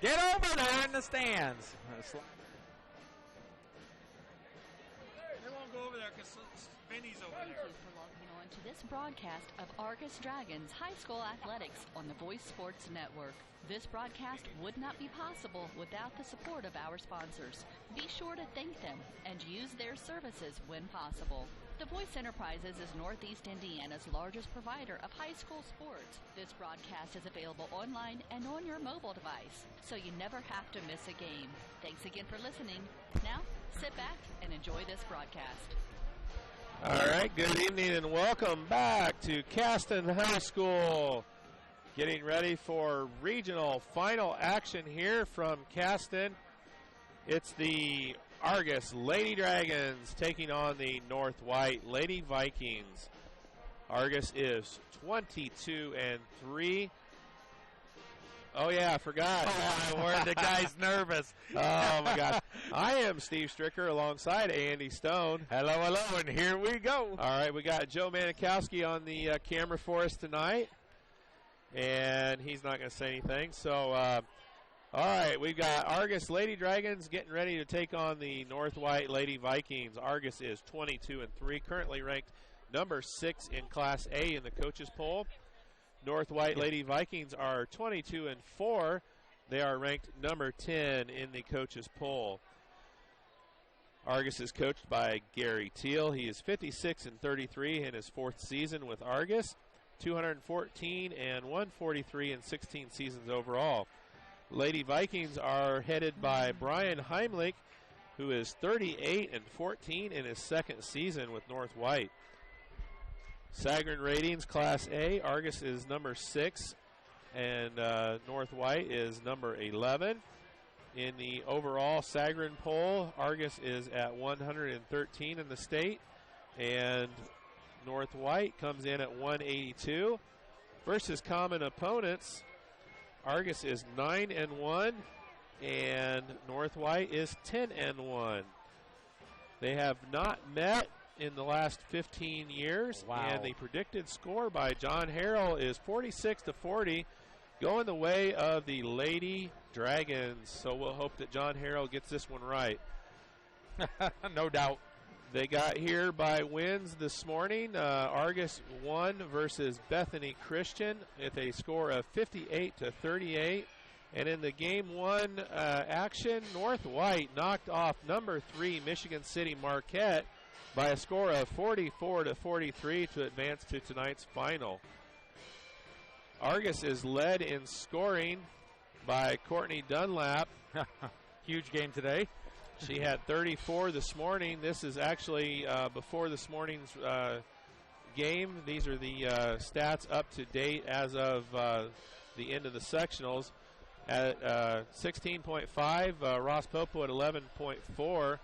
Get over there in the stands. They won't go over there because Vinny's over Thank there. you for logging on to this broadcast of Argos Dragons High School Athletics on the Voice Sports Network. This broadcast would not be possible without the support of our sponsors. Be sure to thank them and use their services when possible. The Voice Enterprises is Northeast Indiana's largest provider of high school sports. This broadcast is available online and on your mobile device, so you never have to miss a game. Thanks again for listening. Now, sit back and enjoy this broadcast. All right, good evening and welcome back to Caston High School. Getting ready for regional final action here from Caston. It's the Argos Lady Dragons taking on the North White Lady Vikings. Argos is 22-3. Oh, yeah, I forgot. Where the guy's nervous. Oh, my gosh. I am Steve Stricker alongside Andy Stone. Hello, hello, and here we go. All right, we got Joe Manikowski on the camera for us tonight, and he's not going to say anything. So, all right, we've got Argos Lady Dragons getting ready to take on the North White Lady Vikings. Argos is 22-3, currently ranked number 6 in Class A in the coaches poll. North White Lady Vikings are 22-4. They are ranked number 10 in the coaches poll. Argos is coached by Gary Teal. He is 56-33 in his 4th season with Argos, 214 and 143 in 16 seasons overall. Lady Vikings are headed by Brian Heimlich, who is 38-14 in his 2nd season with North White. Sagarin ratings, Class A, Argos is number 6, and North White is number 11. In the overall Sagarin poll, Argos is at 113 in the state, and North White comes in at 182. Versus common opponents, Argos is 9-1, and North White is 10-1. They have not met in the last 15 years. Wow. And the predicted score by John Harrell is 46-40, going the way of the Lady Dragons. So we'll hope that John Harrell gets this one right. No doubt. They got here by wins this morning. Argos won versus Bethany Christian with a score of 58-38. And in the Game 1 action, North White knocked off number 3 Michigan City Marquette by a score of 44-43 to advance to tonight's final. Argos is led in scoring by Courtney Dunlap. Huge game today. She had 34 this morning. This is actually before this morning's game. These are the stats up to date as of the end of the sectionals. At 16.5, Ross Popo at 11.4.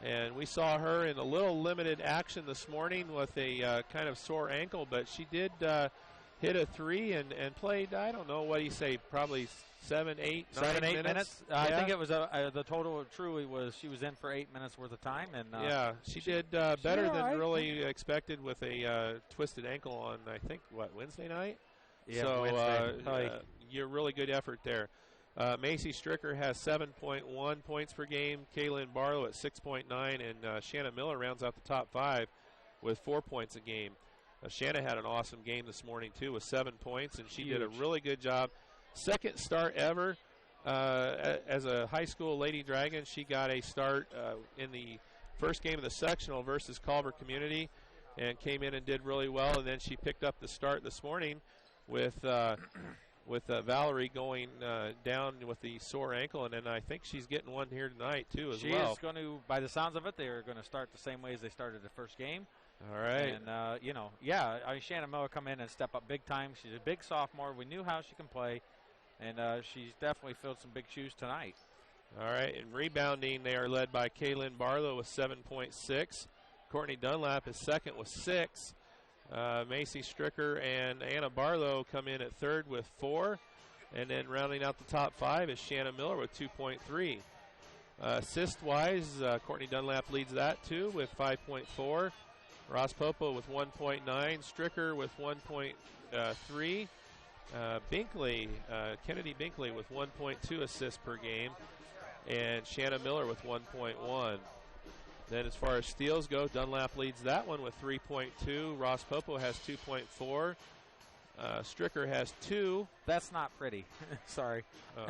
And we saw her in a little limited action this morning with a kind of sore ankle, but she did hit a 3 and played, I don't know, what do you say, probably 7, 8 minutes? I think it was the total truly was she was in for 8 minutes worth of time. And yeah, she did better than right. really expected with a twisted ankle on, I think, Wednesday night? Yeah, so Wednesday. you're really good effort there. Macy Stricker has 7.1 points per game. Kaylin Barlow at 6.9, and Shanna Miller rounds out the top 5 with 4 points a game. Shanna had an awesome game this morning, too, with 7 points, and she did a really good job. Second start ever as a high school Lady Dragon. She got a start in the first game of the sectional versus Culver Community and came in and did really well, and then she picked up the start this morning with Valerie going down with the sore ankle, and then I think she's getting one here tonight, too, as well. She is going to, by the sounds of it, they're going to start the same way as they started the first game. All right. And, Shannon Miller come in and step up big time. She's a big sophomore. We knew how she can play, and she's definitely filled some big shoes tonight. All right, and rebounding, they are led by Kaylin Barlow with 7.6. Courtney Dunlap is second with 6. Macy Stricker and Anna Barlow come in at third with 4. And then rounding out the top 5 is Shanna Miller with 2.3. Assist-wise, Courtney Dunlap leads that, too, with 5.4. Ross Popo with 1.9. Stricker with 1.3. Kennedy Binkley with 1.2 assists per game, and Shanna Miller with 1.1. Then as far as steals go, Dunlap leads that one with 3.2. Ross Popo has 2.4. Stricker has 2. That's not pretty. Sorry. Oh.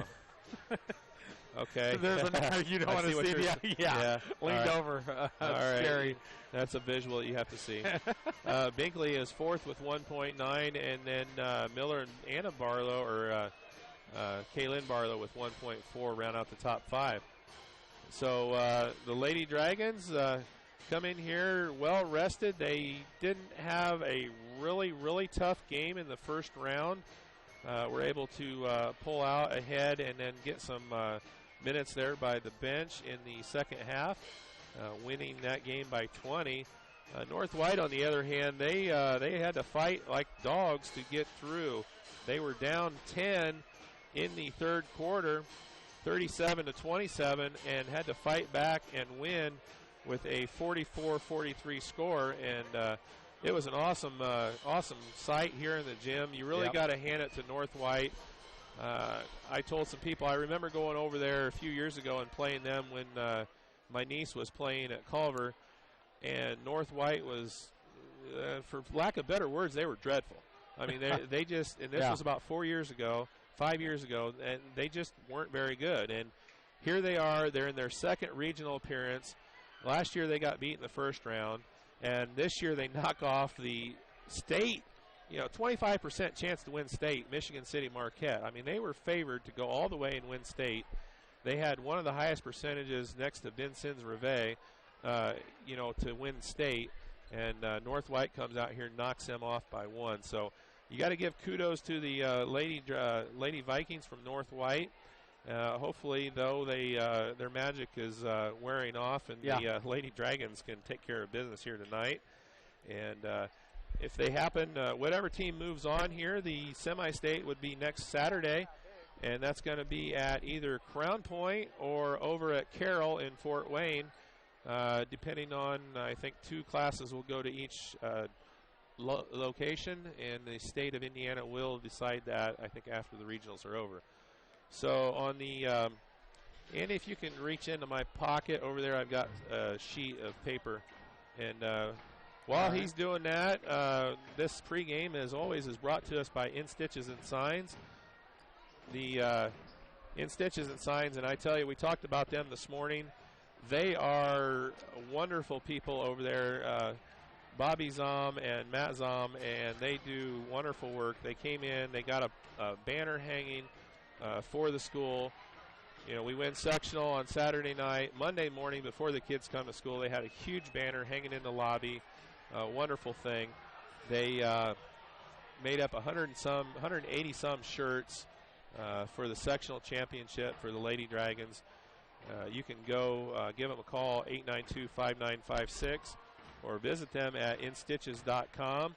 Okay. There's you don't want to see the yeah. Leaned over. All right. Scary. That's a visual that you have to see. Binkley is 4th with 1.9, and then Miller and Anna Barlow, or Kaylin Barlow with 1.4 round out the top 5. So the Lady Dragons come in here well rested. They didn't have a really tough game in the first round. Were able to pull out ahead and then get some minutes there by the bench in the second half, winning that game by 20. North White, on the other hand, they had to fight like dogs to get through. They were down 10 in the third quarter, 37-27, and had to fight back and win with a 44-43 score. And it was an awesome sight here in the gym. You really got to hand it to North White. I told some people, I remember going over there a few years ago and playing them when my niece was playing at Culver, and North White was, for lack of better words, they were dreadful. I mean, they just, and this was about 5 years ago, and they just weren't very good. And here they are, they're in their second regional appearance. Last year they got beat in the first round, and this year they knock off the state, 25% chance to win state, Michigan City Marquette. I mean, they were favored to go all the way and win state. They had one of the highest percentages next to Vincennes Reveille, to win state. And North White comes out here and knocks them off by 1. So you got to give kudos to the Lady Vikings from North White. Hopefully, though, their magic is wearing off, and the Lady Dragons can take care of business here tonight. And if they happen, whatever team moves on here, the semi-state would be next Saturday, and that's going to be at either Crown Point or over at Carroll in Fort Wayne, depending on, I think, 2 classes will go to each location, and the state of Indiana will decide that, I think, after the regionals are over. So on the, and if you can reach into my pocket over there, I've got a sheet of paper. And while he's doing that, this pregame, as always, is brought to us by In Stitches and Signs. The In Stitches and Signs, and I tell you, we talked about them this morning. They are wonderful people over there, Bobby Zom and Matt Zom, and they do wonderful work. They came in, they got a banner hanging for the school. We win sectional on Saturday night. Monday morning, before the kids come to school, they had a huge banner hanging in the lobby. Wonderful thing. They made up 180 some shirts for the sectional championship for the Lady Dragons. You can go give them a call, 892-5956, or visit them at institches.com.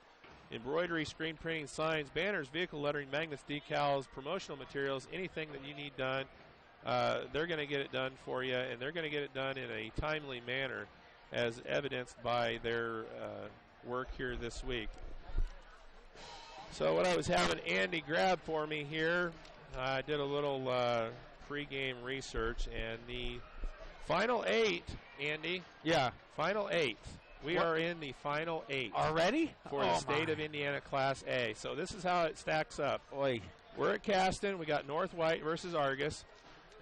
Embroidery, screen printing, signs, banners, vehicle lettering, magnets, decals, promotional materials, anything that you need done, they're going to get it done for you, and they're going to get it done in a timely manner, as evidenced by their work here this week. So what I was having Andy grab for me here, I did a little pregame research, and the final 8, Andy. Yeah. Final 8. We are in the final 8 already for the state of Indiana Class A. So this is how it stacks up. Oy. We're at Caston. We got North White versus Argos,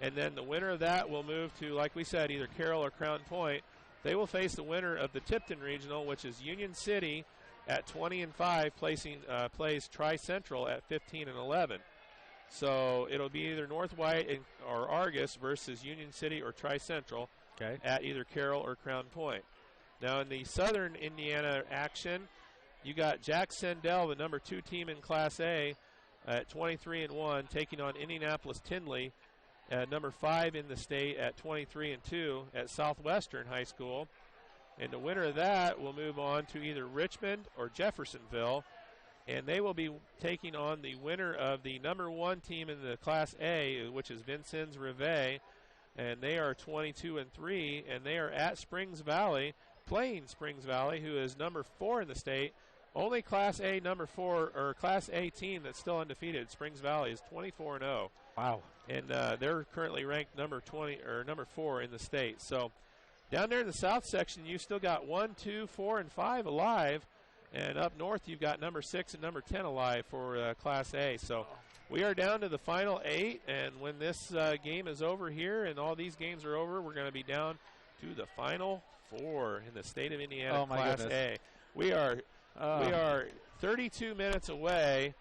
and then the winner of that will move to, like we said, either Carroll or Crown Point. They will face the winner of the Tipton Regional, which is Union City at 20-5, plays Tri-Central at 15-11. So it'll be either North White or Argos versus Union City or Tri-Central at either Carroll or Crown Point. Now in the Southern Indiana action, you got Jack Sendell, the number 2 team in Class A, at 23-1, taking on Indianapolis Tinley, number 5 in the state at 23-2 at Southwestern High School. And the winner of that will move on to either Richmond or Jeffersonville, and they will be taking on the winner of the number 1 team in the Class A, which is Vincennes Reveille, and they are 22-3, and they are at Springs Valley, playing Springs Valley, who is number 4 in the state only Class A number 4 or Class A team that's still undefeated. Springs Valley is 24-0. Wow. And they're currently ranked number 20 or number 4 in the state. So down there in the south section, you still got 1, 2, 4, and 5 alive. And up north, you've got number 6 and number 10 alive for Class A. So we are down to the final 8. And when this game is over here and all these games are over, we're going to be down to the final 4 in the state of Indiana, Class A. We are 32 minutes away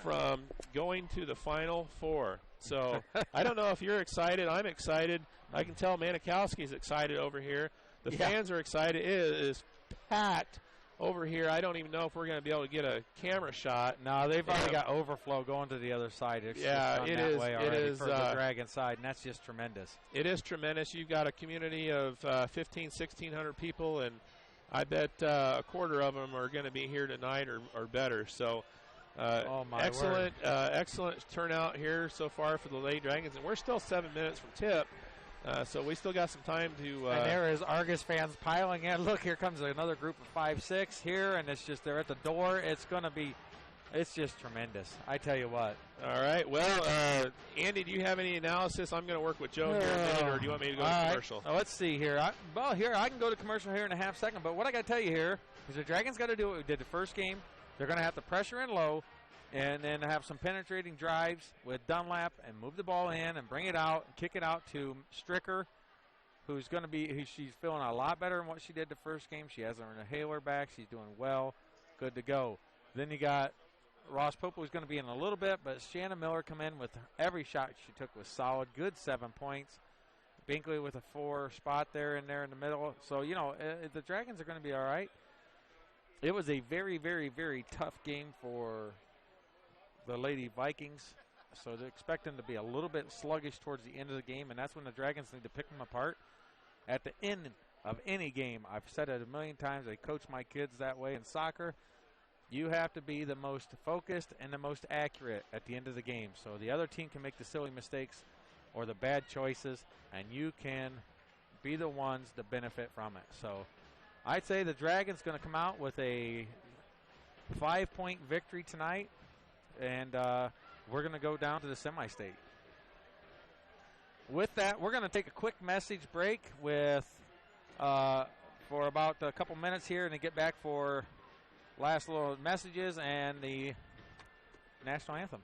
from going to the final 4. So I don't know if you're excited. I'm excited. I can tell Manikowski's excited over here. The fans are excited. It is packed over here. I don't even know if we're going to be able to get a camera shot. No, they've already got overflow going to the other side. It's yeah, just it that is. way It is for the Dragon side, and that's just tremendous. It is tremendous. You've got a community of 1,600 people, and I bet a quarter of them are going to be here tonight or better. So excellent turnout here so far for the Lady Dragons, and we're still 7 minutes from tip. So we still got some time to. And there is Argos fans piling in. Look, here comes another group of 5, 6 here, and it's just they're at the door. It's just tremendous. I tell you what. All right. Well, Andy, do you have any analysis? I'm going to work with Joe here in a minute, or do you want me to go to commercial? Right. Let's see here. I can go to commercial here in a half second. But what I got to tell you here is the Dragons got to do what we did the first game. They're going to have to pressure in low, and then have some penetrating drives with Dunlap and move the ball in and bring it out and kick it out to Stricker, who's going to be she's feeling a lot better than what she did the first game. She has her inhaler back. She's doing well. Good to go. Then you got Ross Pope, who's going to be in a little bit, but Shannon Miller come in with every shot she took was solid. Good 7 points. Binkley with a 4 spot there in the middle. So, the Dragons are going to be all right. It was a very, very, very tough game for the Lady Vikings, so they expect them to be a little bit sluggish towards the end of the game, and that's when the Dragons need to pick them apart. At the end of any game, I've said it a million times, I coach my kids that way in soccer, you have to be the most focused and the most accurate at the end of the game. So the other team can make the silly mistakes or the bad choices, and you can be the ones that benefit from it. So I'd say the Dragons going to come out with a 5-point victory tonight. And we're going to go down to the semi-state. With that, we're going to take a quick message break for about a couple minutes here and then get back for last little messages and the national anthem.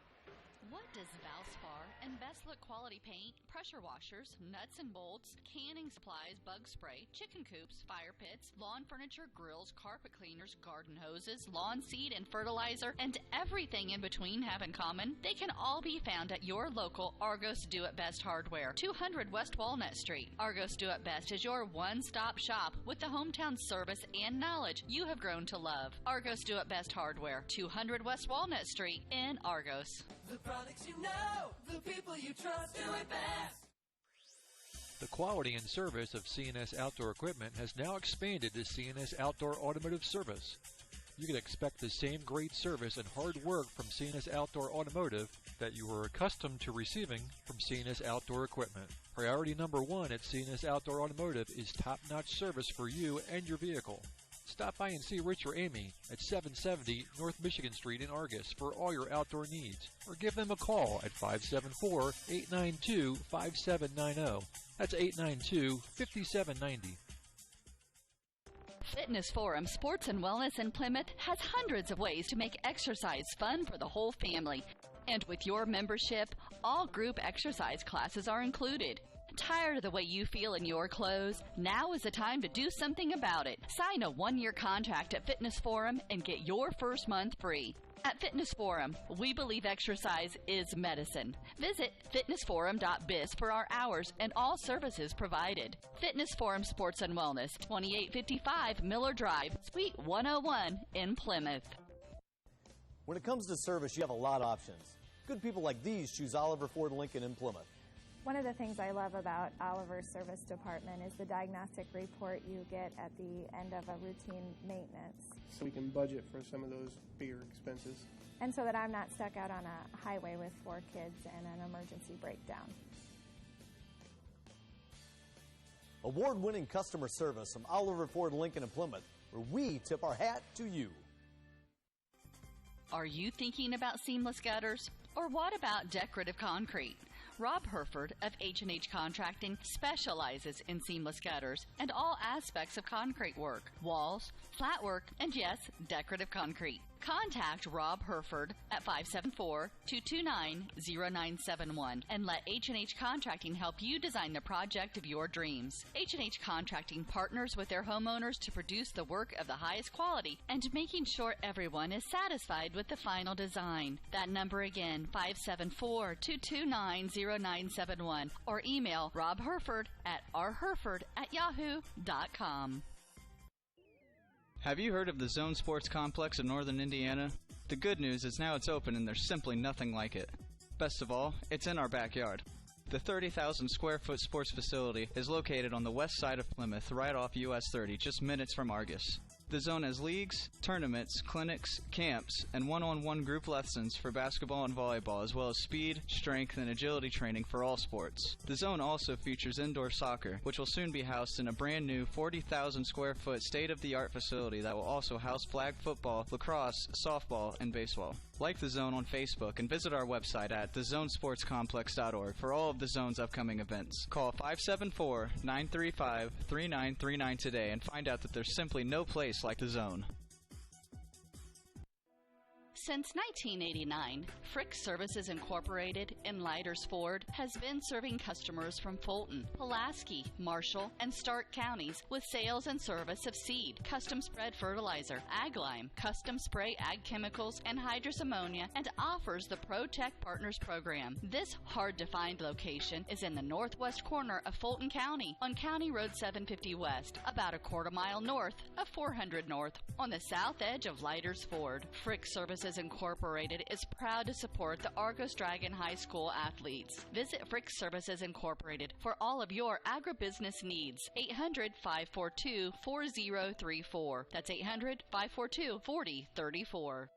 What does Valspar and Best Look Quality Paint, pressure washers, nuts and bolts, canning supplies, bug spray, chicken coops, fire pits, lawn furniture, grills, carpet cleaners, garden hoses, lawn seed and fertilizer, and everything in between have in common? They can all be found at your local Argos Do It Best Hardware, 200 West Walnut Street. Argos Do It Best is your one-stop shop with the hometown service and knowledge you have grown to love. Argos Do It Best Hardware, 200 West Walnut Street in Argos. The products you know, the people you trust, do it best. The quality and service of C&S Outdoor Equipment has now expanded to C&S Outdoor Automotive Service. You can expect the same great service and hard work from C&S Outdoor Automotive that you are accustomed to receiving from C&S Outdoor Equipment. Priority number 1 at C&S Outdoor Automotive is top-notch service for you and your vehicle. Stop by and see Rich or Amy at 770 North Michigan Street in Argos for all your outdoor needs, or give them a call at 574-892-5790. That's 892-5790. Fitness Forum Sports and Wellness in Plymouth has hundreds of ways to make exercise fun for the whole family. And with your membership, all group exercise classes are included. Tired of the way you feel in your clothes? Now is the time to do something about it. Sign a 1-year contract at Fitness Forum and get your first month free. At Fitness Forum, we believe exercise is medicine. Visit fitnessforum.biz for our hours and all services provided. Fitness Forum Sports and Wellness, 2855 Miller Drive, Suite 101 in Plymouth. When it comes to service, you have a lot of options. Good people like these choose Oliver Ford Lincoln in Plymouth. One of the things I love about Oliver's service department is the diagnostic report you get at the end of a routine maintenance. So we can budget for some of those bigger expenses. And so that I'm not stuck out on a highway with 4 kids and an emergency breakdown. Award-winning customer service from Oliver Ford Lincoln in Plymouth, where we tip our hat to you. Are you thinking about seamless gutters? Or what about decorative concrete? Rob Herford of H&H Contracting specializes in seamless gutters and all aspects of concrete work, walls, flat work, and yes, decorative concrete. Contact Rob Herford at 574-229-0971 and let H&H Contracting help you design the project of your dreams. H&H Contracting partners with their homeowners to produce the work of the highest quality and making sure everyone is satisfied with the final design. That number again, 574-229-0971 or email Rob Herford at rherford@yahoo.com. Have you heard of the Zone Sports Complex in northern Indiana? The good news is now it's open and there's simply nothing like it. Best of all, it's in our backyard. The 30,000 square foot sports facility is located on the west side of Plymouth, right off US 30, just minutes from Argos. The Zone has leagues, tournaments, clinics, camps, and one-on-one group lessons for basketball and volleyball, as well as speed, strength, and agility training for all sports. The Zone also features indoor soccer, which will soon be housed in a brand new 40,000 square foot state-of-the-art facility that will also house flag football, lacrosse, softball, and baseball. Like the Zone on Facebook and visit our website at thezonesportscomplex.org for all of the Zone's upcoming events. Call 574-935-3939 today and find out that there's simply no place like the Zone. Since 1989, Frick Services Incorporated in Leiders Ford has been serving customers from Fulton, Pulaski, Marshall, and Stark counties with sales and service of seed, custom spread fertilizer, ag lime, custom spray ag chemicals, and hydrous ammonia, and offers the ProTech Partners program. This hard-to-find location is in the northwest corner of Fulton County on County Road 750 West, about a quarter mile north of 400 North, on the south edge of Leiders Ford. Frick Services Incorporated is proud to support the Argos Dragon High School athletes. Visit Frick Services Incorporated for all of your agribusiness needs. 800-542-4034. That's 800-542-4034.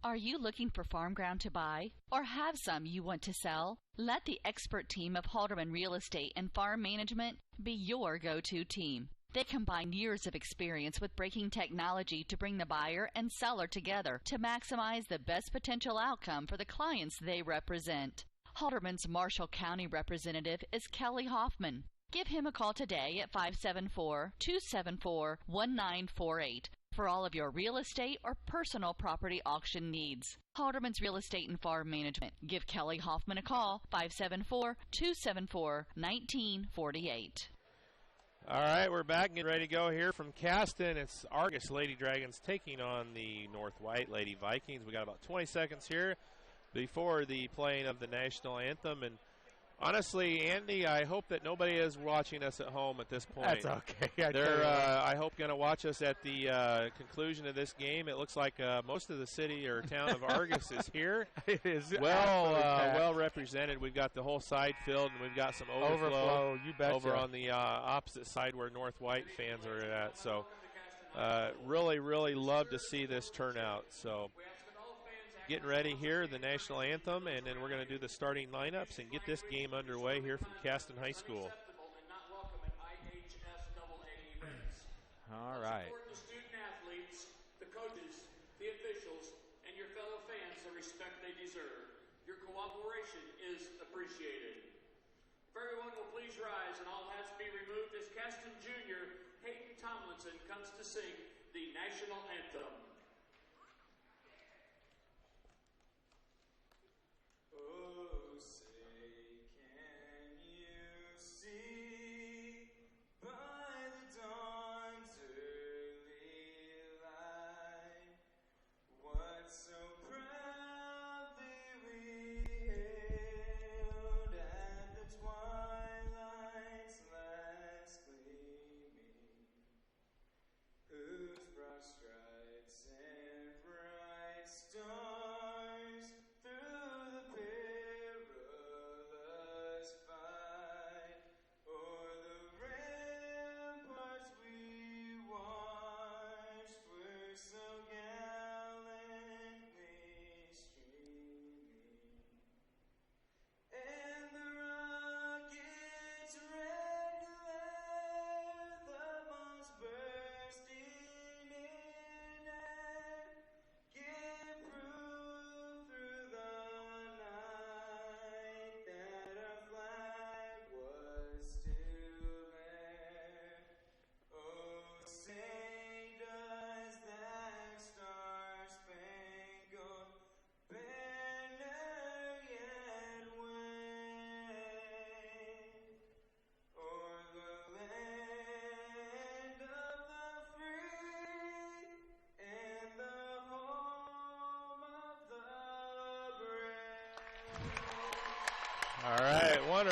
Are you looking for farm ground to buy or have some you want to sell? Let the expert team of Halderman Real Estate and Farm Management be your go-to team. They combine years of experience with breaking technology to bring the buyer and seller together to maximize the best potential outcome for the clients they represent. Halderman's Marshall County representative is Kelly Hoffman. Give him a call today at 574-274-1948 for all of your real estate or personal property auction needs. Halderman's Real Estate and Farm Management. Give Kelly Hoffman a call, 574-274-1948. All right, we're back and getting ready to go here from Caston. It's Argos Lady Dragons taking on the North White Lady Vikings. We got about 20 seconds here before the playing of the national anthem. And honestly, Andy, I hope that nobody is watching us at home at this point. That's okay. They're, I hope, going to watch us at the conclusion of this game. It looks like most of the city or town of Argos is here. It is well represented. We've got the whole side filled, and we've got some overflow you betcha. over on the opposite side where North White fans are at. So really, really love to see this turnout. So getting ready here, the national anthem, and then we're going to do the starting lineups and get this game underway here from Caston High School. All right. Support the student athletes, the coaches, the officials, and your fellow fans the respect they deserve. Your cooperation is appreciated. If everyone will please rise and all hats be removed as Caston Jr. Hayden Tomlinson comes to sing the national anthem. Oh, say, can you see by the dawn's early light what so proudly we hailed at the twilight's last gleaming, whose broad stripes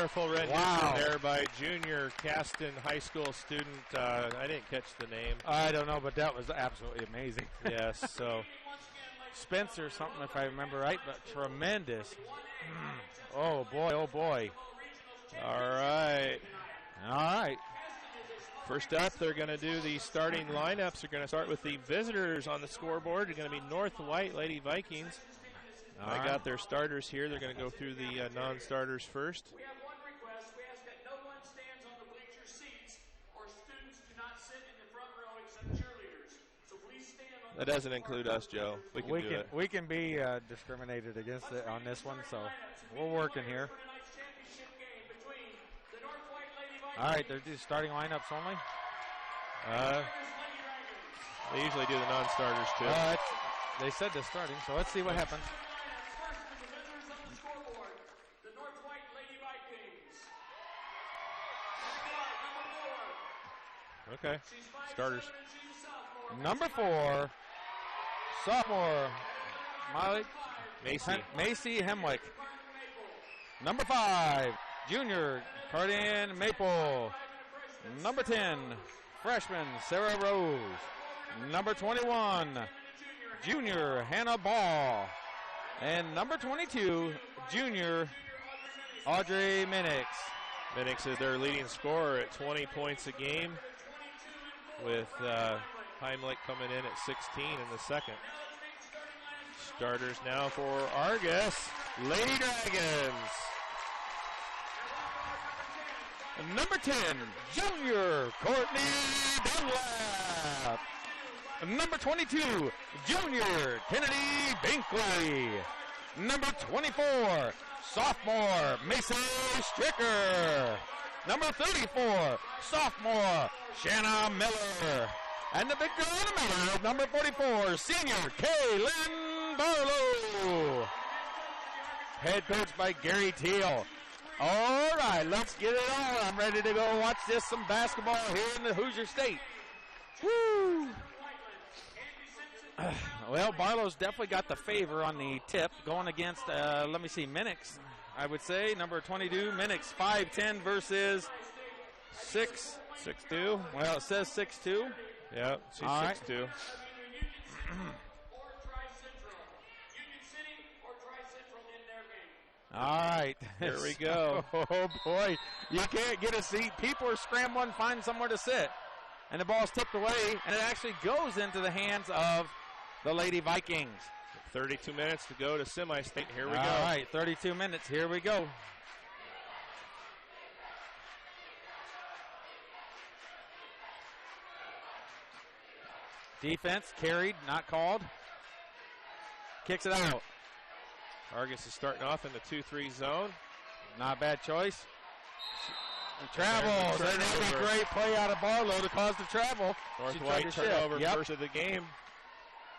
wonderful rendition Wow. there by junior Caston High School student. I didn't catch the name. I don't know, but that was absolutely amazing. Yes, so Spencer something, if I remember right, but tremendous. Oh, boy, oh, boy. all right. All right. First up, they're going to do the starting lineups. They're going to start with the visitors on the scoreboard. They're going to be North White Lady Vikings. I got their starters here. They're going to go through the non-starters first. We have one request. We ask that no one stands on the bleacher seats or students do not sit in the front row except cheerleaders. So please stand on That doesn't include us, Joe. We can do it. We can be discriminated against it on this one, so we're working here. tonight's championship game between the North White Lady Vikings All right, they're just starting lineups only. They usually do the non-starters, too. They said they're starting, so let's see what happens. First to the visitors on the scoreboard, the North White Lady Vikings. Number 4. Okay, She's 5'7" starters. and she's a sophomore. Number 4, sophomore Macy Hemwick. Number 5, junior Cardian Maple. Number 10, freshman Sarah Rose. Number 21, junior Hannah Ball. And number 22, junior Audrey Minix. Minix is their leading scorer at 20 points a game, with Heimlich coming in at 16 in the second. Starters now for Argos Lady Dragons. Number 10, junior Courtney Dunlap. Number 22, junior Kennedy Binkley. Number 24, sophomore Macy Stricker. Number 34, sophomore Shanna Miller. And the big girl in the middle, number 44, senior Kaylin Barlow. Head coached by Gary Teal. All right, let's get it on. I'm ready to go watch some basketball here in the Hoosier State. Woo! Well, Barlow's definitely got the favor on the tip going against, let me see, Minix, I would say. Number 22, Minix, 5'10" versus 6'2". Well, it says 6'2". Yeah, she's 6'2". All right. Here we go. Oh, boy. You can't get a seat. People are scrambling, find somewhere to sit. And the ball's tipped away, and it actually goes into the hands of the Lady Vikings. 32 minutes to go to semi-state. Here we go. All right, 32 minutes. Here we go. Defense carried, not called. Kicks it out. Argos is starting off in the 2-3 zone. Not a bad choice. Travels. And that'd be a great play out of Barlow to cause the travel. North White turnover first of the game.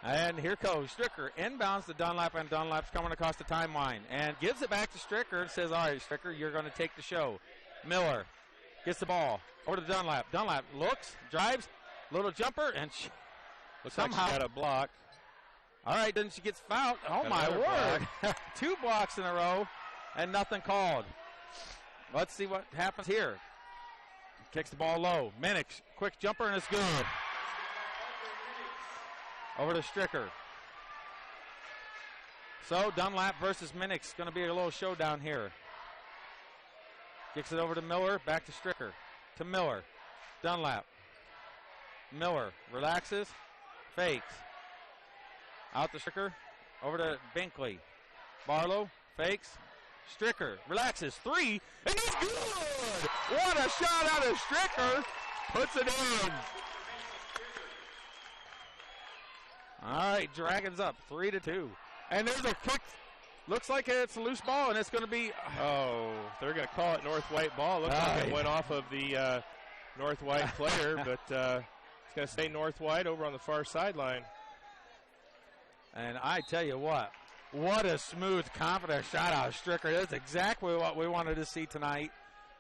And here goes Stricker. Inbounds to Dunlap, and Dunlap's coming across the timeline. And gives it back to Stricker and says, all right, Stricker, you're going to take the show. Miller gets the ball over to Dunlap. Dunlap looks, drives, little jumper, and looks somehow like she got a block. All right, then she gets fouled. Oh, my word. 2 blocks in a row and nothing called. Let's see what happens here. Kicks the ball low. Minix, quick jumper, and it's good. Over to Stricker. So Dunlap versus Minix. Going to be a little showdown here. Kicks it over to Miller. Back to Stricker. To Miller. Dunlap. Miller relaxes. Fakes. Out to Stricker. Over to Binkley. Barlow. Fakes. Stricker relaxes. 3. And it's good! What a shot out of Stricker. Puts it in. All right, Dragons up 3-2. And there's a kick. Looks like it's a loose ball, and it's going to be. Oh, they're going to call it North White ball. Looks like it went off of the North White player, but it's going to stay North White over on the far sideline. And I tell you what a smooth, confident shot out of Stricker. That's exactly what we wanted to see tonight.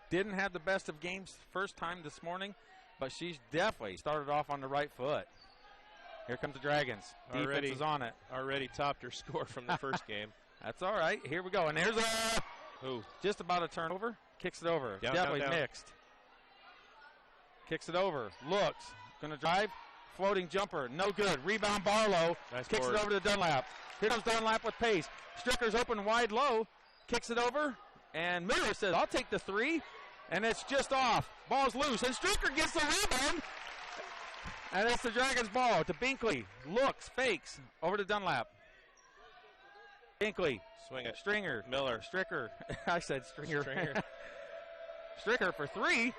Didn't have the best of games first time this morning, but she's definitely started off on the right foot. Here comes the Dragons. Defense is on it. Already topped her score from the first game. That's all right. Here we go. And there's just about a turnover. Kicks it over. Down, Definitely down, down. mixed. Kicks it over. Looks. Going to drive. Floating jumper. No good. Rebound Barlow. Nice Kicks board. it over to Dunlap. Here comes Dunlap with pace. Stricker's open wide low. Kicks it over. And Miller says, I'll take the three. And it's just off. Ball's loose. And Stricker gets the rebound. And it's the Dragons' ball to Binkley. Looks. Fakes. Over to Dunlap. Binkley. Swing it. Stringer. Miller. Stricker. I said Stringer. Stringer. Stricker for three.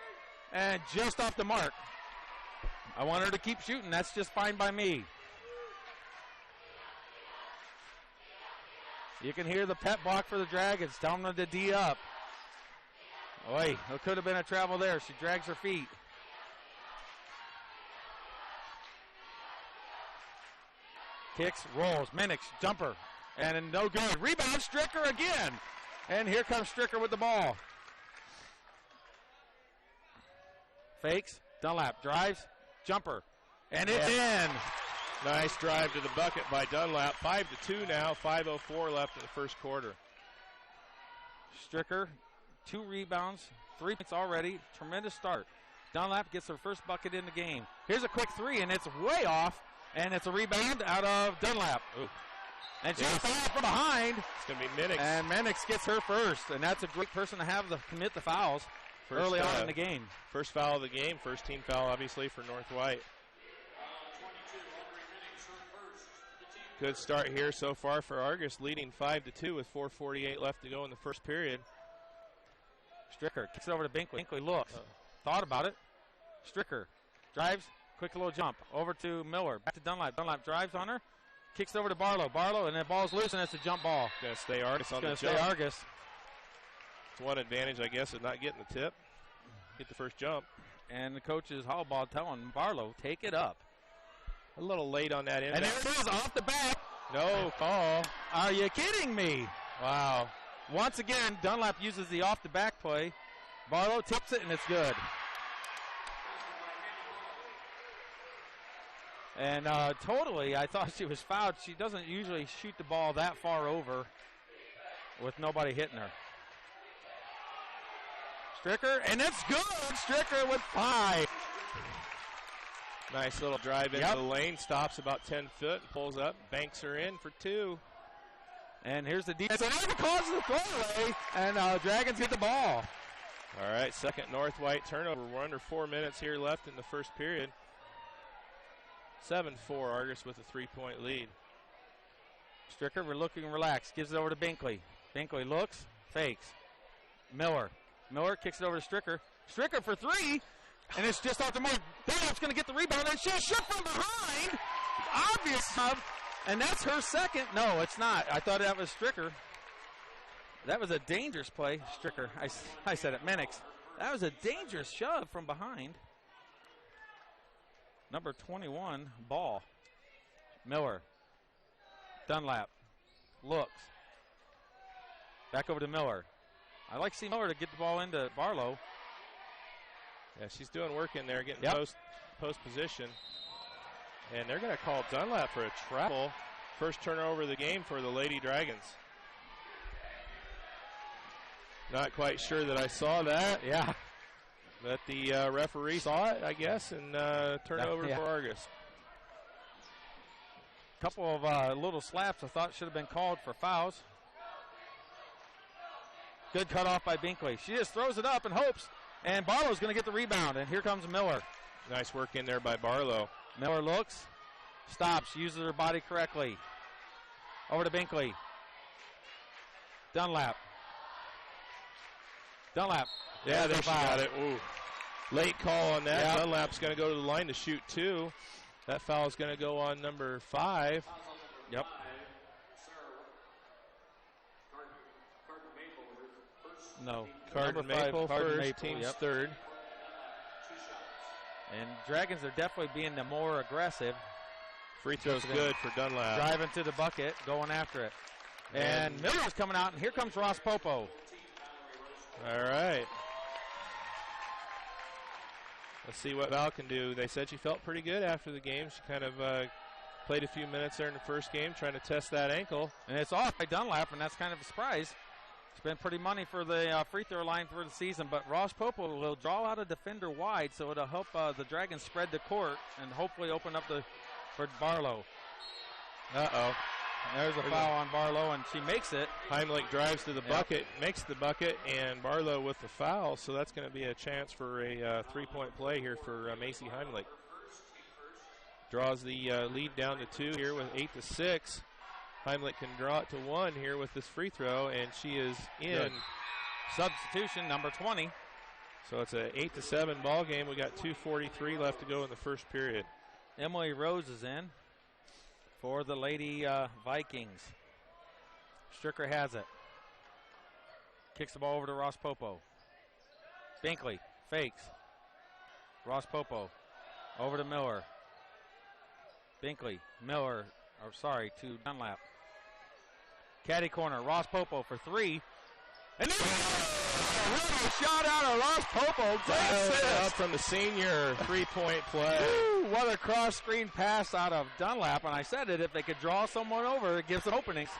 And just off the mark. I want her to keep shooting. That's just fine by me. You can hear the pep block for the Dragons telling them to D up. Oi, it could have been a travel there. She drags her feet. Kicks, rolls, Minix, jumper, and no good. Rebound, Stricker again. And here comes Stricker with the ball. Fakes, Dunlap drives, jumper, and it's in. Nice drive to the bucket by Dunlap. 5-2 now. 5:04 left in the first quarter. Stricker, 2 rebounds, 3 points already. Tremendous start. Dunlap gets her first bucket in the game. Here's a quick three, and it's way off, and it's a rebound out of Dunlap. Ooh. And she's fouled from behind. It's going to be Minix. And Minix gets her first, and that's a great person to have to commit the fouls early on in the game. First foul of the game. First team foul, obviously, for North White. Good start here so far for Argos, leading 5-2 with 4:48 left to go in the first period. Stricker kicks it over to Binkley. Binkley looks, thought about it. Stricker drives, quick little jump over to Miller. Back to Dunlap. Dunlap drives on her, kicks it over to Barlow. Barlow, and the ball's loose, and it's a jump ball. Going to stay Argos on the It's jump. going to stay Argos. It's one advantage, I guess, of not getting the tip. Get the first jump. And the coach's hall ball telling Barlow, take it up. A little late on that inbound. And there it is, off the back. No call. Are you kidding me? Wow. Once again, Dunlap uses the off the back play. Barlow tips it, and it's good. And totally, I thought she was fouled. She doesn't usually shoot the ball that far over with nobody hitting her. Stricker, and it's good. Stricker with 5. Nice little drive into the lane. Stops about 10 foot and pulls up. Banks her in for 2. And here's the defense. And it causes the throwaway. And Dragons get the ball. All right, second North White turnover. We're under 4 minutes here left in the first period. 7-4, Argos with a 3-point lead. Stricker, we're looking relaxed. Gives it over to Binkley. Binkley looks, fakes. Miller. Miller kicks it over to Stricker. Stricker for 3. And it's just off the mark. Dunlap's going to get the rebound, and she'll shoot from behind. Obvious sub. And that's her second. No, it's not. I thought that was Stricker. That was a dangerous play. Stricker. I said it. Minix. That was a dangerous shove from behind. Number 21, ball. Miller. Dunlap. Looks. Back over to Miller. I like to see Miller to get the ball into Barlow. Yeah, she's doing work in there, getting post position. And they're going to call Dunlap for a travel. First turnover of the game for the Lady Dragons. Not quite sure that I saw that. Yeah. But the referee saw it, I guess, and turnover for Argos. Couple of little slaps I thought should have been called for fouls. Good cutoff by Binkley. She just throws it up and hopes. And Barlow's going to get the rebound. And here comes Miller. Nice work in there by Barlow. Miller looks, stops, uses her body correctly. Over to Binkley. Dunlap. Dunlap. Yeah, there she got it. Ooh. Late call on that. Yep. Dunlap's going to go to the line to shoot 2. That foul is going to go on number 5. Yep. No. Carden Maple, first, team's third. And Dragons are definitely being the more aggressive. Free throw's good for Dunlap. Driving to the bucket, going after it. And Miller's coming out, and here comes Ross Popo. All right. Let's see what Val can do. They said she felt pretty good after the game. She kind of played a few minutes there in the first game, trying to test that ankle. And it's off by Dunlap, and that's kind of a surprise. It's been pretty money for the free throw line for the season, but Ross Popo will draw out a defender wide, so it'll help the Dragons spread the court and hopefully open up for Barlow. Uh-oh. There's a foul on Barlow, and she makes it. Heimlich drives to the bucket, makes the bucket, and Barlow with the foul, so that's going to be a chance for a three-point play here for Macy Heimlich. Draws the lead down to 2 here with 8-6. Heimlich can draw it to 1 here with this free throw, and she is in. Good. Substitution, number 20. So it's an 8-7 ball game. We got 2:43 left to go in the first period. Emily Rose is in for the Lady Vikings. Stricker has it. Kicks the ball over to Ross Popo. Binkley fakes. Ross Popo over to Miller. Binkley, Miller, to Dunlap. Caddy corner, Ross Popo for 3. And a shot out of Ross Popo. Great up from the senior, 3-point play. Woo, what a cross-screen pass out of Dunlap. And I said it, if they could draw someone over, it gives them openings.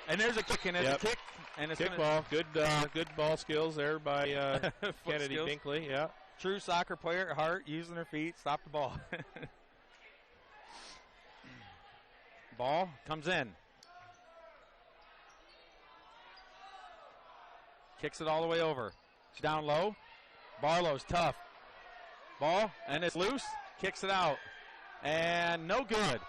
And there's a kick, and it's a kick. And it's kick ball. Good ball skills there by Kennedy skills. Binkley. Yeah. True soccer player at heart, using her feet, stop the ball. Ball comes in. Kicks it all the way over. She's down low. Barlow's tough. Ball, and it's loose. Kicks it out. And no good.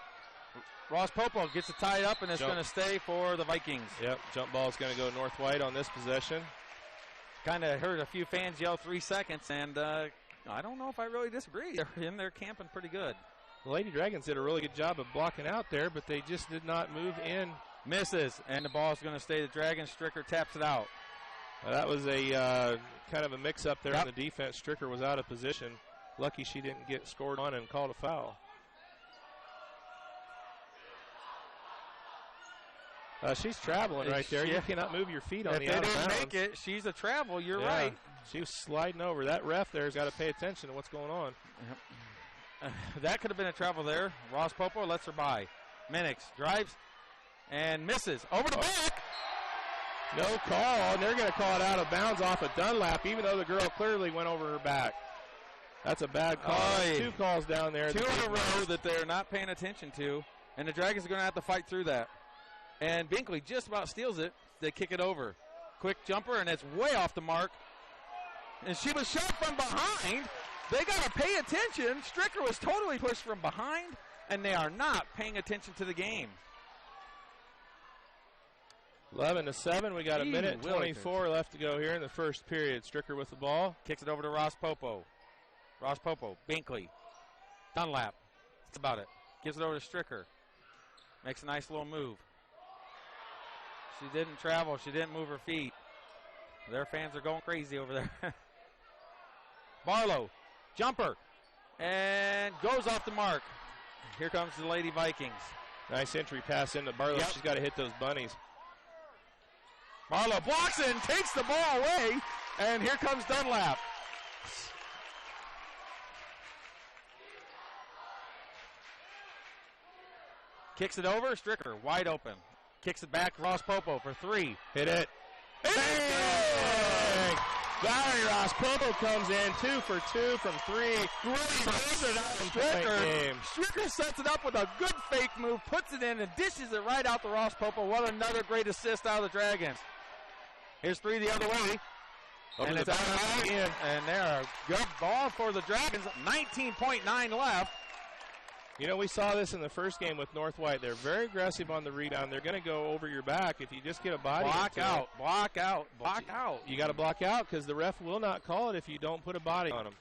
Ross Popo gets it tied up, and it's going to stay for the Vikings. Yep, jump ball is going to go north-white on this possession. Kind of heard a few fans yell 3 seconds, and I don't know if I really disagree. They're in there camping pretty good. The Lady Dragons did a really good job of blocking out there, but they just did not move in. Misses, and the ball's going to stay the Dragons. Stricker taps it out. That was a kind of a mix-up there in the defense. Stricker was out of position. Lucky she didn't get scored on and called a foul. She's traveling right there. You cannot move your feet on the out of bounds. If they didn't make it, she's a travel. You're right. She was sliding over. That ref there's got to pay attention to what's going on. That could have been a travel there. Ross Popo lets her by. Minix drives and misses. Over the back. No call, and they're going to call it out of bounds off of Dunlap, even though the girl clearly went over her back. That's a bad call. 2 calls down there. 2 in a row that they're not paying attention to, and the Dragons are going to have to fight through that. And Binkley just about steals it. They kick it over. Quick jumper, and it's way off the mark. And she was shot from behind. They got to pay attention. Stricker was totally pushed from behind, and they are not paying attention to the game. 11-7. We got a minute 24 left to go here in the first period. Stricker with the ball. Kicks it over to Ross Popo. Ross Popo, Binkley, Dunlap. That's about it. Gives it over to Stricker. Makes a nice little move. She didn't travel. She didn't move her feet. Their fans are going crazy over there. Barlow, jumper, and goes off the mark. Here comes the Lady Vikings. Nice entry pass into Barlow. Yep. She's got to hit those bunnies. Barlow blocks it and takes the ball away, and here comes Dunlap. Kicks it over, Stricker wide open. Kicks it back, Ross Popo for 3. Hit it. Bang! Valerie Ross Popo comes in 2 for 2 from 3. Stricker sets it up with a good fake move, puts it in, and dishes it right out to Ross Popo. What another great assist out of the Dragons. Here's 3 the other way. And it's out again. And they're a good ball for the Dragons. 19.9 left. You know, we saw this in the first game with North White. They're very aggressive on the rebound. They're going to go over your back if you just get a body. Block out. You got to block out because the ref will not call it if you don't put a body on them.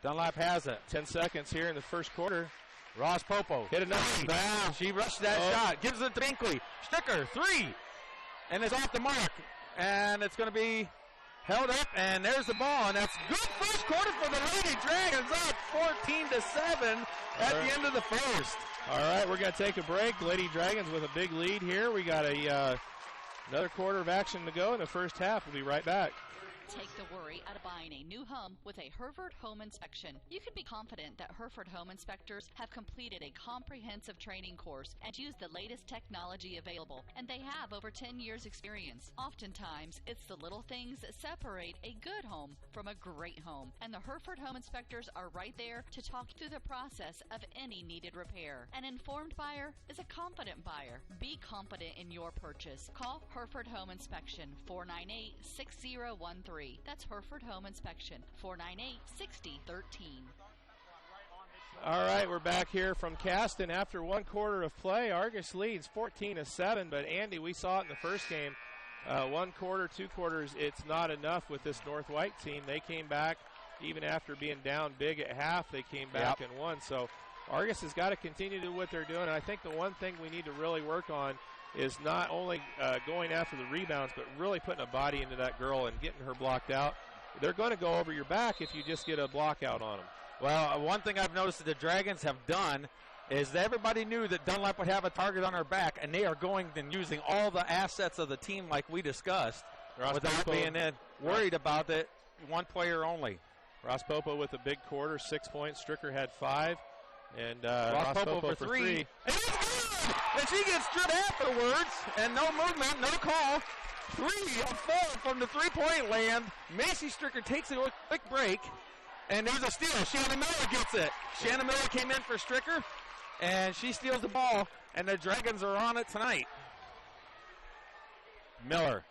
Dunlap has it. 10 seconds here in the first quarter. Ross Popo. Hit another. She rushed that shot. Gives it to Binkley. Stricker, 3. And it's off the mark. And it's going to be held up, and there's the ball, and that's good first quarter for the Lady Dragons, up 14-7 at the end of the first. All right, we're going to take a break. Lady Dragons with a big lead here. We got another quarter of action to go in the first half. We'll be right back. Take the worry out of buying a new home with a Hereford Home Inspection. You can be confident that Hereford Home Inspectors have completed a comprehensive training course and use the latest technology available, and they have over 10 years experience. Oftentimes, it's the little things that separate a good home from a great home, and the Hereford Home Inspectors are right there to talk through the process of any needed repair. An informed buyer is a confident buyer. Be confident in your purchase. Call Hereford Home Inspection, 498-6013. That's Hereford Home Inspection, 498-6013. All right, we're back here from Caston after 1 quarter of play. Argos leads 14-7, but Andy, we saw it in the first game. 1 quarter, 2 quarters, it's not enough with this North White team. They came back even after being down big at half. They came back and won. So Argos has got to continue to do what they're doing. And I think the one thing we need to really work on is not only going after the rebounds, but really putting a body into that girl and getting her blocked out. They're going to go over your back if you just get a block out on them. Well, one thing I've noticed that the Dragons have done is that everybody knew that Dunlap would have a target on her back, and they are going and using all the assets of the team like we discussed without being worried about it, one player only. Ross Popo with a big quarter, 6 points. Stricker had 5. And Ross Popo for 3. And she gets stripped afterwards, and no movement, no call. 3 of 4 from the three-point land. Macy Stricker takes a quick break, and there's a steal. Shannon Miller gets it. Shannon Miller came in for Stricker, and she steals the ball, and the Dragons are on it tonight. Miller.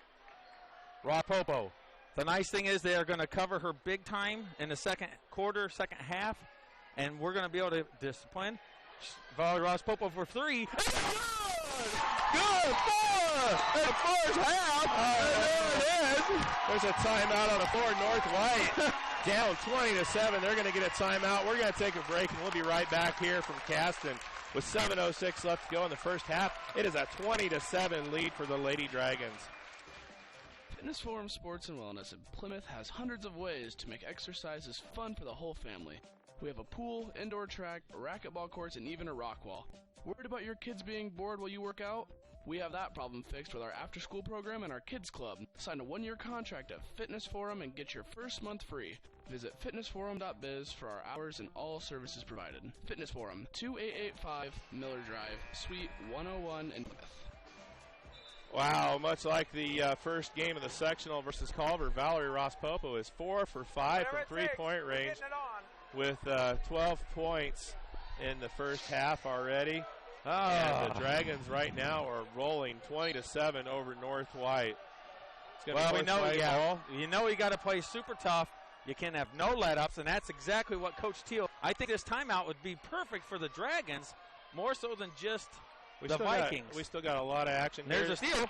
Ross Popo. The nice thing is they are going to cover her big time in the second quarter, second half, and we're going to be able to discipline. Valerie Ross Popo for 3. Good for the first half. There it is. There's a timeout on the floor. North White down 20-7. They're going to get a timeout. We're going to take a break, and we'll be right back here from Caston with 7:06 left to go in the first half. It is a 20-7 lead for the Lady Dragons. Fitness Forum Sports and Wellness in Plymouth has hundreds of ways to make exercises fun for the whole family. We have a pool, indoor track, racquetball courts, and even a rock wall. Worried about your kids being bored while you work out? We have that problem fixed with our after-school program and our kids club. Sign a 1-year contract at Fitness Forum and get your first month free. Visit fitnessforum.biz for our hours and all services provided. Fitness Forum, 2885 Miller Drive, Suite 101 in Plymouth. Wow, much like the first game of the sectional versus Culver, Valerie Ross Popo is 4 for 5 from three-point range with 12 points in the first half already. And the Dragons right now are rolling 20-7 over North White. Well, we know you got to play super tough. You can't have no let-ups, and that's exactly what Coach Teal. I think this timeout would be perfect for the Dragons, more so than just the Vikings. We still got a lot of action. There's a steal.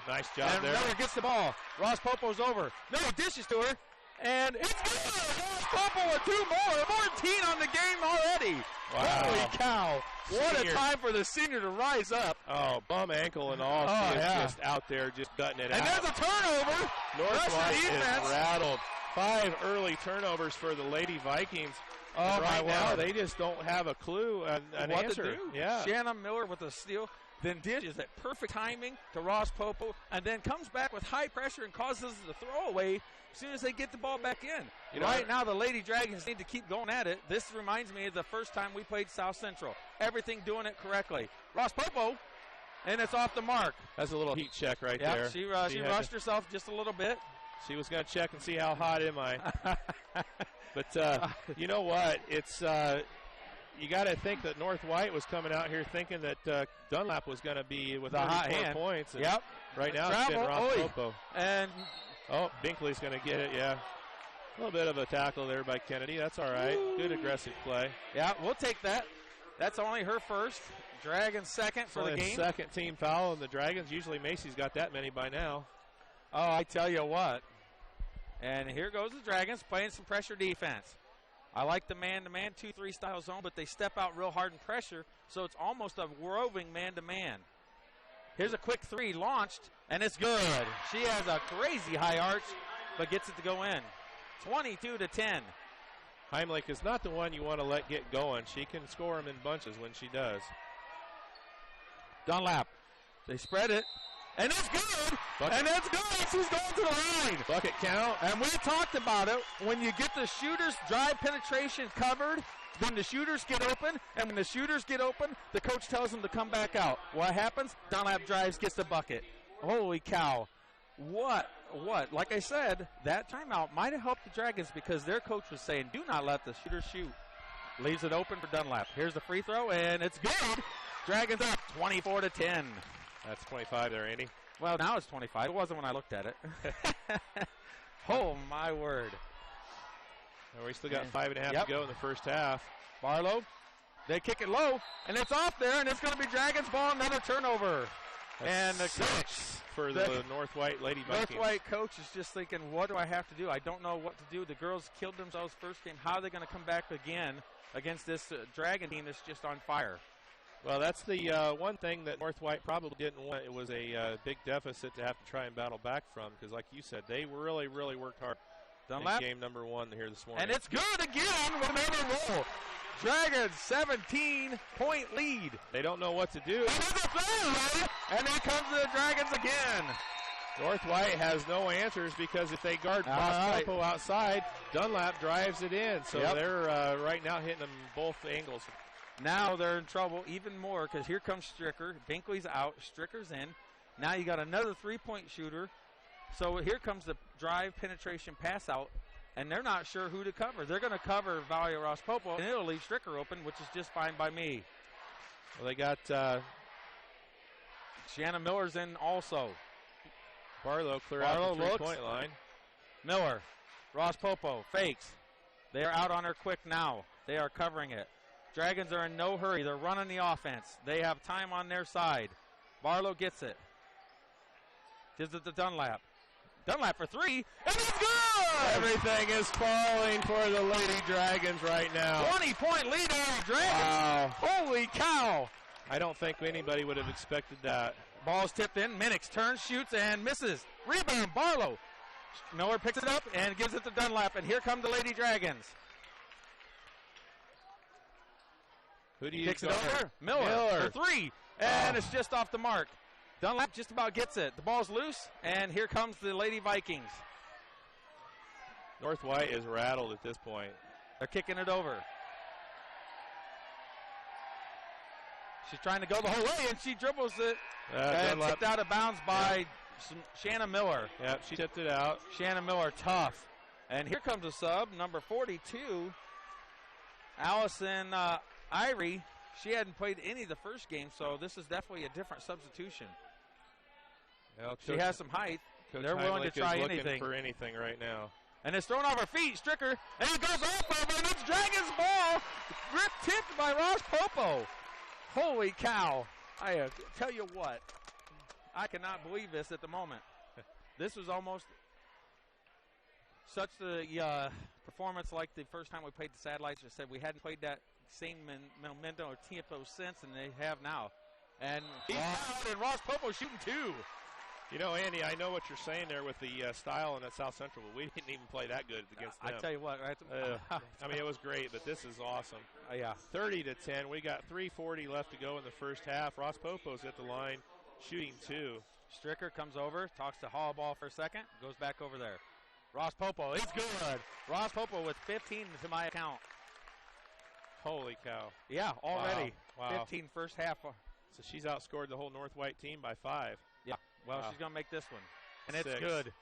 Nice job and there. Miller gets the ball. Ross Popo's over. Miller dishes to her, and it's good. Ross Popo with 2 more. 14 on the game already. Wow. Holy cow. What a time for the senior to rise up. Oh, bum ankle and all. She is just out there just gutting it out. And there's a turnover. North White is rattled. 5 early turnovers for the Lady Vikings. Oh, right now, they just don't have a clue, an what answer. to do. Yeah. Shannon Miller with a steal, then dishes at perfect timing to Ross Popo, and then comes back with high pressure and causes the throwaway as soon as they get the ball back in. Right now, the Lady Dragons need to keep going at it. This reminds me of the first time we played South Central. Everything doing it correctly. Ross Popo, and it's off the mark. That's a little heat check right there. She rushed herself just a little bit. She was going to check and see how hot am I. But you know what? It's you got to think that North White was coming out here thinking that Dunlap was going to be with 34 points. Yep. Right now it's been Ross Popo. And Binkley's going to get it. Yeah. A little bit of a tackle there by Kennedy. That's all right. Good aggressive play. Yeah, we'll take that. That's only her first. Dragons second for the game. Second team foul, and the Dragons, usually Macy's got that many by now. Oh, I tell you what. And here goes the Dragons playing some pressure defense. I like the man-to-man 2-3 style zone, but they step out real hard in pressure, so it's almost a roving man-to-man. Here's a quick 3 launched, and it's good. She has a crazy high arch, but gets it to go in. 22-10. Heimlich is not the one you want to let get going. She can score them in bunches when she does. Dunlap. They spread it. And it's good. And it's good. She's going to the line. Bucket count. And we talked about it. When you get the shooters' drive penetration covered, then the shooters get open. And when the shooters get open, the coach tells them to come back out. What happens? Dunlap drives, gets the bucket. Holy cow. What? Like I said, that timeout might have helped the Dragons because their coach was saying, do not let the shooters shoot. Leaves it open for Dunlap. Here's the free throw, and it's good. Dragons up 24-10. That's 25 there, Andy. Well, now it's 25. It wasn't when I looked at it. Oh, my word. Well, we still got 5.5 to go in the first half. Barlow, they kick it low, and it's off there, and it's going to be Dragons ball, another turnover. That's and the coach for the North White Lady Vikings. North White coach is just thinking, what do I have to do? I don't know what to do. The girls killed themselves first game. How are they going to come back again against this Dragon team that's just on fire? Well, that's the one thing that North White probably didn't want. It was a big deficit to have to try and battle back from because, like you said, they really, really worked hard Dunlap. in game number 1 here this morning. And it's good again with another roll. Dragons 17-point lead. They don't know what to do. And then comes the Dragons again. North White has no answers because if they guard Popo outside, Dunlap drives it in. So they're right now hitting them both angles. Now they're in trouble even more because here comes Stricker. Binkley's out. Stricker's in. Now you got another three-point shooter. So here comes the drive penetration pass out, and they're not sure who to cover. They're going to cover Valia Ross Popo, and it'll leave Stricker open, which is just fine by me. Well, they got Shanna Miller's in also. Barlow clear out the three-point line. Miller, Ross Popo, fakes. They are out on her quick now. They are covering it. Dragons are in no hurry. They're running the offense. They have time on their side. Barlow gets it. Gives it to Dunlap. Dunlap for three, and it's good! Everything is falling for the Lady Dragons right now. 20-point lead on the Dragons. Wow. Holy cow. I don't think anybody would have expected that. Ball's tipped in. Minix turns, shoots, and misses. Rebound, Barlow. Miller picks it up and gives it to Dunlap, and here come the Lady Dragons. Who do you Kicks it over? Miller for three, and it's just off the mark. Dunlap just about gets it. The ball's loose, and here comes the Lady Vikings. North White is rattled at this point. They're kicking it over. She's trying to go the whole way, and she dribbles it. And tipped out of bounds by Shanna Miller. Yep, she tipped it out. Shanna Miller, tough. And here comes a sub, number 42, Allison Irie. She hadn't played any of the first game, so this is definitely a different substitution. Well, she has some height. They're willing to try anything. For anything right now. And it's thrown off her feet, Stricker, and it goes off of her, and it's Dragons ball. Grip tipped by Ross Popo. Holy cow. I tell you what, I cannot believe this at the moment. This was almost such the performance like the first time we played the Satellites. I said we hadn't played that same momentum or tempo since, and they have now. And he's out, and Ross Popo shooting two. You know, Andy, I know what you're saying there with the style in that South Central, but we didn't even play that good against them. I tell you what. I mean, it was great, but this is awesome. Yeah. 30-10. We got 3:40 left to go in the first half. Ross Popo's at the line shooting two. Stricker comes over, talks to Hallball for a second, goes back over there. Ross Popo, it's good. Ross Popo with 15 to my account. Holy cow. Yeah, already. Wow. 15 first half. So she's outscored the whole North White team by 5. Yeah. Well, she's going to make this one. And 6. It's good.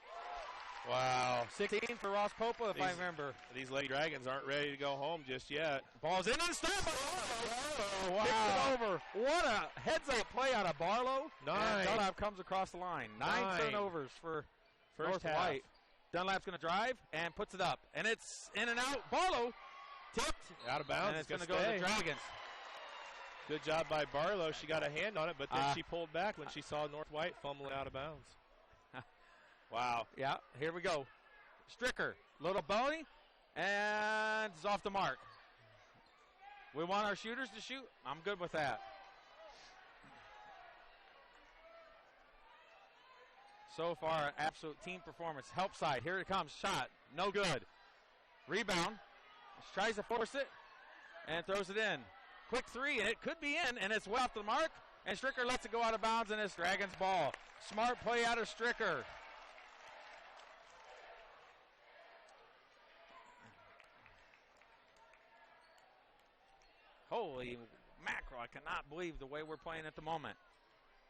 Wow. 16 for Ross Popo, if I remember. These Lady Dragons aren't ready to go home just yet. Ball's in and stopped. Oh, wow. Kicked it over. What a heads-up play out of Barlow. 9. Dunlap comes across the line. 9 turnovers for North White. Dunlap's going to drive and puts it up. And it's in and out. Barlow tipped. Out of bounds. And it's going to go to the Dragons. Good job by Barlow. She got a hand on it, but then she pulled back when she saw North White fumbling out of bounds. Wow. Yeah, here we go. Stricker, little bony, and it's off the mark. We want our shooters to shoot. I'm good with that. So far, absolute team performance. Help side, here it comes. Shot, no good. Rebound, she tries to force it, and throws it in. Quick three, and it could be in, and it's well off the mark. and Stricker lets it go out of bounds, and it's Dragons ball. Smart play out of Stricker. Holy mackerel, I cannot believe the way we're playing at the moment.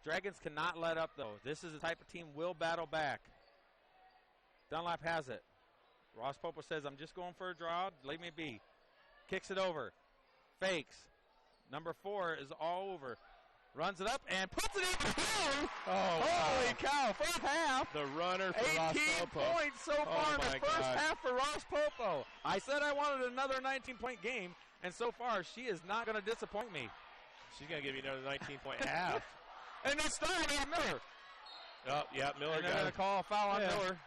Dragons cannot let up, though. This is the type of team will battle back. Dunlap has it. Ross Popo says, I'm just going for a draw. Leave me be. Kicks it over. Fakes. Number 4 is all over. Runs it up and puts it in the goal. Oh, holy wow. cow. First half. The runner for Ross 18 Popo. points so far in the first gosh. half for Ross Popo. I said I wanted another 19-point game, and so far she is not going to disappoint me. She's going to give you another 19-point half. And they started on Miller. Oh, yeah, Miller And they're got going it. to call a foul on Miller.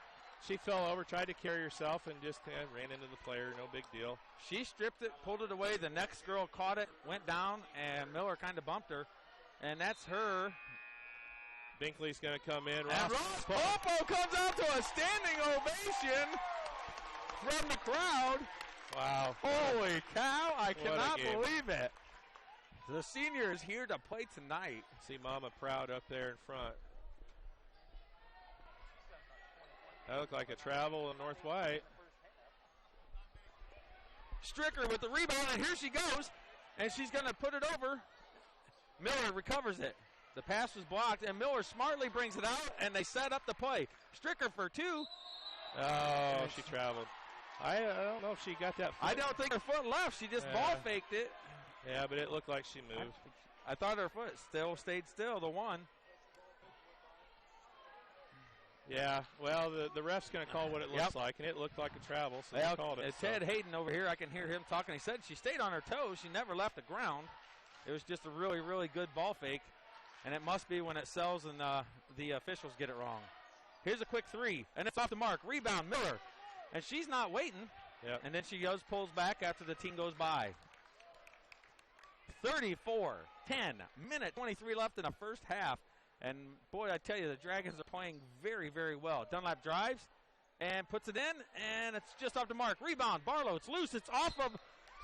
She fell over, tried to carry herself, and just ran into the player. No big deal. She stripped it, pulled it away. The next girl caught it, went down, and Miller kind of bumped her. And that's her. Binkley's going to come in. And Ross Popo comes out to a standing ovation from the crowd. Wow. Holy cow, I cannot game. believe it. The senior is here to play tonight. See Mama Proud up there in front. That looked like a travel in North White. Stricker with the rebound, and here she goes. And she's going to put it over. Miller recovers it. The pass was blocked, and Miller smartly brings it out, and they set up the play. Stricker for 2. Oh, she traveled. I don't know if she got that foot. I don't think her foot left. She just ball faked it. Yeah, but it looked like she moved. I thought her foot still stayed still, the one. Yeah, well, the ref's going to call what it looks like, and it looked like a travel, so they called it. Ted Hayden over here, I can hear him talking. He said she stayed on her toes. She never left the ground. It was just a really, really good ball fake, and it must be when it sells and the officials get it wrong. Here's a quick 3, and it's off the mark. Rebound, Miller, and she's not waiting. Yep. And then she pulls back after the team goes by. 34-10, minute 23 left in the first half. And, boy, I tell you, the Dragons are playing very, very well. Dunlap drives and puts it in, and it's just off the mark. Rebound, Barlow, it's loose, it's off of,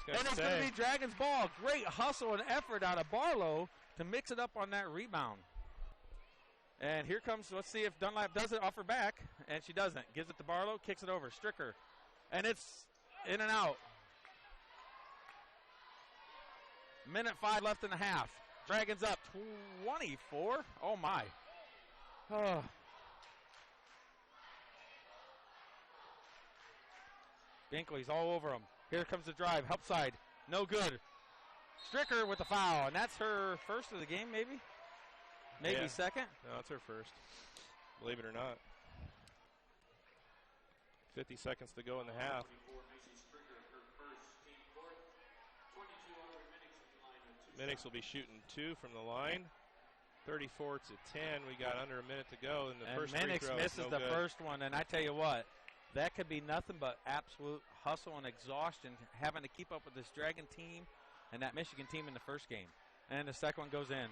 and it's going to be Dragons ball. Great hustle and effort out of Barlow to mix it up on that rebound. And here comes, let's see if Dunlap does it off her back, and she doesn't. Gives it to Barlow, kicks it over, Stricker, and it's in and out. Minute 5 left in the half. Dragons up 24. Oh, my. Oh. Binkley's all over him. Here comes the drive. Help side. No good. Stricker with the foul, and that's her first of the game, maybe? Maybe second? No, it's her first. Believe it or not. 50 seconds to go in the half. Minix will be shooting 2 from the line. 34 to 10. We got under a minute to go, and the first free Minix throw misses is no the good. first one, and I tell you what, that could be nothing but absolute hustle and exhaustion having to keep up with this Dragon team and that Michigan team in the first game. And the second one goes in.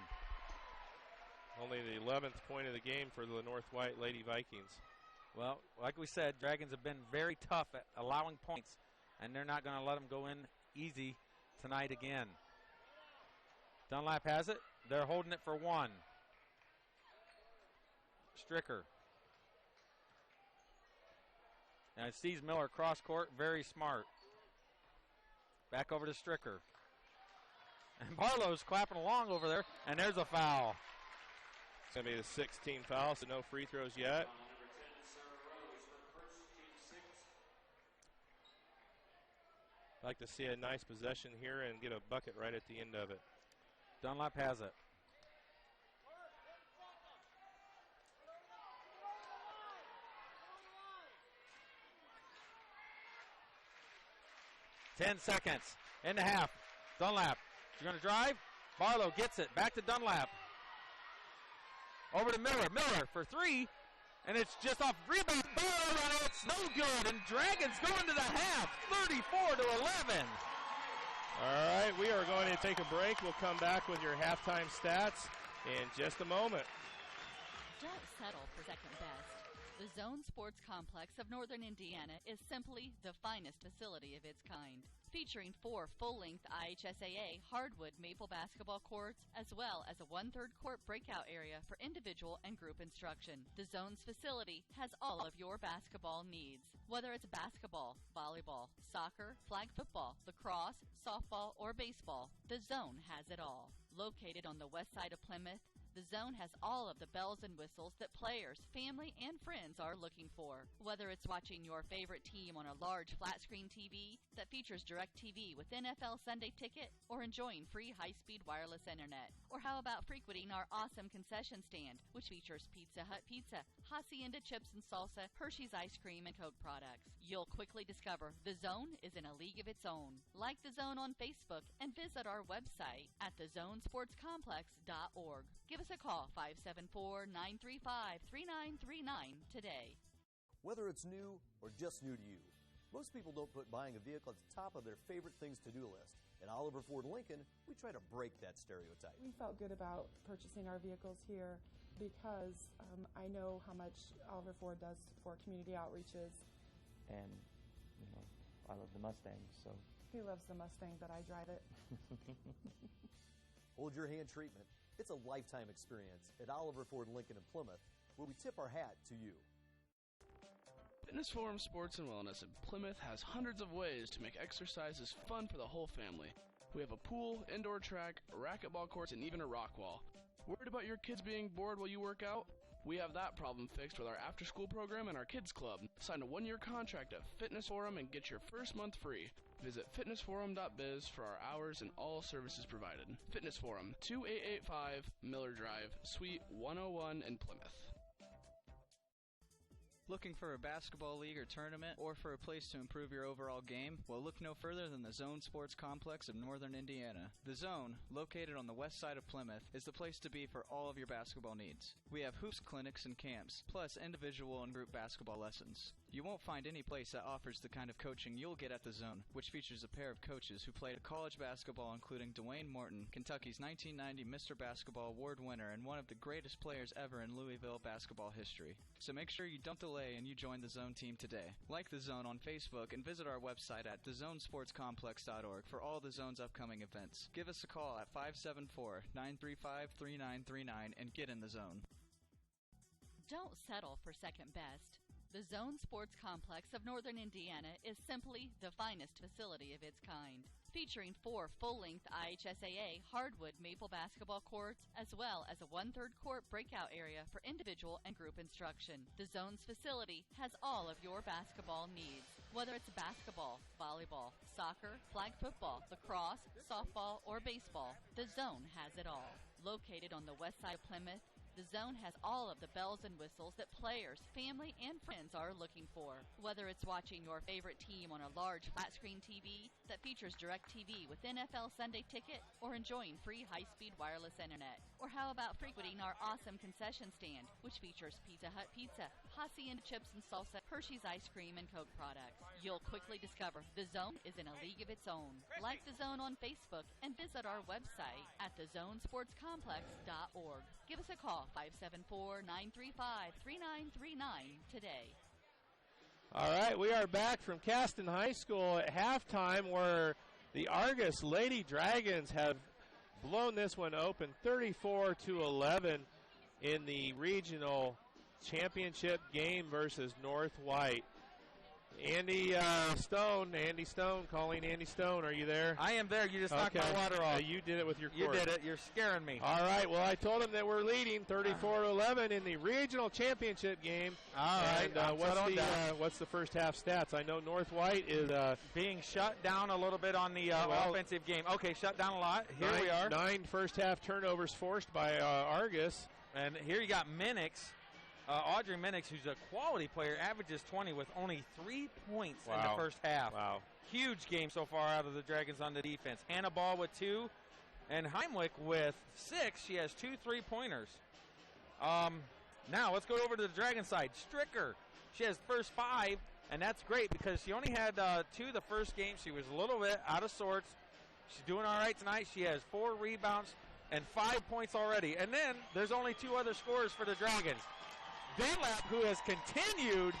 Only the 11th point of the game for the North White Lady Vikings. Well, like we said, Dragons have been very tough at allowing points, and they're not going to let them go in easy tonight again. Dunlap has it. They're holding it for 1. Stricker. And sees Miller cross court. Very smart. Back over to Stricker. And Barlow's clapping along over there. And there's a foul. It's going to be the 16th foul, so no free throws yet. I'd like to see a nice possession here and get a bucket right at the end of it. Dunlap has it. Ten seconds in the half. Dunlap, she's going to drive. Barlow gets it. Back to Dunlap. Over to Miller. Miller for 3. And it's just off rebound. Barlow, and it's no good. And Dragons go into the half. 34 to 11. All right, we are going to take a break. We'll come back with your halftime stats in just a moment. Don't settle for second best. The Zone Sports Complex of Northern Indiana is simply the finest facility of its kind. Featuring 4 full-length IHSAA hardwood maple basketball courts, as well as a 1/3 court breakout area for individual and group instruction. The Zone's facility has all of your basketball needs. Whether it's basketball, volleyball, soccer, flag football, lacrosse, softball, or baseball, the Zone has it all. Located on the west side of Plymouth, the Zone has all of the bells and whistles that players, family, and friends are looking for. Whether it's watching your favorite team on a large flat-screen TV that features DirecTV with NFL Sunday Ticket, or enjoying free high-speed wireless internet. Or how about frequenting our awesome concession stand, which features Pizza Hut pizza, Hacienda chips and salsa, Hershey's ice cream, and Coke products. You'll quickly discover the Zone is in a league of its own. Like the Zone on Facebook and visit our website at thezonesportscomplex.org. Give us a call, 574-935-3939 today. Whether it's new or just new to you, most people don't put buying a vehicle at the top of their favorite things to-do list. At Oliver Ford Lincoln, we try to break that stereotype. We felt good about purchasing our vehicles here because I know how much Oliver Ford does for community outreaches. And, I love the Mustang, so. He loves the Mustang, but I drive it. Hold your hand treatment. It's a lifetime experience at Oliver Ford Lincoln in Plymouth, where we tip our hat to you. Fitness Forum Sports and Wellness in Plymouth has hundreds of ways to make exercises fun for the whole family. We have a pool, indoor track, racquetball courts, and even a rock wall. Worried about your kids being bored while you work out? We have that problem fixed with our after-school program and our kids club. Sign a 1-year contract at Fitness Forum and get your first month free. Visit fitnessforum.biz for our hours and all services provided. Fitness Forum, 2885 Miller Drive, Suite 101 in Plymouth. Looking for a basketball league or tournament, or for a place to improve your overall game? Well, look no further than the Zone Sports Complex of Northern Indiana. The Zone, located on the west side of Plymouth, is the place to be for all of your basketball needs. We have hoops clinics and camps, plus individual and group basketball lessons. You won't find any place that offers the kind of coaching you'll get at the Zone, which features a pair of coaches who played college basketball, including Dwayne Morton, Kentucky's 1990 Mr. Basketball Award winner and one of the greatest players ever in Louisville basketball history. So make sure you don't delay and you join the Zone team today. Like the Zone on Facebook and visit our website at thezonesportscomplex.org for all the Zone's upcoming events. Give us a call at 574-935-3939 and get in the Zone. Don't settle for second best. The Zone Sports Complex of Northern Indiana is simply the finest facility of its kind. Featuring 4 full-length IHSAA hardwood maple basketball courts, as well as a 1/3 court breakout area for individual and group instruction. The Zone's facility has all of your basketball needs. Whether it's basketball, volleyball, soccer, flag football, lacrosse, softball, or baseball, the Zone has it all. Located on the west side of Plymouth, the Zone has all of the bells and whistles that players, family, and friends are looking for. Whether it's watching your favorite team on a large flat-screen TV that features DirecTV with NFL Sunday Ticket, or enjoying free high-speed wireless internet. Or how about frequenting our awesome concession stand, which features Pizza Hut pizza, Hacienda chips and salsa, Hershey's ice cream, and Coke products. You'll quickly discover the Zone is in a league of its own. Like the Zone on Facebook and visit our website at thezonesportscomplex.org. Give us a call, 574-935-3939 today. All right, we are back from Caston High School at halftime, where the Argos Lady Dragons have blown this one open 34-11 in the regional championship game versus North White. Andy Stone calling Andy Stone. Are you there? I am there. You just knocked my water off. You did it with your court. You did it. You're scaring me. All right. Well, I told him that we're leading 34-11 in the regional championship game. All right. And what's the first half stats? I know North White is being shut down a little bit on the offensive game. Okay, shut down a lot. Here we are. 9 first half turnovers forced by Argos. And here you got Minix. Audrey Minix, who's a quality player, averages 20 with only 3 points in the first half. Wow. Huge game so far out of the Dragons on the defense. Hannah Ball with 2, and Heimlich with 6. She has 2 3-pointers. Now let's go over to the Dragon side. Stricker, she has first 5, and that's great because she only had 2 the first game. She was a little bit out of sorts. She's doing all right tonight. She has 4 rebounds and 5 points already. And then there's only 2 other scorers for the Dragons. Dunlap, who has continued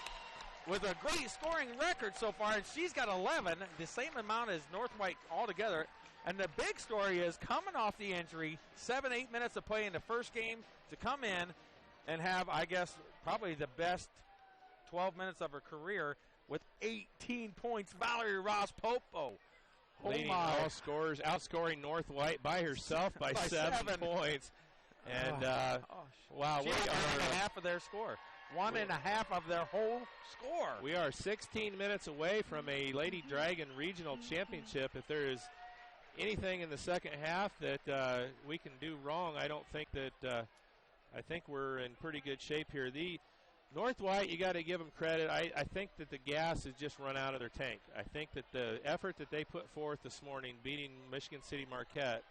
with a great scoring record so far, and she's got 11, the same amount as North White altogether. And the big story is coming off the injury, 7-8 minutes of play in the first game to come in and have, I guess, probably the best 12 minutes of her career with 18 points. Valerie Ross-Popo. Leading all scorers, outscoring North White by herself by 7 points. And, wow. She had 1.5 of their score. 1.5 of their whole score. We are 16 minutes away from a Lady Dragon Regional Championship. If there is anything in the second half that we can do wrong, I don't think that I think we're in pretty good shape here. The North White, you got to give them credit. I think that the gas has just run out of their tank. I think that the effort that they put forth this morning, beating Michigan City Marquette,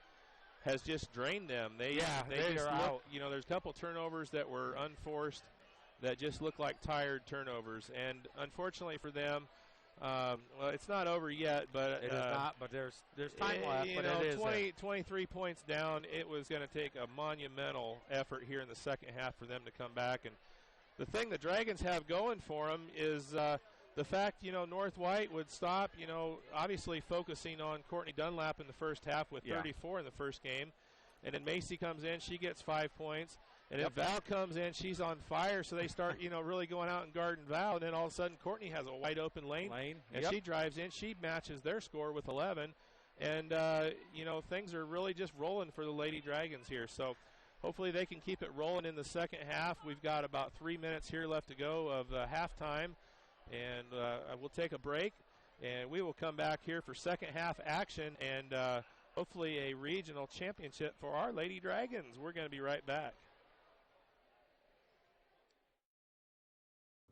has just drained them. They just are out. You know, there's a couple turnovers that were unforced that just look like tired turnovers. And unfortunately for them, well, it's not over yet, but it is not. But there's time left. You but know, it is 23 points down. It was going to take a monumental effort here in the second half for them to come back. And the thing the Dragons have going for them is the fact, you know, North White would stop, you know, obviously focusing on Courtney Dunlap in the first half with 34 in the first game. And then Macy comes in, she gets 5 points. And if Val comes in, she's on fire, so they start, you know, really going out and guarding Val. And then all of a sudden, Courtney has a wide open lane. And she drives in. She matches their score with 11. And, you know, things are really just rolling for the Lady Dragons here. So hopefully they can keep it rolling in the second half. We've got about 3 minutes here left to go of halftime. And we'll take a break. And we will come back here for second half action and hopefully a regional championship for our Lady Dragons. We're going to be right back.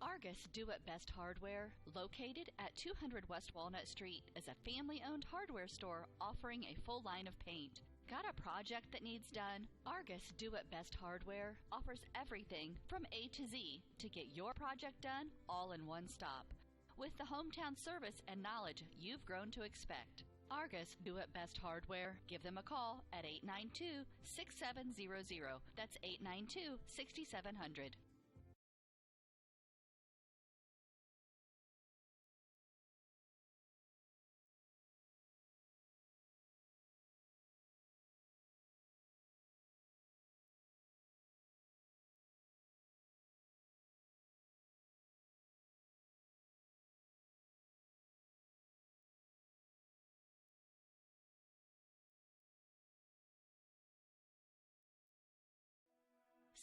Argos Do It Best Hardware, located at 200 West Walnut Street, is a family-owned hardware store offering a full line of paint. Got a project that needs done? Argos Do It Best Hardware offers everything from A to Z to get your project done all in one stop. With the hometown service and knowledge you've grown to expect. Argos Do It Best Hardware. Give them a call at 892-6700. That's 892-6700.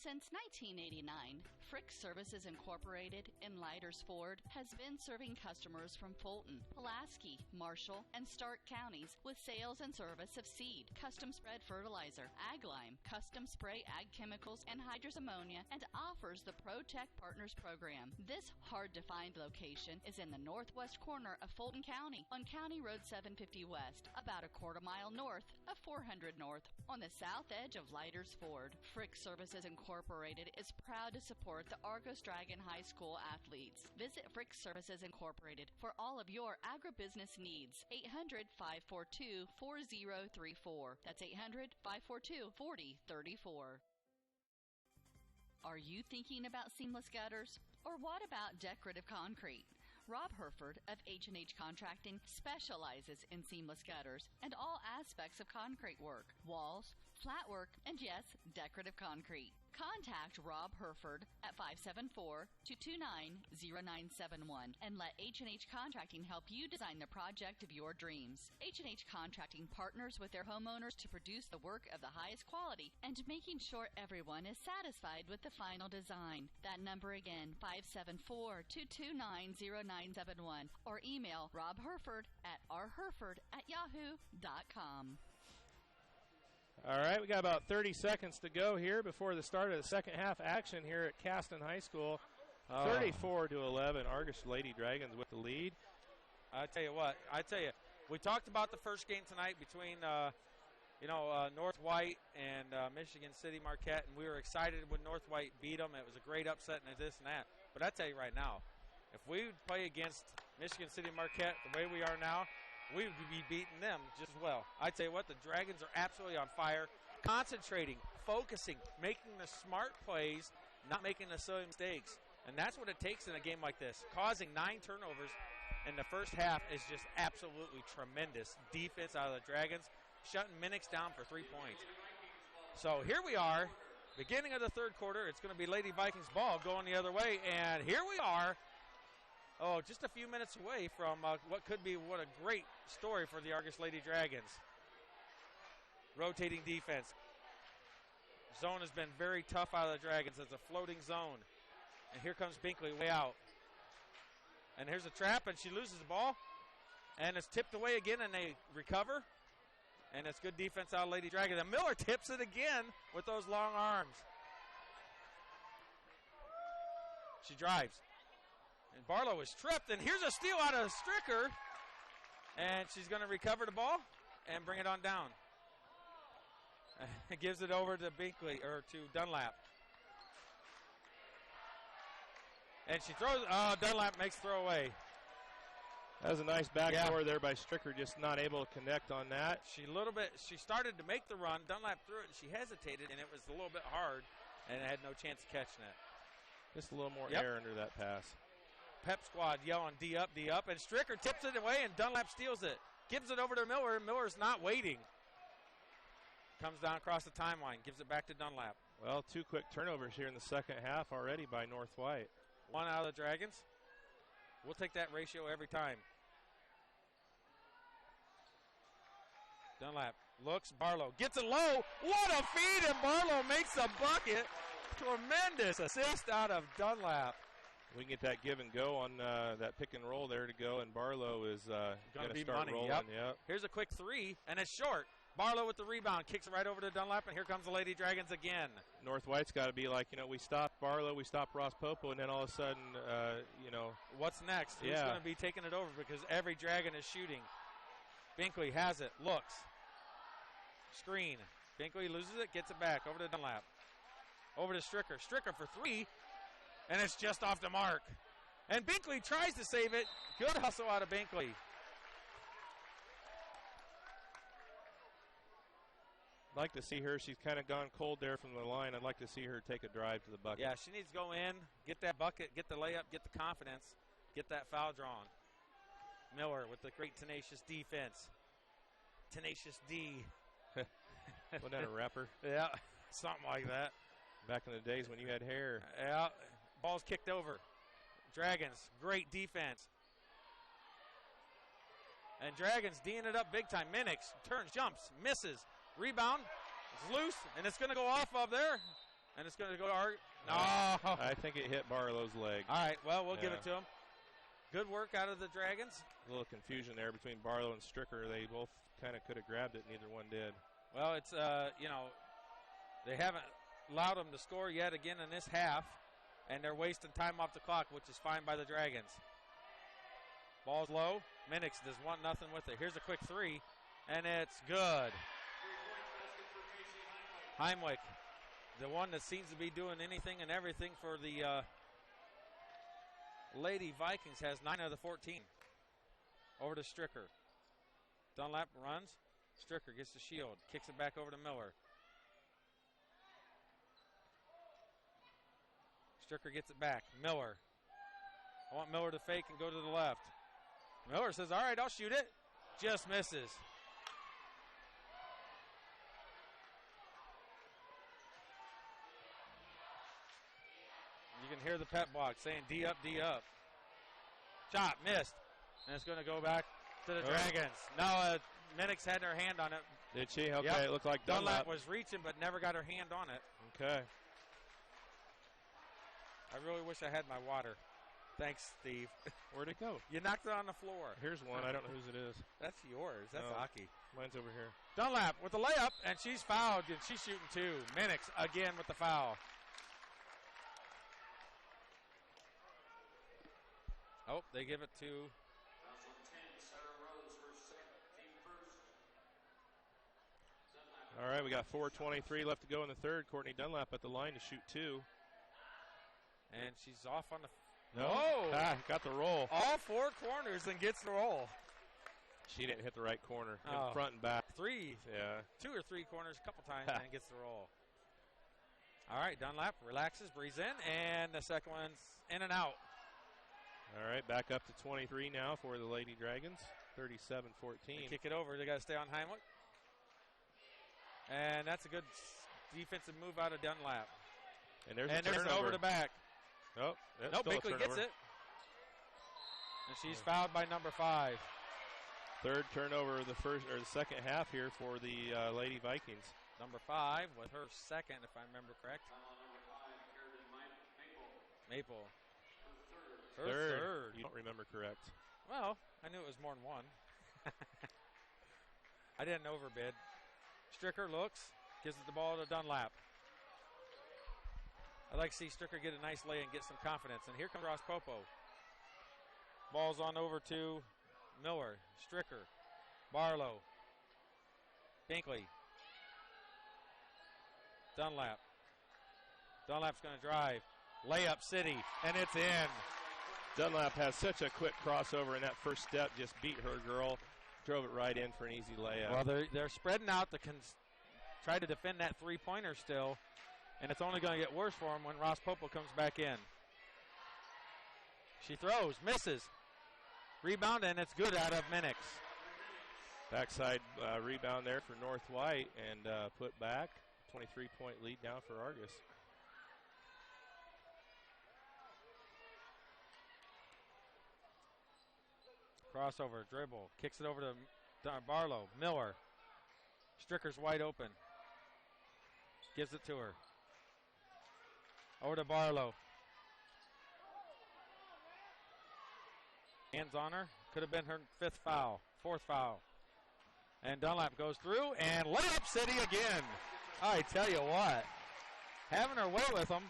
Since 1989, Frick Services Incorporated in Leiders Ford has been serving customers from Fulton, Pulaski, Marshall, and Stark counties with sales and service of seed, custom spread fertilizer, ag lime, custom spray ag chemicals, and hydrous ammonia, and offers the ProTech Partners program. This hard-to-find location is in the northwest corner of Fulton County on County Road 750 West, about a quarter mile north of 400 North on the south edge of Leiders Ford. Frick Services Incorporated is proud to support the Argos Dragon High School athletes. Visit Frick Services Incorporated for all of your agribusiness needs. 800-542-4034. That's 800-542-4034. Are you thinking about seamless gutters? Or what about decorative concrete? Rob Herford of H&H Contracting specializes in seamless gutters and all aspects of concrete work, walls, flat work, and yes, decorative concrete. Contact Rob Herford at 574-229-0971 and let H&H Contracting help you design the project of your dreams. H&H Contracting partners with their homeowners to produce the work of the highest quality and making sure everyone is satisfied with the final design. That number again, 574-229-0971 or email Rob Herford at rherford@yahoo.com. All right, we got about 30 seconds to go here before the start of the second half action here at Caston High School. 34-11, Argos Lady Dragons with the lead. I tell you what, we talked about the first game tonight between, North White and Michigan City Marquette, and we were excited when North White beat them. It was a great upset and this and that. But I tell you right now, if we would play against Michigan City Marquette the way we are now, we would be beating them just as well. I tell you what, the Dragons are absolutely on fire, concentrating, focusing, making the smart plays, not making the silly mistakes. And that's what it takes in a game like this. Causing 9 turnovers in the first half is just absolutely tremendous defense out of the Dragons, shutting Minix down for 3 points. So here we are, beginning of the third quarter. It's going to be Lady Vikings ball going the other way. And here we are, just a few minutes away from what could be a great story for the Argos Lady Dragons. Rotating defense. Zone has been very tough out of the Dragons. It's a floating zone. And here comes Binkley way out. And here's a trap, and she loses the ball. And it's tipped away again, and they recover. And it's good defense out of Lady Dragons. And Miller tips it again with those long arms. She drives. And Barlow is tripped, and here's a steal out of Stricker. And she's going to recover the ball and bring it on down. Gives it over to Binkley, or to Dunlap. And she throws, Dunlap makes throwaway. That was a nice backdoor there by Stricker, just not able to connect on that. She started to make the run. Dunlap threw it, and she hesitated, and it was a little bit hard, and had no chance of catching it. Just a little more air under that pass. Pep squad yelling D up, and Stricker tips it away, and Dunlap steals it. Gives it over to Miller, and Miller's not waiting. Comes down across the timeline, gives it back to Dunlap. Well, 2 quick turnovers here in the second half already by North White. 1 out of the Dragons. We'll take that ratio every time. Dunlap looks, Barlow gets it low. What a feed, and Barlow makes a bucket. Tremendous assist out of Dunlap. We can get that give and go on that pick and roll there to go, and Barlow is going to start rolling. Yep. Here's a quick 3, and it's short. Barlow with the rebound, kicks it right over to Dunlap, and here comes the Lady Dragons again. North White's got to be like, we stopped Barlow, we stopped Ross Popo, and then all of a sudden, What's next? Who's going to be taking it over, because every Dragon is shooting. Binkley has it, looks. Screen. Binkley loses it, gets it back, over to Dunlap. Over to Stricker. Stricker for 3, and it's just off the mark. And Binkley tries to save it. Good hustle out of Binkley. I'd like to see her. She's kind of gone cold there from the line. I'd like to see her take a drive to the bucket. Yeah, she needs to go in, get that bucket, get the layup, get the confidence, get that foul drawn. Miller with the great tenacious defense. Tenacious D. Wasn't that a rapper? Yeah, something like that. Back in the days when you had hair. Yeah, ball's kicked over. Dragons, great defense. And Dragons D'ing it up big time. Minix turns, jumps, misses. Rebound, it's loose, and it's going to go off of there, and it's going to go to No. I think it hit Barlow's leg. All right, well, we'll give it to him. Good work out of the Dragons. A little confusion there between Barlow and Stricker. They both kind of could have grabbed it. Neither one did. Well, it's, they haven't allowed them to score yet again in this half, and they're wasting time off the clock, which is fine by the Dragons. Ball's low. Minix does 1-0 with it. Here's a quick 3, and it's good. Heimlich, the one that seems to be doing anything and everything for the Lady Vikings, has 9 out of the 14. Over to Stricker. Dunlap runs. Stricker gets the shield. Kicks it back over to Miller. Stricker gets it back. Miller. I want Miller to fake and go to the left. Miller says, all right, I'll shoot it. Just misses. You can hear the pep block saying D up, D up. Shot missed. And it's going to go back to the Dragons. No, Minix had her hand on it. Did she? Okay, It looked like Dunlap was reaching but never got her hand on it. Okay. I really wish I had my water. Thanks, Steve. Where'd it go? You knocked it on the floor. Here's one. I don't know whose it is. That's yours. That's hockey. Mine's over here. Dunlap with the layup, and she's fouled, and she's shooting 2. Minix again with the foul. Oh, they give it to All right, we got 4:23 left to go in the third. Courtney Dunlap at the line to shoot 2. And she's off on the... Got the roll. All 4 corners and gets the roll. She didn't hit the right corner. In front and back. 3. Yeah. 2 or 3 corners a couple times and gets the roll. All right, Dunlap relaxes, breathes in, and the second one's in and out. All right, back up to 23 now for the Lady Dragons, 37-14. They kick it over. They got to stay on Heimlich. And that's a good defensive move out of Dunlap. And there's an over to back. Nope. Nope, Binkley gets it. And she's fouled by number 5. Third turnover of the second half here for the Lady Vikings. Number 5 with her second, if I remember correct. Maple. Her third. You don't remember correct. Well, I knew it was more than one. I didn't overbid. Stricker looks, gives the ball to Dunlap. I'd like to see Stricker get a nice lay and get some confidence. And here comes Ross Popo. Ball's on over to Miller, Stricker, Barlow, Binkley, Dunlap. Dunlap's going to drive. Layup City, and it's in. Dunlap has such a quick crossover, and that first step just beat her girl. Drove it right in for an easy layup. Well, they're spreading out to try to defend that three-pointer still, and it's only going to get worse for them when Ross Popo comes back in. She throws, misses. Rebound, and it's good out of Minix. Backside rebound there for North White, and put back. 23-point lead now for Argos. Crossover, dribble, kicks it over to Barlow. Miller. Stricker's wide open. Gives it to her. Over to Barlow. Hands on her. Could have been her fourth foul. And Dunlap goes through, and layup City again. I tell you what, having her way with them,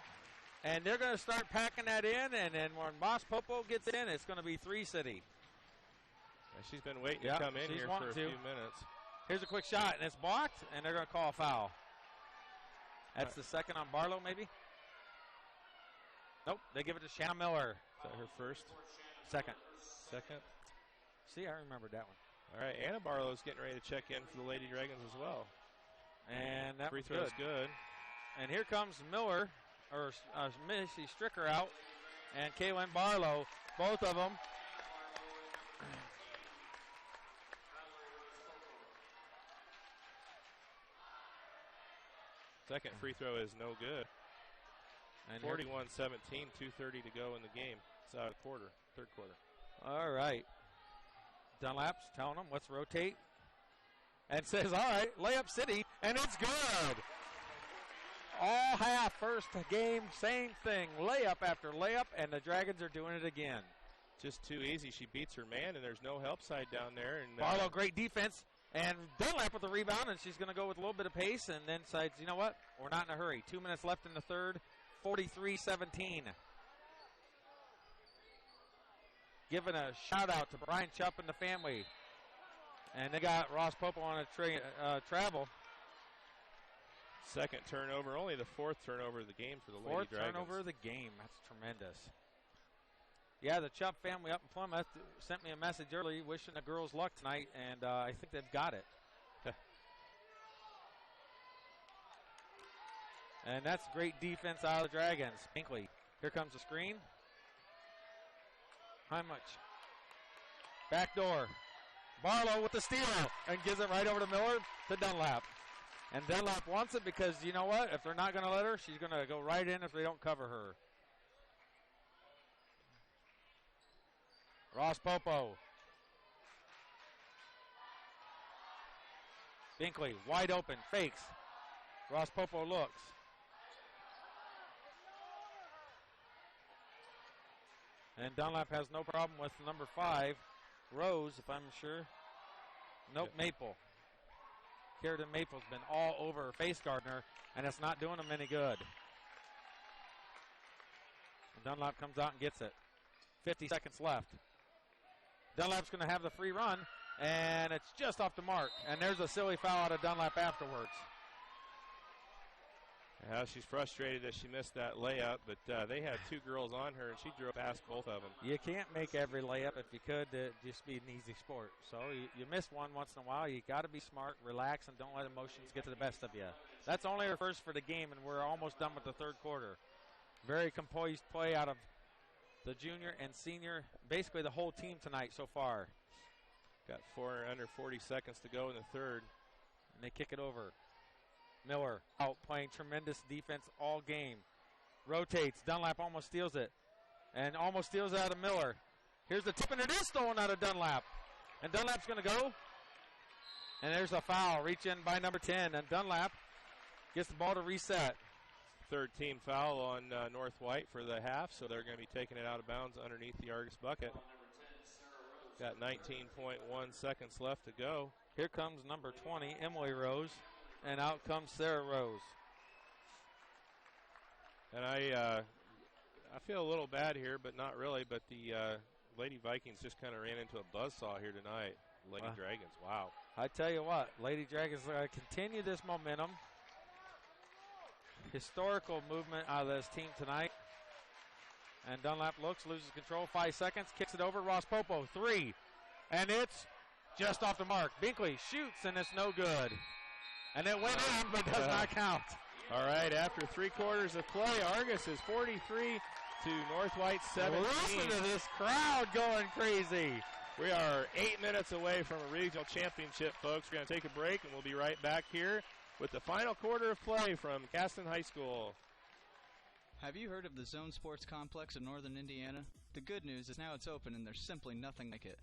and they're going to start packing that in, and then when Ross Popo gets in, it's going to be 3 City. She's been waiting to come in here for a few minutes. Here's a quick shot, and it's blocked, and they're going to call a foul. That's the second on Barlow, maybe? Nope, they give it to Shanna Miller. Is that her first? Second. See, I remembered that one. All right, Anna Barlow's getting ready to check in for the Lady Dragons as well. And that free throw's good. And here comes Miller, or Missy Stricker out, and Kaylin Barlow, both of them. Second free throw is no good. And 41-17, 2:30 to go in the game. It's out of third quarter. All right. Dunlap's telling them, let's rotate. And says, all right, layup City, and it's good. All half, first game, same thing. Layup after layup, and the Dragons are doing it again. Just too easy. She beats her man, and there's no help side down there. And Barlow, great defense. And Dunlap with the rebound, and she's going to go with a little bit of pace, and then decides, you know what? We're not in a hurry. 2 minutes left in the third, 43-17. Giving a shout-out to Brian Chupp and the family. And they got Ross Popo on a travel. Second turnover, only the fourth turnover of the game for the Lady Dragons. Fourth turnover of the game. That's tremendous. Yeah, the Chupp family up in Plymouth sent me a message early wishing the girls luck tonight, and I think they've got it. And that's great defense out of the Dragons. Binkley. Here comes the screen. Heimlich. Back door. Barlow with the steal and gives it right over to Miller to Dunlap. And Dunlap wants it because, you know what? If they're not going to let her, she's going to go right in if they don't cover her. Ross Popo. Binkley, wide open, fakes. Ross Popo looks. And Dunlap has no problem with number 5, Rose, if I'm sure. Nope, Maple. Karen Maple's been all over Face Gardner, and it's not doing him any good. And Dunlap comes out and gets it. 50 seconds left. Dunlap's going to have the free run, and it's just off the mark. And there's a silly foul out of Dunlap afterwards. Yeah, she's frustrated that she missed that layup, but they had two girls on her, and she drew past both of them. You can't make every layup. If you could, it'd just be an easy sport. So you miss one once in a while. You got to be smart, relax, and don't let emotions get to the best of you. That's only her first for the game, and we're almost done with the third quarter. Very composed play out of the junior and senior, basically the whole team tonight so far. Got under 40 seconds to go in the third. And they kick it over. Miller out playing tremendous defense all game. Rotates. Dunlap almost steals it. And almost steals it out of Miller. Here's the tip, and it is stolen out of Dunlap. And Dunlap's going to go. And there's a foul. Reach in by number 10. And Dunlap gets the ball to reset. Third team foul on North White for the half, so they're going to be taking it out of bounds underneath the Argos bucket. Got 19.1 seconds left to go. Here comes number 20, Emily Rose, and out comes Sarah Rose. And I feel a little bad here, but not really. But the Lady Vikings just kind of ran into a buzzsaw here tonight. Lady Dragons, wow. I tell you what, Lady Dragons are going to continue this momentum. Historical movement out of this team tonight. And Dunlap looks, loses control, 5 seconds, kicks it over. Ross Popo, 3. And it's just off the mark. Binkley shoots, and it's no good. And it went in, but does not count. All right, after 3 quarters of play, Argos is 43 to North White 17. Listen to this crowd going crazy. We are 8 minutes away from a regional championship, folks. We're going to take a break, and we'll be right back here with the final quarter of play from Caston High School. Have you heard of the Zone Sports Complex in northern Indiana? The good news is now it's open and there's simply nothing like it.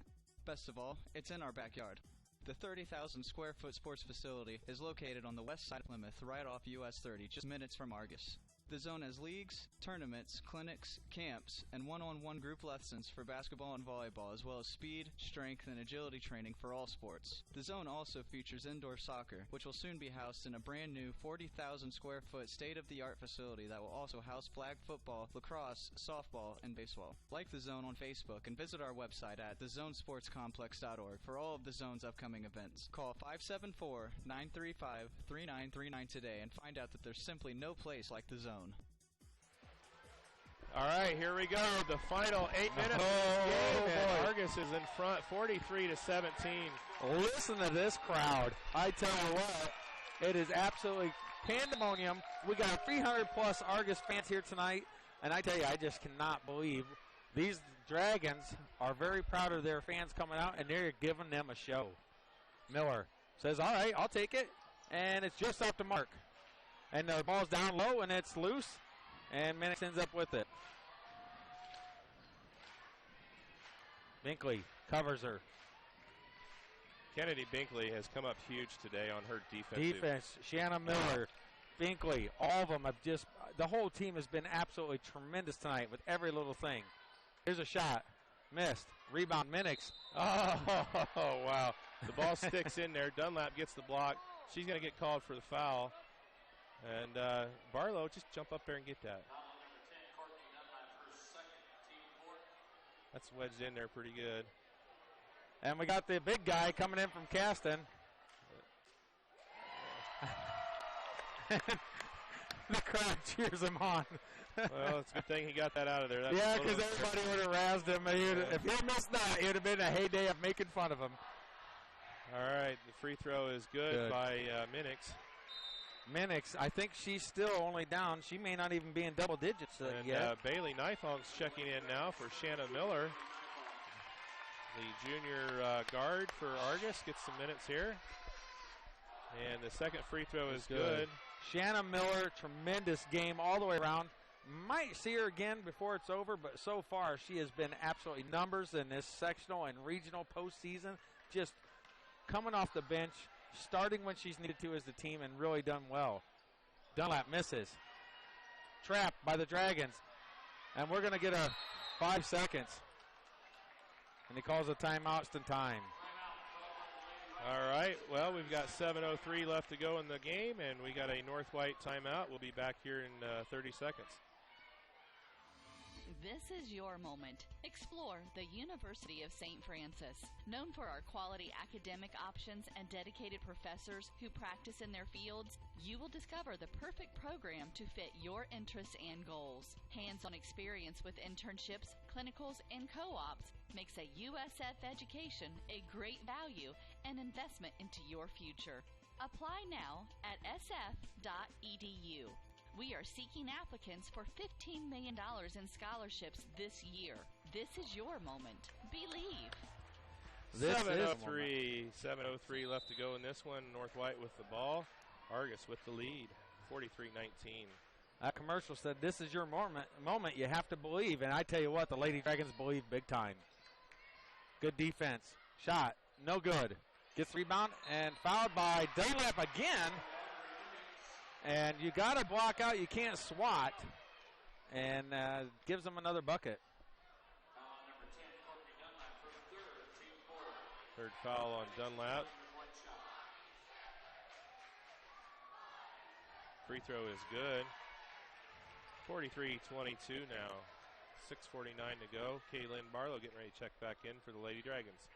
Best of all, it's in our backyard. The 30,000 square foot sports facility is located on the west side of Plymouth, right off US 30, just minutes from Argos. The zone has leagues, tournaments, clinics, camps, and one-on-one group lessons for basketball and volleyball, as well as speed, strength, and agility training for all sports. The zone also features indoor soccer, which will soon be housed in a brand new 40,000 square foot state-of-the-art facility that will also house flag football, lacrosse, softball, and baseball. Like the zone on Facebook and visit our website at thezonesportscomplex.org for all of the zone's upcoming events. Call 574-935-3939 today and find out that there's simply no place like the zone. All right, here we go. The final 8 minutes of this game, and Argos is in front, 43-17. Listen to this crowd. I tell you what, it is absolutely pandemonium. We got 300-plus Argos fans here tonight, and I tell you, I just cannot believe these Dragons are very proud of their fans coming out, and they're giving them a show. Miller says, all right, I'll take it, and it's just off the mark. And the ball's down low, and it's loose, and Minix ends up with it. Binkley covers her. Kennedy Binkley has come up huge today on her defensive. Defense, Shanna Miller, Binkley, all of them have just, the whole team has been absolutely tremendous tonight with every little thing. Here's a shot, missed, rebound, Minix. Oh, wow. The ball sticks in there. Dunlap gets the block. She's going to get called for the foul. And Barlow, just jump up there and get that. That's wedged in there pretty good. And we got the big guy coming in from Caston. The crowd cheers him on. Well, it's a good thing he got that out of there. That's yeah, because everybody would have razzed him. If he missed that, it would have been a heyday of making fun of him. All right, the free throw is good. By Minix. Minix, I think she's still only down. She may not even be in double digits yet. Bailey Knifehong's checking in now for Shanna Miller. The junior guard for Argos gets some minutes here. And the second free throw is good. Shanna Miller, tremendous game all the way around. Might see her again before it's over, but so far she has been absolutely numbers in this sectional and regional postseason. Just coming off the bench, starting when she's needed to as the team, and really done well. Dunlap misses. Trapped by the Dragons. And we're going to get a 5 seconds. And he calls a timeout. It's in time. All right. Well, we've got 7:03 left to go in the game, and we got a North White timeout. We'll be back here in 30 seconds. This is your moment. Explore the University of St. Francis. Known for our quality academic options and dedicated professors who practice in their fields, you will discover the perfect program to fit your interests and goals. Hands-on experience with internships, clinicals, and co-ops makes a USF education a great value and investment into your future. Apply now at sf.edu. We are seeking applicants for $15 million in scholarships this year. This is your moment. Believe. 7:03 left to go in this one. North White with the ball. Argos with the lead, 43-19. That commercial said, this is your moment. You have to believe. And I tell you what, the Lady Dragons believe big time. Good defense. Shot. No good. Gets the rebound and fouled by Dunlap again. And you got to block out. You can't swat. And gives them another bucket. Third foul on Dunlap. Free throw is good. 43-22 now. 6:49 to go. Kaylin Barlow getting ready to check back in for the Lady Dragons.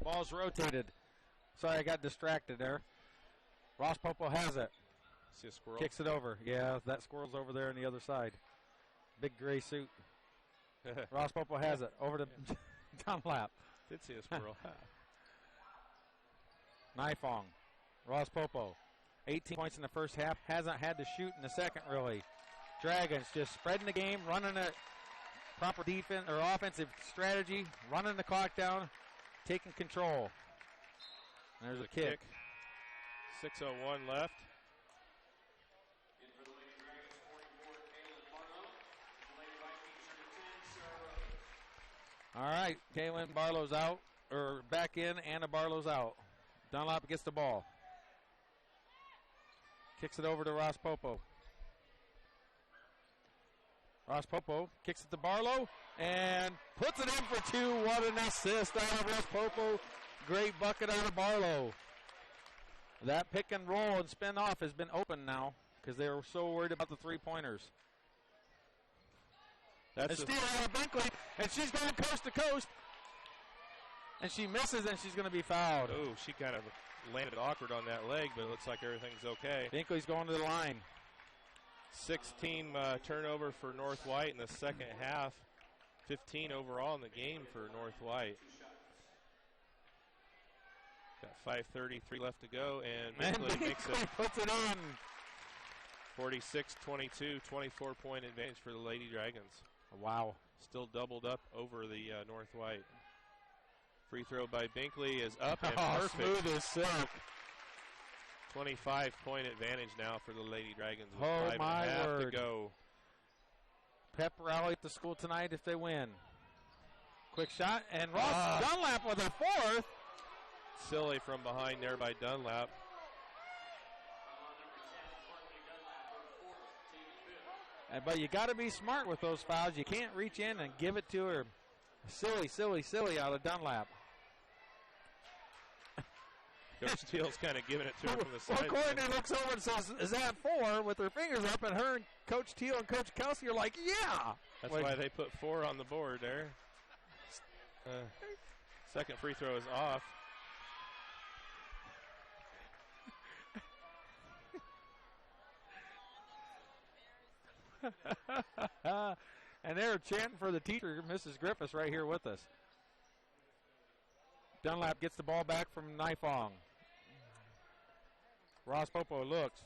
Ball's rotated. Sorry, I got distracted there. Ross Popo has it. See a squirrel? Kicks it over. Yeah, that squirrel's over there on the other side. Big gray suit. Ross Popo has it. Over to Dunlap. Did see a squirrel. Nifong. Ross Popo. 18 points in the first half. Hasn't had to shoot in the second, really. Dragons just spreading the game, running it. Proper defense or offensive strategy. Running the clock down. Taking control. There's a kick. 6:01 left. All right, Kaylin Barlow's out, or back in. Anna Barlow's out. Dunlap gets the ball. Kicks it over to Ross Popo. Ross Popo kicks it to Barlow and puts it in for two. What an assist out of Ross Popo. Great bucket out of Barlow. That pick and roll and spin off has been open now because they were so worried about the three-pointers. That's a steal out of Binkley, and she's going coast to coast. And she misses, and she's going to be fouled. Oh, she kind of landed awkward on that leg, but it looks like everything's okay. Binkley's going to the line. 6-team turnover for North White in the second half. 15 overall in the game for North White. Got 5:33 left to go, and Binkley makes it. Puts it on. 46-22, 24-point advantage for the Lady Dragons. Wow. Still doubled up over the North White. Free throw by Binkley is up and perfect. Smooth as silk. 25-point advantage now for the Lady Dragons with Oh, 5.5 to go. Pep rally at the school tonight if they win. Quick shot, and Ross Dunlap with a fourth. Silly from behind there by Dunlap. But you got to be smart with those fouls. You can't reach in and give it to her. Silly out of Dunlap. Coach Steele's kind of giving it to her from the side. Well, Courtney looks over and says, is that four? With her fingers up, and her and Coach Teal and Coach Kelsey are like, yeah. That's why they put 4 on the board there. Second free throw is off. And they're chanting for the teacher, Mrs. Griffiths, right here with us. Dunlap gets the ball back from Nifong. Ross Popo looks.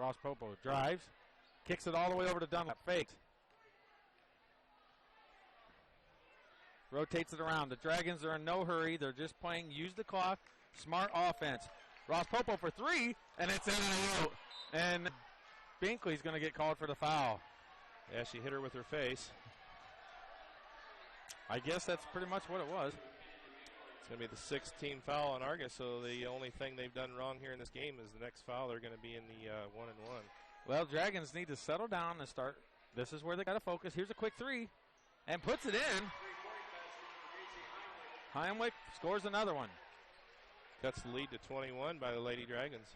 Ross Popo drives, kicks it all the way over to Dunlap, fakes. Rotates it around. The Dragons are in no hurry. They're just playing use the clock, smart offense. Ross Popo for 3, and it's in and out. And Binkley's going to get called for the foul. Yeah, she hit her with her face. I guess that's pretty much what it was. It's going to be the 16th foul on Argos, so the only thing they've done wrong here in this game is the next foul. They're going to be in the 1-and-1. Well, Dragons need to settle down and start. This is where they got to focus. Here's a quick three, and puts it in. Heimlich scores another one. Cuts the lead to 21 by the Lady Dragons.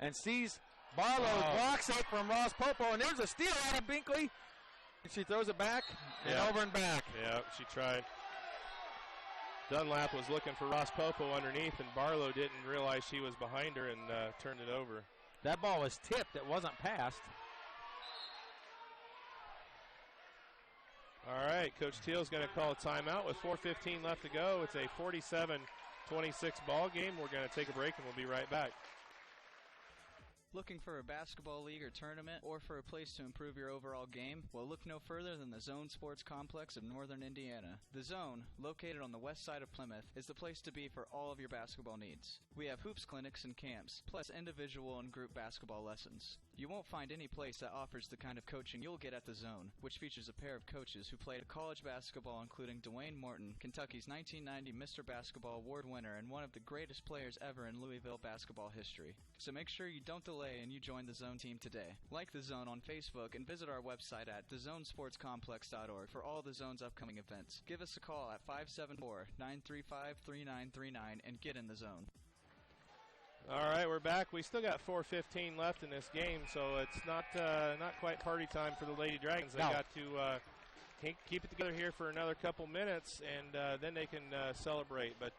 And sees Barlow blocks it from Ross Popo, and there's a steal out of Binkley. And she throws it back and over and back. Yeah, she tried. Dunlap was looking for Ross Popo underneath, and Barlow didn't realize she was behind her and turned it over. That ball was tipped. It wasn't passed. All right, Coach Teal's going to call a timeout with 4:15 left to go. It's a 47-26 ball game. We're going to take a break, and we'll be right back. Looking for a basketball league or tournament, or for a place to improve your overall game? Well, look no further than the Zone Sports Complex of Northern Indiana. The Zone, located on the west side of Plymouth, is the place to be for all of your basketball needs. We have hoops clinics and camps, plus individual and group basketball lessons. You won't find any place that offers the kind of coaching you'll get at the Zone, which features a pair of coaches who played college basketball, including Dwayne Morton, Kentucky's 1990 Mr. Basketball Award winner and one of the greatest players ever in Louisville basketball history. So make sure you don't delay and you join the Zone team today. Like the Zone on Facebook and visit our website at thezonesportscomplex.org for all the Zone's upcoming events. Give us a call at 574-935-3939 and get in the Zone. All right, we're back. We still got 4:15 left in this game, so it's not quite party time for the Lady Dragons. They got to keep it together here for another couple minutes, and then they can celebrate. But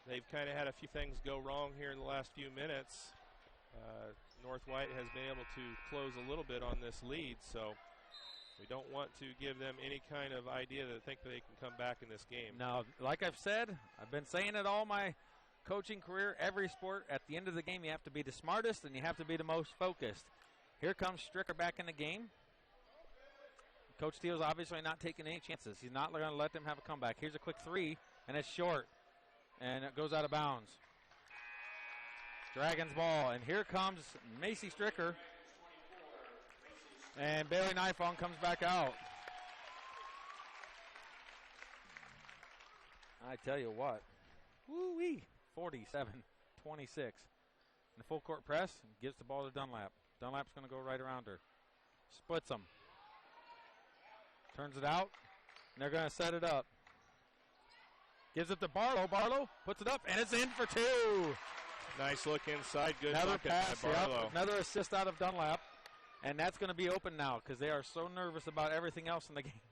they've kind of had a few things go wrong here in the last few minutes. North White has been able to close a little bit on this lead, so we don't want to give them any kind of idea that think that they can come back in this game. Now, like I've said, I've been saying it all my coaching career, every sport, at the end of the game, you have to be the smartest and you have to be the most focused. Here comes Stricker back in the game. Coach Steele's obviously not taking any chances. He's not going to let them have a comeback. Here's a quick three, and it's short, and it goes out of bounds. Dragons ball, and here comes Macy Stricker, and Bailey Nifong comes back out. I tell you what, woo-wee. 47-26. In the full court press, gives the ball to Dunlap. Dunlap's going to go right around her. Splits them. Turns it out, and they're going to set it up. Gives it to Barlow. Barlow puts it up, and it's in for two. Nice look inside. Good another pass by Barlow. Yep, another assist out of Dunlap, and that's going to be open now because they are so nervous about everything else in the game.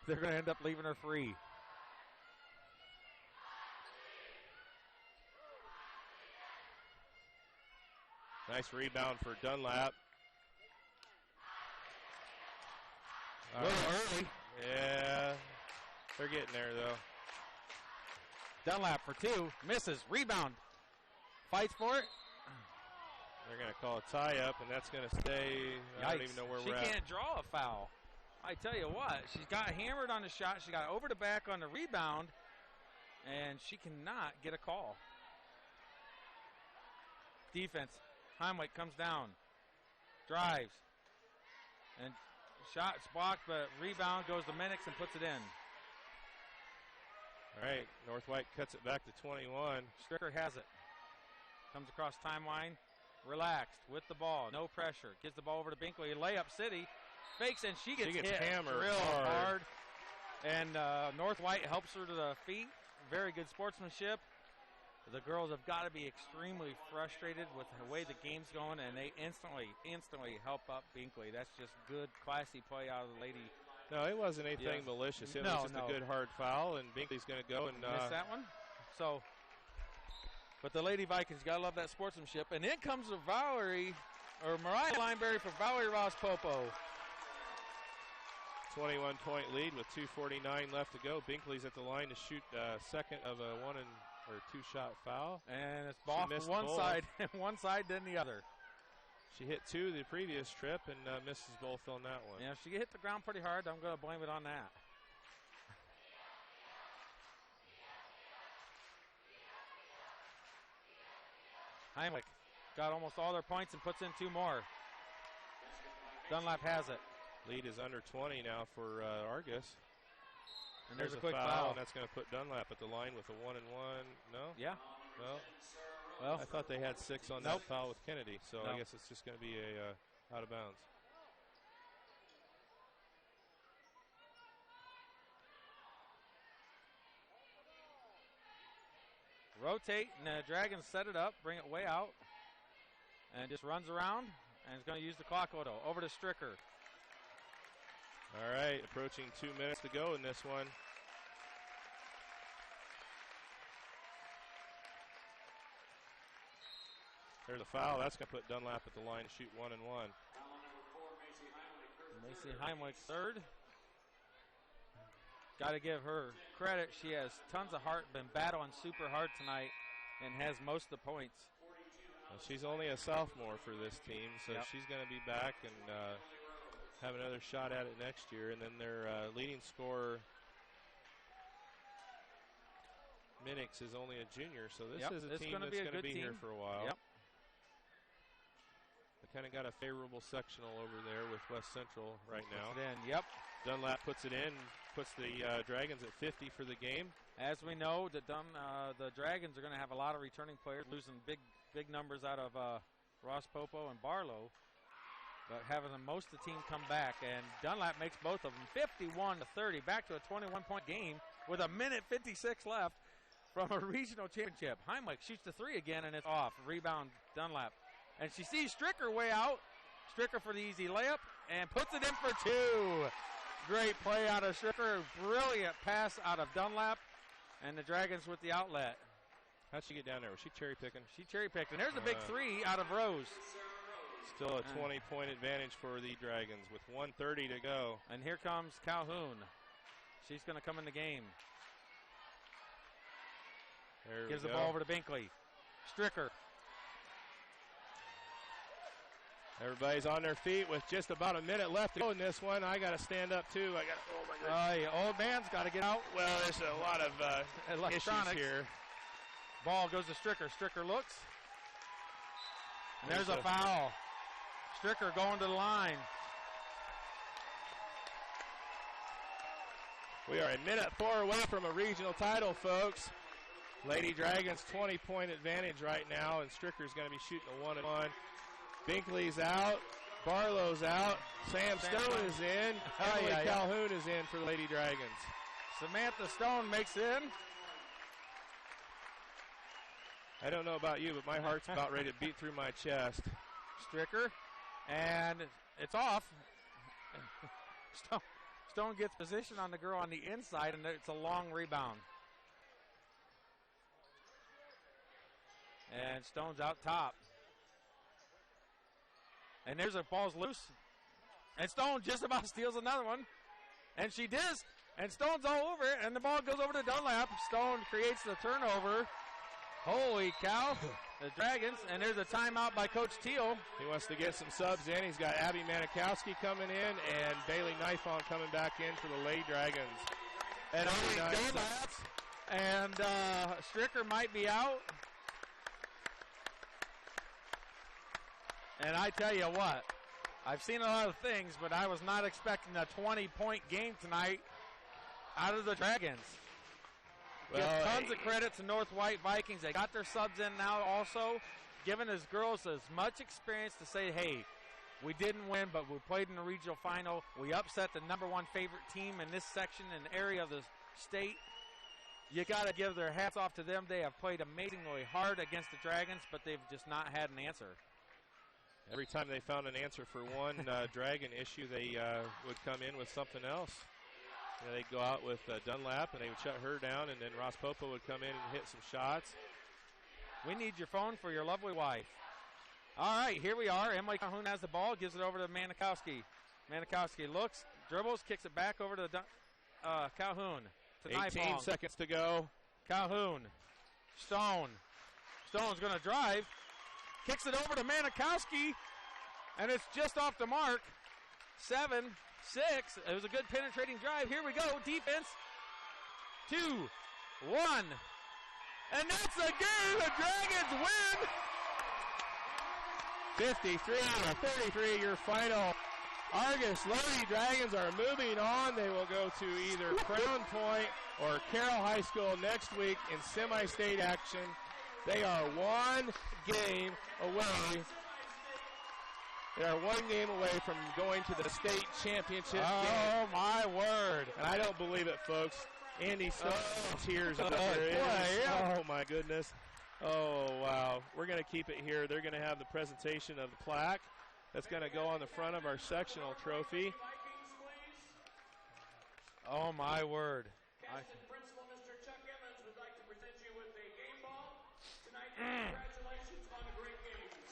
They're going to end up leaving her free. Nice rebound for Dunlap. A little early. Yeah, they're getting there, though. Dunlap for two. Misses. Rebound. Fights for it. They're going to call a tie-up, and that's going to stay. I don't even know where we're at. She can't draw a foul. I tell you what, she's got hammered on the shot. She got over the back on the rebound, and she cannot get a call. Defense. Heimlich comes down, drives, and shot's blocked, but rebound goes to Minix and puts it in. All right, North White cuts it back to 21. Stricker has it. Comes across timeline, relaxed with the ball, no pressure. Gives the ball over to Binkley, layup city, fakes, and she gets hit hammered real hard. And North White helps her to the feet. Very good sportsmanship. The girls have got to be extremely frustrated with the way the game's going, and they instantly help up Binkley. That's just good, classy play out of the lady. No, it wasn't anything malicious. It was just a good hard foul, and Binkley's going to go and miss that one. So, but the Lady Vikings got to love that sportsmanship. And in comes Mariah Lineberry for Valerie Ross Popo. 21-point lead with 2:49 left to go. Binkley's at the line to shoot second of a two-shot foul. And it's ball from one side, one side then the other. She hit two the previous trip and misses both on that one. Yeah, she hit the ground pretty hard. I'm going to blame it on that. Heimlich got almost all their points and puts in two more. Dunlap has it. Lead is under 20 now for Argos. And there's a quick foul. And that's going to put Dunlap at the line with a 1-and-1. No? Yeah. No. Well, I thought they had 6 on that Nope. foul with Kennedy, so Nope. I guess it's just going to be a out of bounds. Rotate, and the Dragons set it up, bring it way out, and just runs around, and is going to use the clock auto. Over to Stricker. All right, approaching 2 minutes to go in this one. There's a foul. That's going to put Dunlap at the line to shoot 1 and 1. Macy Heimlich third. Got to give her credit. She has tons of heart, been battling super hard tonight, and has most of the points. Well, she's only a sophomore for this team, so Yep. she's going to be back and have another shot at it next year. And then their leading scorer, Minix, is only a junior, so this Yep, is a it's team gonna that's be a going to good be here team. for a while. Yep. They kind of got a favorable sectional over there with West Central right now. Puts it in, yep. Dunlap puts it in, puts the Dragons at 50 for the game. As we know, the Dragons are going to have a lot of returning players, losing big numbers out of Ross Popo and Barlow, but having most of the team come back. And Dunlap makes both of them 51-30, back to a 21-point game with a minute 56 left from a regional championship. Heimlich shoots the 3 again, and it's off. Rebound, Dunlap. And she sees Stricker way out. Stricker for the easy layup and puts it in for 2. Great play out of Stricker. Brilliant pass out of Dunlap. And the Dragons with the outlet. How'd she get down there? Was she cherry picking? She cherry picked. And there's a big 3 out of Rose. Still a 20-point advantage for the Dragons with 1:30 to go. And here comes Calhoun. She's going to come in the game. There Gives we the go. ball over to Binkley. Stricker. Everybody's on their feet with just about a minute left to go in this one. I got to stand up too. Oh my goodness. Yeah, old man's got to get out. Well, there's a lot of Electronics. issues here. Ball goes to Stricker. Stricker looks. And there's There's a a- foul. Stricker going to the line. We are a minute 4 away from a regional title, folks. Lady Dragons 20-point advantage right now, and Stricker's going to be shooting a 1 and 1. Binkley's out. Barlow's out. Sam Stone is in. Emily Calhoun is in for the Lady Dragons. Samantha Stone makes in. I don't know about you, but my heart's about ready to beat through my chest. Stricker. And it's off. Stone gets position on the girl on the inside, and it's a long rebound. And Stone's out top. And there's a ball's loose. And Stone just about steals another one. And she does. And Stone's all over it. And the ball goes over to Dunlap. Stone creates the turnover. Holy cow. The Dragons. And there's a timeout by Coach Teal. He wants to get some subs in. He's got Abby Manikowski coming in and Bailey Knifon coming back in for the Lady Dragons. And only Dunlap and Stricker might be out. And I tell you what, I've seen a lot of things, but I was not expecting a 20-point game tonight out of the Dragons. Give tons of credit to North White Vikings. They got their subs in now also, giving his girls as much experience to say, hey, we didn't win, but we played in the regional final. We upset the number 1 favorite team in this section and area of the state. You got to give their hats off to them. They have played amazingly hard against the Dragons, but they've just not had an answer. Every time they found an answer for one Dragon issue, they would come in with something else. You know, they'd go out with Dunlap, and they would shut her down, and then Ross Popo would come in and hit some shots. We need your phone for your lovely wife. All right, here we are. Emily Calhoun has the ball, gives it over to Manikowski. Manikowski looks, dribbles, kicks it back over to Calhoun. To 18 Nifong. seconds to go. Calhoun. Stone. Stone's going to drive. Kicks it over to Manikowski. And it's just off the mark. 7, 6. It was a good penetrating drive. Here we go. Defense. 2, 1. And that's the game. The Dragons win. 53-33, your final. Argos Lady Dragons are moving on. They will go to either Crown Point or Carroll High School next week in semi-state action. They are one game away. They are one game away from going to the state championship game. Oh, my word. And I don't believe it, folks. Andy still tears up there. Oh, my goodness. Oh, wow. We're going to keep it here. They're going to have the presentation of the plaque that's going to go on the front of our sectional trophy. Oh, my word. Caston Principal Mr. Chuck Evans would like to present you with a game ball. Tonight, congratulations on the great games.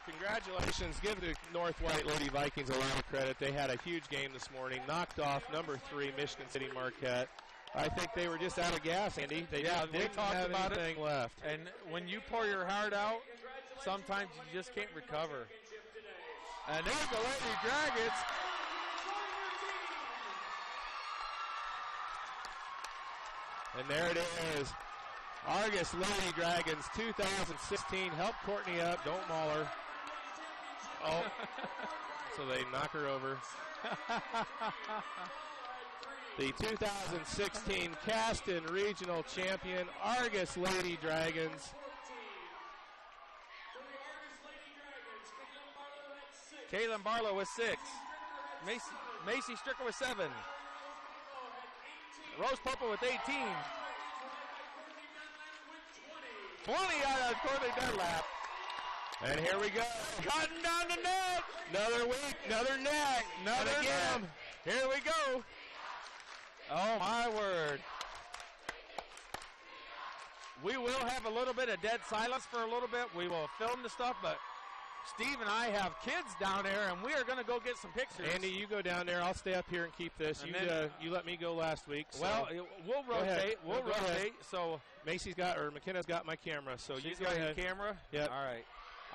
Congratulations. Give the North White Lady Vikings a lot of credit. They had a huge game this morning. Knocked off number 3 Michigan City Marquette. I think they were just out of gas, Andy. They didn't have anything left. And when you pour your heart out, sometimes you just can't recover. And there's the Lady Dragons. And there it is. Argos Lady Dragons 2016. Help Courtney up. Don't maul her. Oh. So they knock her over. The 2016 Caston Regional Champion, Argos Lady Dragons. Kaylin Barlow with 6. Macy Stricker with 7. Rose Popa with 18. 20 out of Courtney Dunlap. And here we go. Cutting down the net. Another week, another net. Another again. Net. Here we go. Oh, my word. We will have a little bit of dead silence for a little bit. We will film the stuff, but Steve and I have kids down there, and we are going to go get some pictures. Andy, you go down there. I'll stay up here and keep this. You let me go last week. So well, we'll rotate. We'll rotate. So McKenna's got my camera. So she's you go got ahead. your camera? Yep. All right.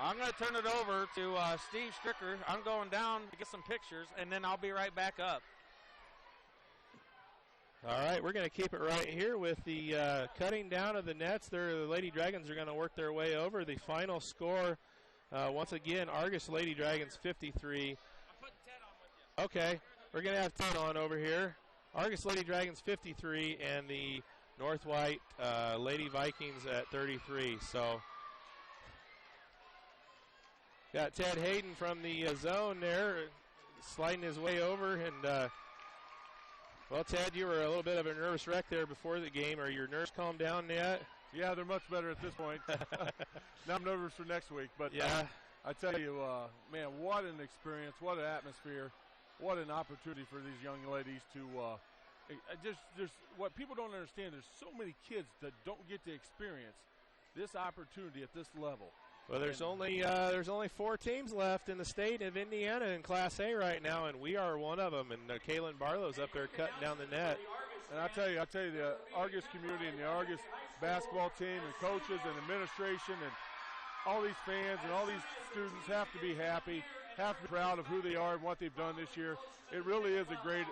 I'm going to turn it over to Steve Stricker. I'm going down to get some pictures, and then I'll be right back up. All right, we're going to keep it right here with the cutting down of the nets. The Lady Dragons are going to work their way over. The final score, once again, Argos Lady Dragons 53. I'm putting Ted on with you. Okay, we're going to have Ted on over here. Argos Lady Dragons 53 and the North White Lady Vikings at 33. So got Ted Hayden from the zone there sliding his way over. And, well, Ted, you were a little bit of a nervous wreck there before the game. Are your nerves calmed down yet? Yeah, they're much better at this point. Now I'm nervous for next week. But yeah. I tell you, man, what an experience, what an atmosphere, what an opportunity for these young ladies to just what people don't understand. There's so many kids that don't get to experience this opportunity at this level. Well, there's only 4 teams left in the state of Indiana in Class A right now, and we are one of them. And Kaylin Barlow's up there cutting down the net. And I tell you, the Argos community and the Argos basketball team and coaches and administration and all these fans and all these students have to be happy, have to be proud of who they are and what they've done this year. It really is a great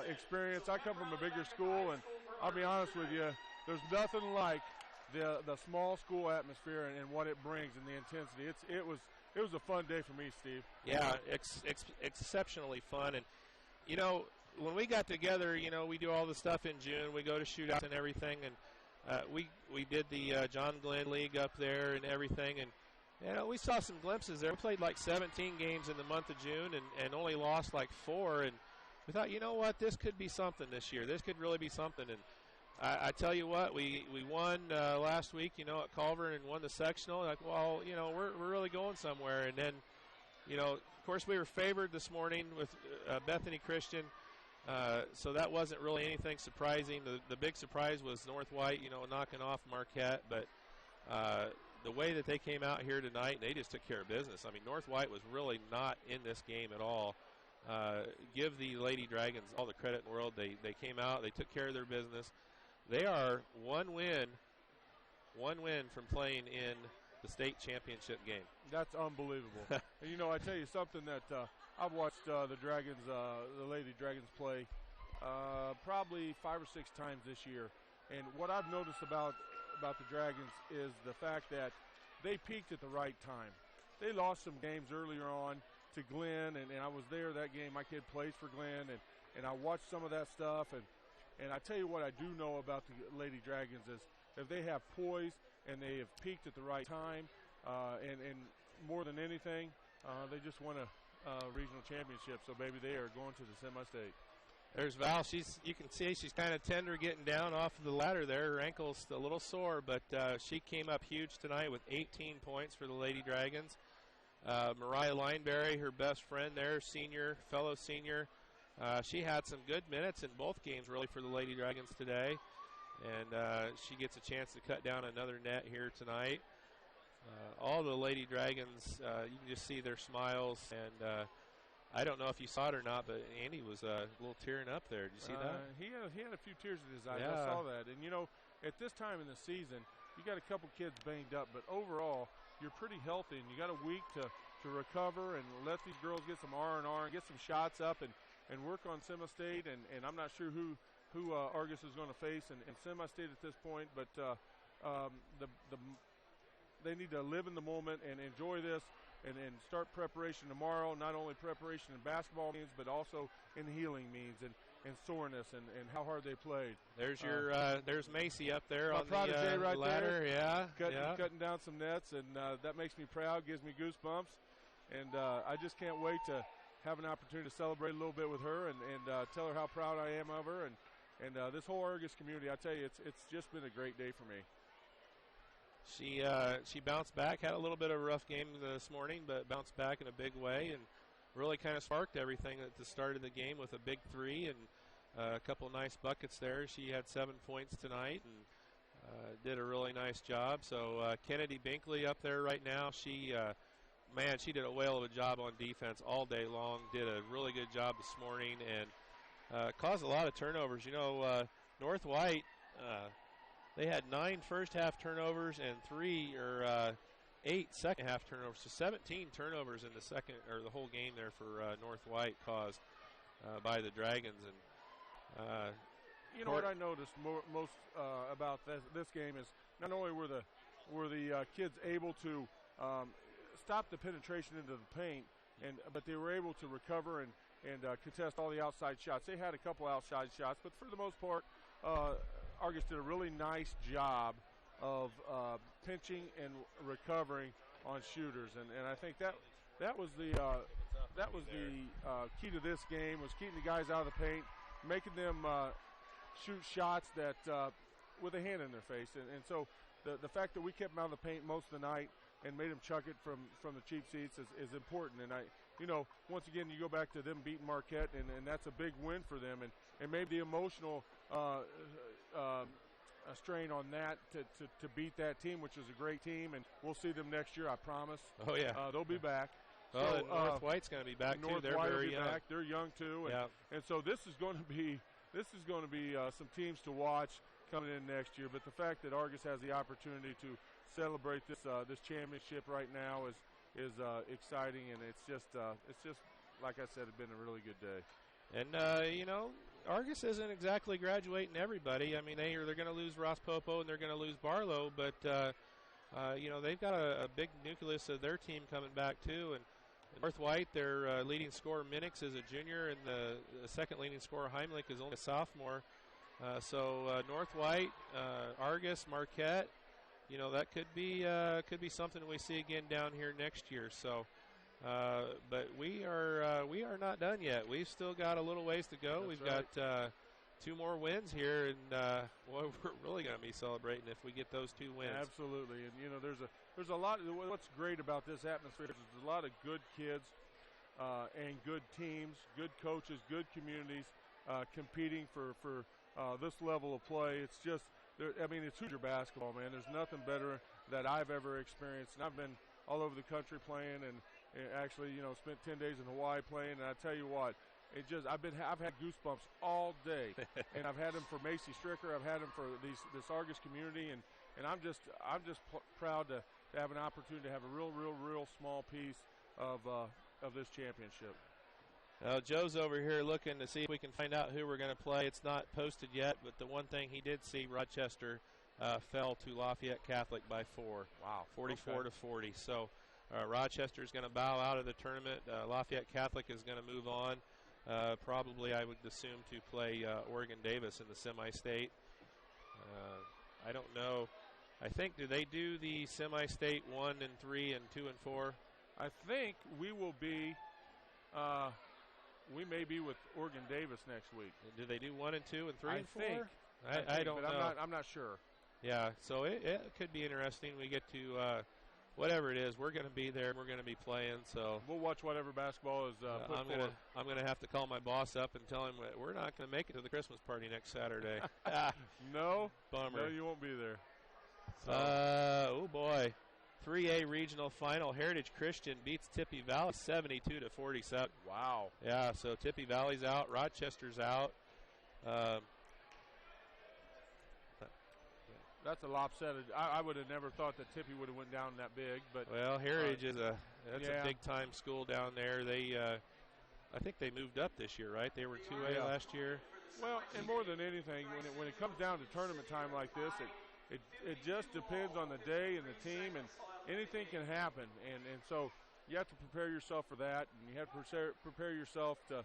experience. I come from a bigger school, and I'll be honest with you, there's nothing like the small school atmosphere and what it brings and the intensity. It was a fun day for me, Steve. Yeah, exceptionally fun. And you know, when we got together, you know, we do all the stuff in June. We go to shootouts and everything, and we did the John Glenn League up there and everything, and you know, we saw some glimpses there. We played like 17 games in the month of June and only lost like 4, and we thought, you know what, this could be something this year. This could really be something. And I tell you what, we won last week, you know, at Culver and won the sectional. Like, well, you know, we're really going somewhere. And then, you know, of course, we were favored this morning with Bethany Christian, so that wasn't really anything surprising. The big surprise was North White, you know, knocking off Marquette. But the way that they came out here tonight, they just took care of business. I mean, North White was really not in this game at all. Give the Lady Dragons all the credit in the world. They came out, they took care of their business. They are one win from playing in the state championship game. That's unbelievable. And you know, I tell you something that I've watched the Lady Dragons play probably 5 or 6 times this year. And what I've noticed about the Dragons is the fact that they peaked at the right time. They lost some games earlier on to Glenn, and I was there that game. My kid plays for Glenn, and I watched some of that stuff. And I tell you what I do know about the Lady Dragons is if they have poise and they have peaked at the right time, and more than anything, they just won a regional championship. So maybe they are going to the semi-state. There's Val. You can see she's kind of tender getting down off of the ladder there. Her ankle's a little sore, but she came up huge tonight with 18 points for the Lady Dragons. Mariah Lineberry, her best friend there, fellow senior. She had some good minutes in both games really for the Lady Dragons today. And she gets a chance to cut down another net here tonight. All the Lady Dragons, you can just see their smiles. And I don't know if you saw it or not, but Andy was a little tearing up there. Did you see that? He had a few tears in his eyes. Yeah. I saw that. And, at this time in the season, you got a couple kids banged up, but overall, you're pretty healthy, and you got a week to recover and let these girls get some R&R and get some shots up and work on semi-state. And I'm not sure who Argos is going to face in semi-state at this point, but they need to live in the moment and enjoy this and start preparation tomorrow, not only preparation in basketball means, but also in healing means and soreness and how hard they played. There's there's Macy up there on the right ladder. There, Yeah, cutting down some nets, and that makes me proud, gives me goosebumps. And I just can't wait to have an opportunity to celebrate a little bit with her and tell her how proud I am of her. And this whole Argos community, I tell you, it's just been a great day for me. She bounced back, had a little bit of a rough game this morning, but bounced back in a big way and really kind of sparked everything at the start of the game with a big three and a couple of nice buckets there. She had 7 points tonight and did a really nice job. So Kennedy Binkley up there right now, she did a whale of a job on defense all day long, did a really good job this morning and caused a lot of turnovers. North White, they had 9 first-half turnovers and 8 second-half turnovers, so 17 turnovers in the whole game there for North White caused by the Dragons. And what I noticed most about this game is not only were the kids able to stop the penetration into the paint, but they were able to recover and contest all the outside shots. They had a couple outside shots, but for the most part, Argos did a really nice job of pinching and recovering on shooters, and I think that was the key to this game, was keeping the guys out of the paint, making them shoot shots that with a hand in their face, and so the fact that we kept them out of the paint most of the night and made them chuck it from the cheap seats is important. And once again, you go back to them beating Marquette, and that's a big win for them, and maybe the emotional a strain on that to beat that team, which is a great team, and we'll see them next year, I promise. Oh yeah, they'll be back. Well, so, North White's going to be back too. They're very young. Back. They're young too, and so this is going to be some teams to watch coming in next year. But the fact that Argos has the opportunity to celebrate this championship right now is exciting, and it's just like I said, it's been a really good day. And Argos isn't exactly graduating everybody. I mean, they're going to lose Ross Popo and they're going to lose Barlow, but they've got a big nucleus of their team coming back too. And North White, their leading scorer Minix is a junior, and the second leading scorer Heimlich is only a sophomore. So North White, Argos, Marquette, that could be something we see again down here next year. So. But we are not done yet. We've still got a little ways to go. We've got 2 more wins here, and we're really going to be celebrating if we get those 2 wins. Absolutely, and there's a lot. What's great about this atmosphere is there's a lot of good kids and good teams, good coaches, good communities competing for this level of play. It's just, it's Hoosier basketball, man. There's nothing better that I've ever experienced, and I've been all over the country playing, and actually, spent 10 days in Hawaii playing, and I tell you what, I've had goosebumps all day, and I've had them for Macy Stricker, I've had them for this Argos community, and I'm just proud to have an opportunity to have a real small piece of this championship. Joe's over here looking to see if we can find out who we're going to play. It's not posted yet, but the one thing he did see, Rochester fell to Lafayette Catholic by 4. Wow, 44 to 40. So. Rochester is going to bow out of the tournament. Lafayette Catholic is going to move on, probably I would assume to play Oregon Davis in the semi-state. I don't know. I think, do they do the semi-state 1 and 3 and 2 and 4? I think we will be, we may be with Oregon Davis next week. Do they do 1 and 2 and 3 and 4? I don't but know. I'm not sure. Yeah, so it could be interesting. We get to, whatever it is, we're going to be there. We're going to be playing. So we'll watch whatever basketball is put forward. I'm going to have to call my boss up and tell him we're not going to make it to the Christmas party next Saturday. No, bummer. No, you won't be there. So. Oh boy, 3A regional final. Heritage Christian beats Tippy Valley 72-47. Wow. Yeah, so Tippy Valley's out. Rochester's out. That's a lopsided. I would have never thought that Tippy would have went down that big, but well, Heritage is a big time school down there. They, I think they moved up this year, right? They were 2A last year. Well, and more than anything, when it comes down to tournament time like this, it just depends on the day and the team, and anything can happen. And so you have to prepare yourself for that, and you have to prepare yourself to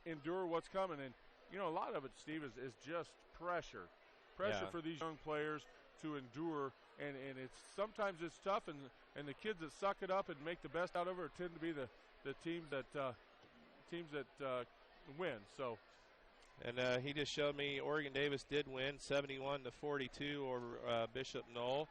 endure what's coming. And a lot of it, Steve, is just pressure. Pressure for these young players to endure, and sometimes it's tough, and the kids that suck it up and make the best out of it tend to be the teams that win. So, and he just showed me Oregon Davis did win 71-42 over Bishop Knoll,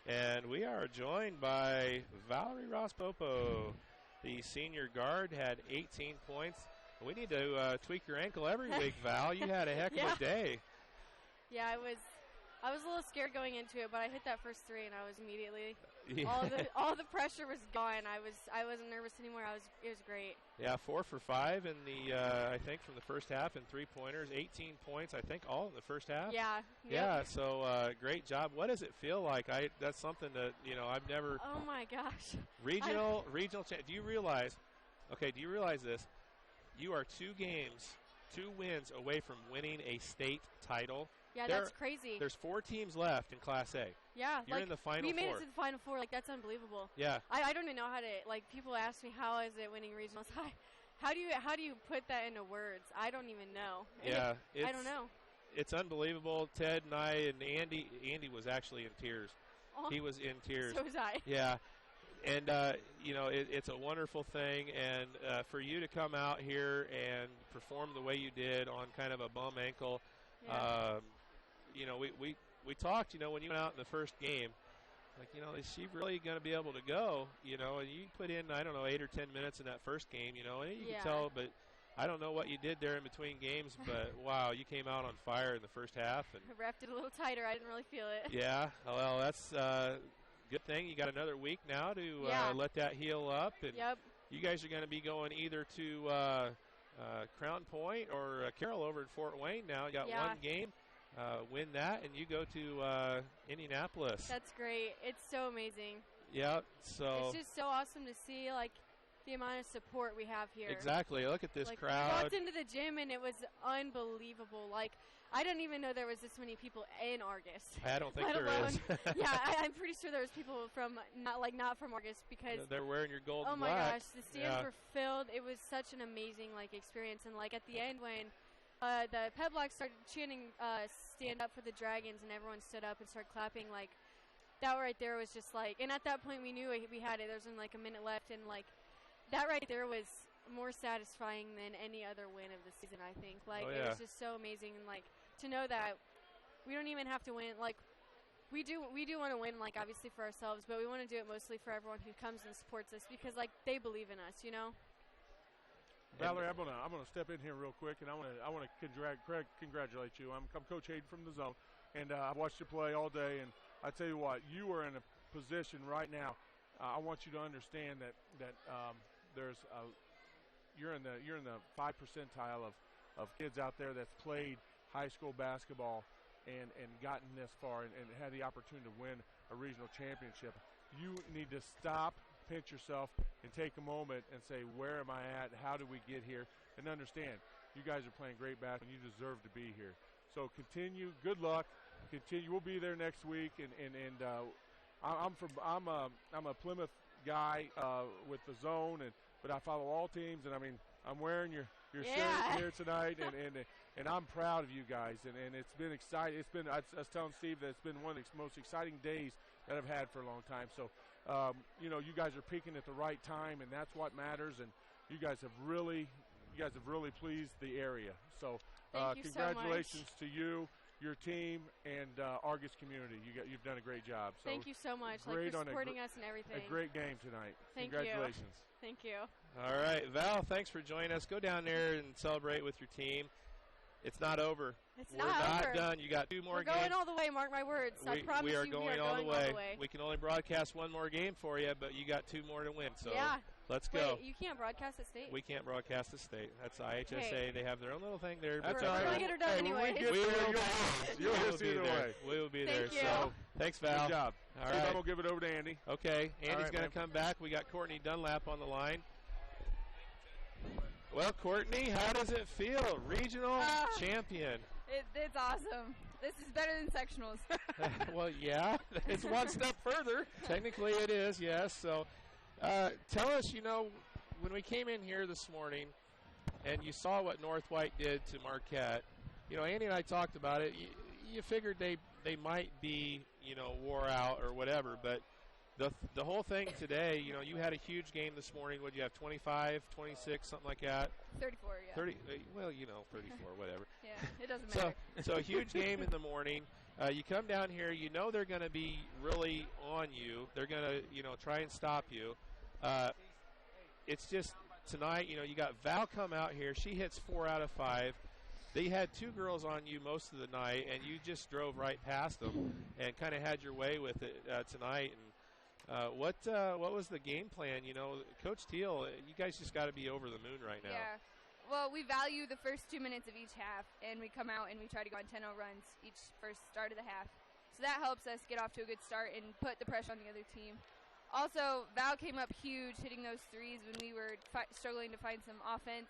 and we are joined by Valerie Ross-Popo, the senior guard, had 18 points. We need to tweak your ankle every week, Val. You had a heck of a day. Yeah, I was a little scared going into it, but I hit that first three, and I was immediately all the pressure was gone. I wasn't nervous anymore. It was great. Yeah, 4 for 5 in the I think from the first half, and 3-pointers, 18 points. I think all in the first half. Yeah. Yep. Yeah. So great job. What does it feel like? That's something that I've never. Oh my gosh. Regional. Do you realize? Okay. Do you realize this? You are 2 wins away from winning a state title. Yeah, that's crazy. There's 4 teams left in Class A. Yeah, you're in the Final Four. We made it to the Final Four. Like, that's unbelievable. Yeah. I don't even know how to. Like, people ask me, how is it winning regionals? How do you put that into words? I don't even know. Yeah, I don't know. It's unbelievable. Ted and I and Andy was actually in tears. Oh, he was in tears. So was I. Yeah. And, it's a wonderful thing. And for you to come out here and perform the way you did on kind of a bum ankle, we talked, when you went out in the first game, like, is she really going to be able to go? And you put in, 8 or 10 minutes in that first game, and you can tell, but I don't know what you did there in between games, but wow, you came out on fire in the first half. And I wrapped it a little tighter. I didn't really feel it. Yeah, well, that's good thing. You got another week now to let that heal up. And you guys are going to be going either to Crown Point or Carroll over at Fort Wayne now. You got one game. Win that, and you go to Indianapolis. That's great. It's so amazing. Yeah, so it's just so awesome to see, like, the amount of support we have here. Exactly. Look at this crowd. I walked into the gym, and it was unbelievable. Like, I didn't even know there was this many people in Argos. I don't think there is. Yeah, I'm pretty sure there was people from not from Argos, because they're wearing your gold and black. Oh my gosh, the stands were filled. It was such an amazing experience, and at the end when the Pep Blacks started chanting "Stand up for the Dragons," and everyone stood up and started clapping. That right there was just and at that point we knew we had it. There was only a minute left, and that right there was more satisfying than any other win of the season, I think. It was just so amazing, and to know that we don't even have to win. We do want to win, obviously for ourselves, but we want to do it mostly for everyone who comes and supports us, because they believe in us, Valerie, I'm gonna step in here real quick, and I want to congratulate you. I'm Coach Hayden from the Zone, and I've watched you play all day, and I tell you what, you are in a position right now. I want you to understand that you're in the 5 percentile of kids out there that's played high school basketball and gotten this far and had the opportunity to win a regional championship. You need to stop, pinch yourself, and take a moment and say, where am I at? How do we get here? And understand, you guys are playing great basketball, and you deserve to be here. So continue. Good luck. Continue. We'll be there next week. I'm a Plymouth guy with the Zone, but I follow all teams. And I'm wearing your shirt here tonight, and And I'm proud of you guys, and it's been exciting. I was telling Steve that it's been one of the most exciting days that I've had for a long time. So, you guys are peaking at the right time, and that's what matters. And you guys have really pleased the area. So, congratulations to you, your team, and Argos community. You've done a great job. So thank you so much for supporting us and everything. A great game tonight. Congratulations. You. Thank you. All right, Val, thanks for joining us. Go down there and celebrate with your team. It's not over. We're not done. You got 2 more games. We're going all the way, mark my words. I promise we are you going all the way. We can only broadcast 1 more game for you, but you got 2 more to win. So let's go. Wait, you can't broadcast at state? We can't broadcast at state. That's IHSA. Hey. They have their own little thing there. That's all right. We're going to get her done anyway. You'll hear us either way. We will be there. Thank you. So, thanks, Val. Good job. All right. I'm going to give it over to Andy. Okay. Andy's going to come back. We got Courtney Dunlap on the line. Well, Courtney, how does it feel? Regional champion. It's awesome. This is better than sectionals. Well, yeah. It's one step further. Technically it is, yes. So tell us, when we came in here this morning and you saw what North White did to Marquette, Andy and I talked about it. You figured they might be, wore out or whatever, but the whole thing today, you had a huge game this morning. Would you have 25, 26, something like that? 34, yeah. 30, 34, whatever. Yeah, it doesn't matter. So a huge game in the morning. You come down here, they're going to be really on you. They're going to, try and stop you. It's just tonight, you got Val come out here. She hits 4 out of 5. They had 2 girls on you most of the night, and you just drove right past them and kind of had your way with it tonight. And what was the game plan? Coach Teal, you guys just got to be over the moon right now. Yeah. Well, we value the first 2 minutes of each half, and we come out and we try to go on 10-0 runs each first start of the half. So that helps us get off to a good start and put the pressure on the other team. Also, Val came up huge hitting those threes when we were struggling to find some offense.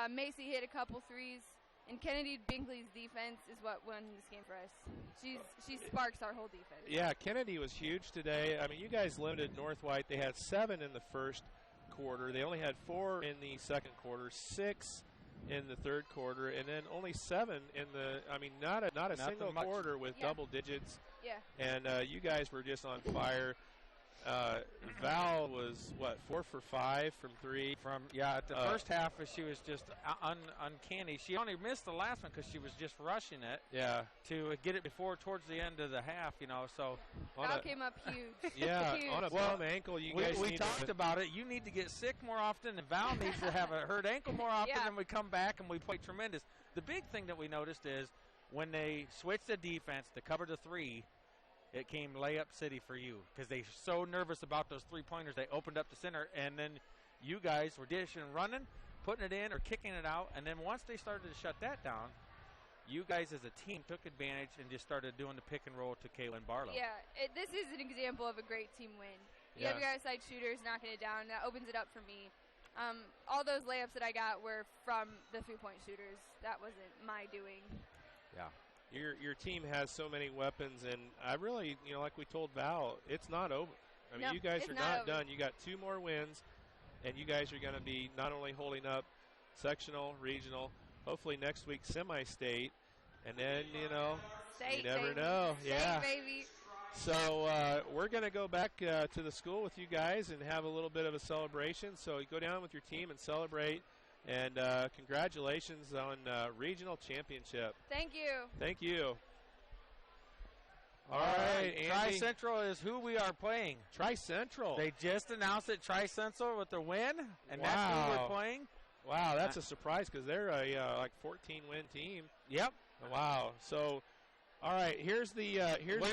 Macy hit a couple threes. And Kennedy Binkley's defense is what won this game for us. She sparks our whole defense. Yeah, Kennedy was huge today. I mean, you guys limited North White. They had 7 in the first quarter. They only had 4 in the second quarter, 6 in the third quarter, and then only 7 in the. I mean, not a single quarter with double digits. Yeah. And you guys were just on fire. Val was, 4 for 5 from 3? At the first half, she was just uncanny. She only missed the last one because she was just rushing it. Yeah. To get it towards the end of the half, so. Val came up huge. Yeah, huge. on a bum ankle, you guys we talked about it. You need to get sick more often, and Val needs to have a hurt ankle more often, and we come back and we play tremendous. The big thing that we noticed is when they switched the defense to cover the 3, it came layup city for you because they're so nervous about those 3-pointers. They opened up the center, and then you guys were dishing and running, putting it in or kicking it out. And then once they started to shut that down, you guys as a team took advantage and just started doing the pick and roll to Kaylin Barlow. Yeah, this is an example of a great team win. You have your outside shooters knocking it down. That opens it up for me. All those layups that I got were from the 3-point shooters. That wasn't my doing. Yeah. Your team has so many weapons, and I really, like we told Val, it's not over. I mean, you guys are not done. You got 2 more wins, and you guys are going to be not only holding up sectional, regional, hopefully next week semi-state, and then, State, you never baby. know. State, yeah. baby. So we're going to go back to the school with you guys and have a little bit of a celebration. So you go down with your team and celebrate. And congratulations on regional championship. Thank you. Thank you. All right, Andy. Tri-Central is who we are playing. Tri-Central. They just announced it, Tri-Central with their win, and that's who we're playing. Wow, that's a surprise because they're a 14-win team. Yep. Wow. So, all right, here's the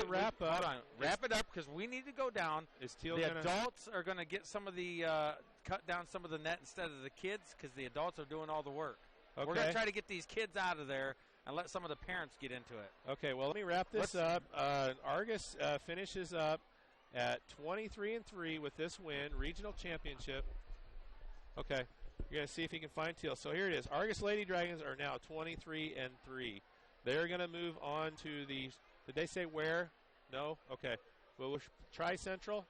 wrap up. Hold on. Wrap it up because we need to go down. The adults are going to get some of the cut down some of the net instead of the kids because the adults are doing all the work. Okay. We're going to try to get these kids out of there and let some of the parents get into it. Okay, well, let me wrap this up. Argus finishes up at 23-3 with this win, regional championship. Okay, you're going to see if you can find Teal. So here it is. Argus Lady Dragons are now 23-3. They're going to move on to the, did they say where? No? Okay. Well, we'll Tri-Central.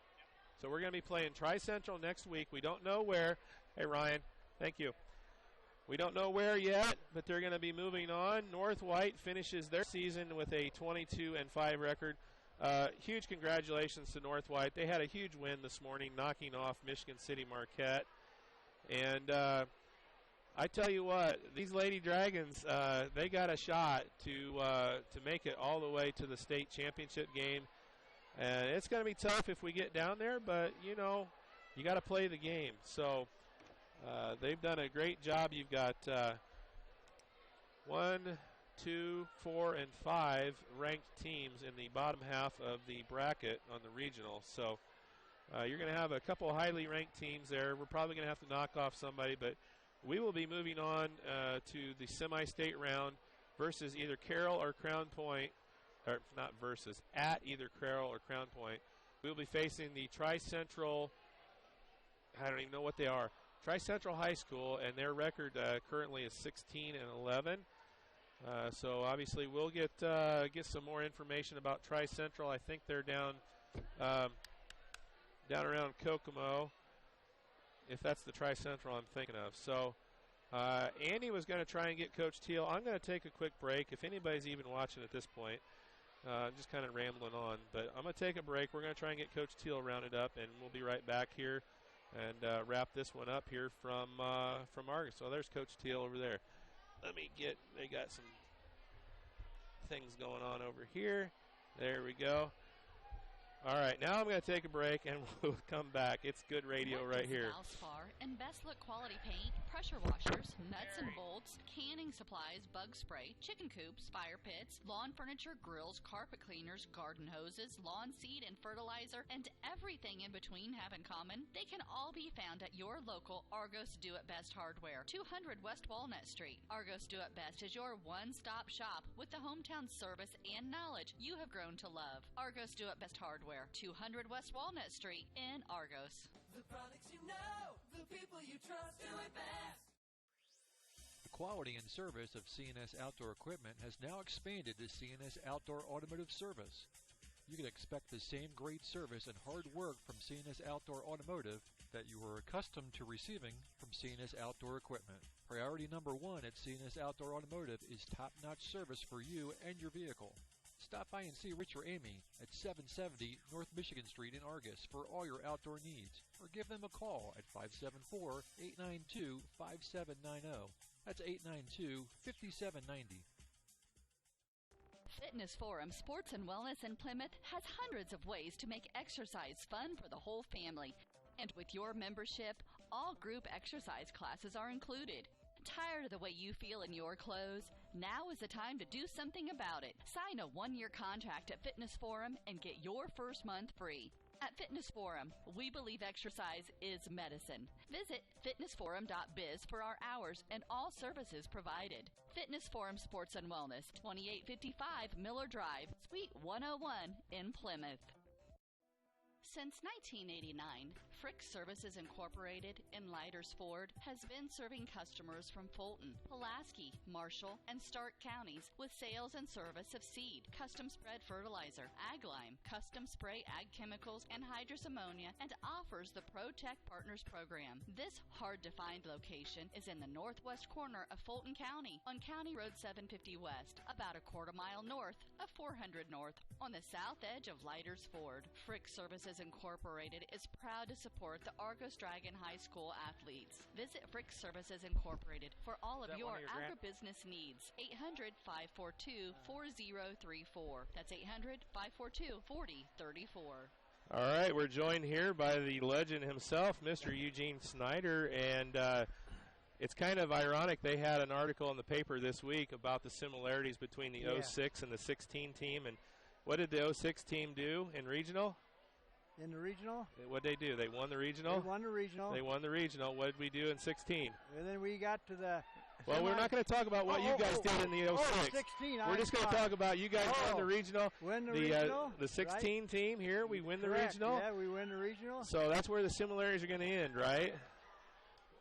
So we're going to be playing Tri-Central next week. We don't know where. Hey, Ryan. Thank you. We don't know where yet, but they're going to be moving on. North White finishes their season with a 22-5 record. Huge congratulations to North White. They had a huge win this morning, knocking off Michigan City Marquette. And I tell you what, these Lady Dragons, they got a shot to make it all the way to the state championship game. And it's going to be tough if we get down there, but, you know, you got to play the game. So they've done a great job. You've got 1, 2, 4, and 5 ranked teams in the bottom half of the bracket on the regional. So you're going to have a couple highly ranked teams there. We're probably going to have to knock off somebody, but we will be moving on to the semi-state round versus either Carroll or Crown Point, or not versus, at either Carroll or Crown Point. We'll be facing the Tri-Central, I don't even know what they are, Tri-Central High School, and their record currently is 16-11. So obviously we'll get some more information about Tri-Central. I think they're down around Kokomo, if that's the Tri-Central I'm thinking of. So Andy was going to try and get Coach Teal. I'm going to take a quick break. If anybody's even watching at this point, I'm just kind of rambling on. But I'm going to take a break. We're going to try and get Coach Teal rounded up, and we'll be right back here and wrap this one up here from Argos. So there's Coach Teal over there. They got some things going on over here. There we go. All right, now I'm going to take a break, and we'll come back. It's good radio right here. Valspar and Best Look quality paint, pressure washers, nuts and bolts, canning supplies, bug spray, chicken coops, fire pits, lawn furniture, grills, carpet cleaners, garden hoses, lawn seed and fertilizer, and everything in between have in common. They can all be found at your local Argos Do It Best Hardware, 200 West Walnut Street. Argos Do It Best is your one-stop shop with the hometown service and knowledge you have grown to love. Argos Do It Best Hardware, 200 West Walnut Street in Argos. The products you know, the people you trust, do it best. The quality and service of C&S Outdoor Equipment has now expanded to C&S Outdoor Automotive Service. You can expect the same great service and hard work from C&S Outdoor Automotive that you are accustomed to receiving from C&S Outdoor Equipment. Priority number 1 at C&S Outdoor Automotive is top-notch service for you and your vehicle. Stop by and see Rich or Amy at 770 North Michigan Street in Argos for all your outdoor needs, or give them a call at 574-892-5790. That's 892-5790. Fitness Forum Sports and Wellness in Plymouth has hundreds of ways to make exercise fun for the whole family. And with your membership, all group exercise classes are included. Tired of the way you feel in your clothes? Now is the time to do something about it. Sign a 1-year contract at Fitness Forum and get your first month free. At Fitness Forum, we believe exercise is medicine. Visit fitnessforum.biz for our hours and all services provided. Fitness Forum Sports and Wellness, 2855 Miller Drive, Suite 101 in Plymouth. Since 1989, Frick Services Incorporated in Leiders Ford has been serving customers from Fulton, Pulaski, Marshall, and Stark counties with sales and service of seed, custom spread fertilizer, ag lime, custom spray ag chemicals, and hydrous ammonia, and offers the ProTech Partners program. This hard-to-find location is in the northwest corner of Fulton County on County Road 750 West, about a quarter mile north of 400 North, on the south edge of Leiders Ford. Frick Services Incorporated is proud to support the Argos Dragon High School athletes. Visit Frick Services Incorporated for all of your agribusiness needs. 800-542-4034. That's 800-542-4034. All right, we're joined here by the legend himself, Mr. Eugene Snyder, and it's kind of ironic. They had an article in the paper this week about the similarities between the 06 and the 16 team, and what did the 06 team do in regional? In the regional? What did they do? They won the regional? They won the regional. They won the regional. What did we do in 16? And then we got to the... Well, we're not going to talk about what you guys did in the 06. 16. We're just going to talk about you guys won the regional. Win the regional? The 16 right? team here, we win Correct. the regional. Yeah, we win the regional. So that's where the similarities are going to end, right?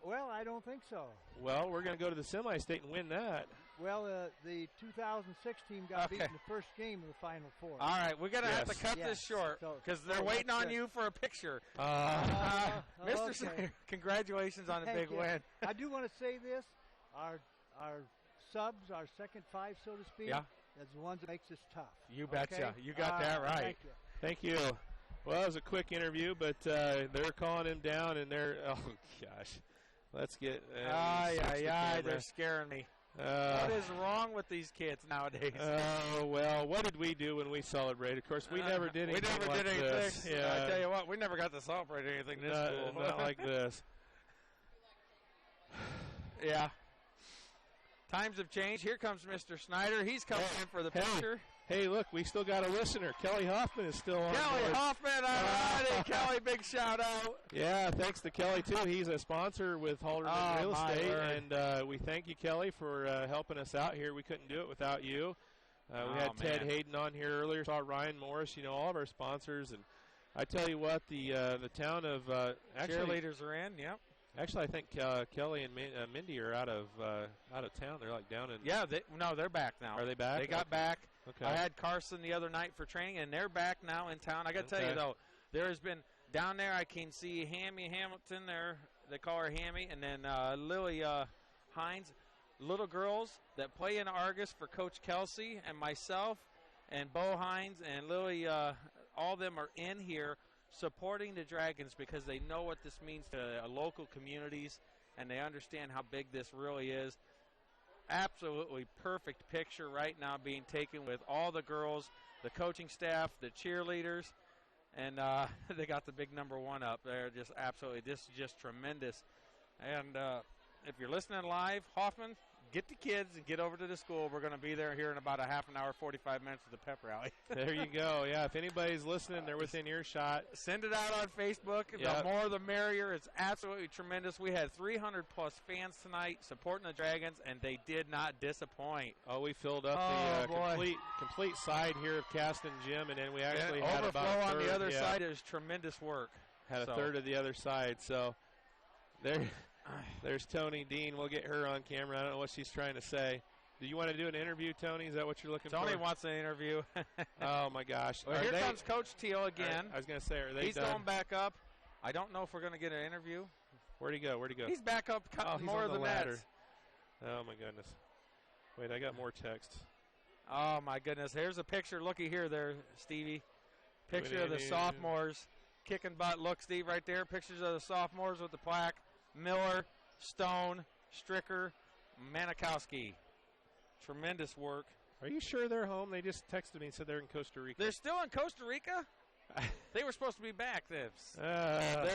Well, I don't think so. Well, we're going to go to the semi-state and win that. Well, the 2006 team got beat in the first game of the Final Four. All right, we're going to have to cut this short because they're waiting on you for a picture. Mr. Okay. Snyder, congratulations on a big you. win. I do want to say this. Our subs, our second five, so to speak, Yeah. that's the ones that makes us tough. You betcha. Okay? You got that right. Thank you. Thank you. Well, it was a quick interview, but they're calling him down, and they're, oh, gosh. Let's get They're scaring me. What is wrong with these kids nowadays? Oh, well, what did we do when we celebrated? Of course, we never did anything like this. Yeah. I tell you what, we never got to celebrate anything this cool. Not like this. Yeah. Times have changed. Here comes Mr. Snyder. He's coming in for the picture. Hey, look, we still got a listener. Kelly Hoffman is still on Kelly board. Hoffman, all righty. Kelly, big shout out. Yeah, thanks to Kelly, too. He's a sponsor with Halderman Real Estate, and we thank you, Kelly, for helping us out here. We couldn't do it without you. We had Ted Hayden on here earlier, saw Ryan Morris, all of our sponsors. And I tell you what, the town of cheerleaders are in, yep. Actually, I think Kelly and Mindy are out of town. They're like down in. Yeah, they're back now. Are they back? They got back. Okay. I had Carson the other night for training, and they're back now in town. I got to tell you though, there has been down there. I can see Hammy Hamilton there. They call her Hammy, and then Lily Hines. Little girls that play in Argos for Coach Kelsey and myself, and Bo Hines and Lily. All of them are in here supporting the Dragons because they know what this means to local communities, and they understand how big this really is. Absolutely perfect picture right now being taken with all the girls, the coaching staff, the cheerleaders, and they got the big number one up there. Just absolutely, this is just tremendous. And if you're listening live, Hoffman, get the kids and get over to the school. We're going to be there here in about a half an hour, 45 minutes with the pep rally. There you go. Yeah, if anybody's listening, they're within earshot. Send it out on Facebook. Yep. The more the merrier. It's absolutely tremendous. We had 300-plus fans tonight supporting the Dragons, and they did not disappoint. Oh, we filled up the complete side here of Caston Gym, and then we actually had overflow about a third. On the other side is tremendous work. Had a third of the other side, so there's Tony Dean. We'll get her on camera. I don't know what she's trying to say. Do you want to do an interview, Tony? Is that what you're looking for? Tony wants an interview. Oh, my gosh. Well, here comes Coach Teal again. I was going to say, are they He's done? going back up. I don't know if we're going to get an interview. Where'd he go? He's back up cutting more of the nets. Oh, my goodness. Wait, I got more text. Oh, my goodness. Here's a picture. Looky here there, Stevie. Picture of the sophomores kicking butt. Look, Steve, right there. Pictures of the sophomores with the plaque. Miller, Stone, Stricker, Manikowski. Tremendous work. Are you sure they're home? They just texted me and said they're in Costa Rica. They're still in Costa Rica? They were supposed to be back. They're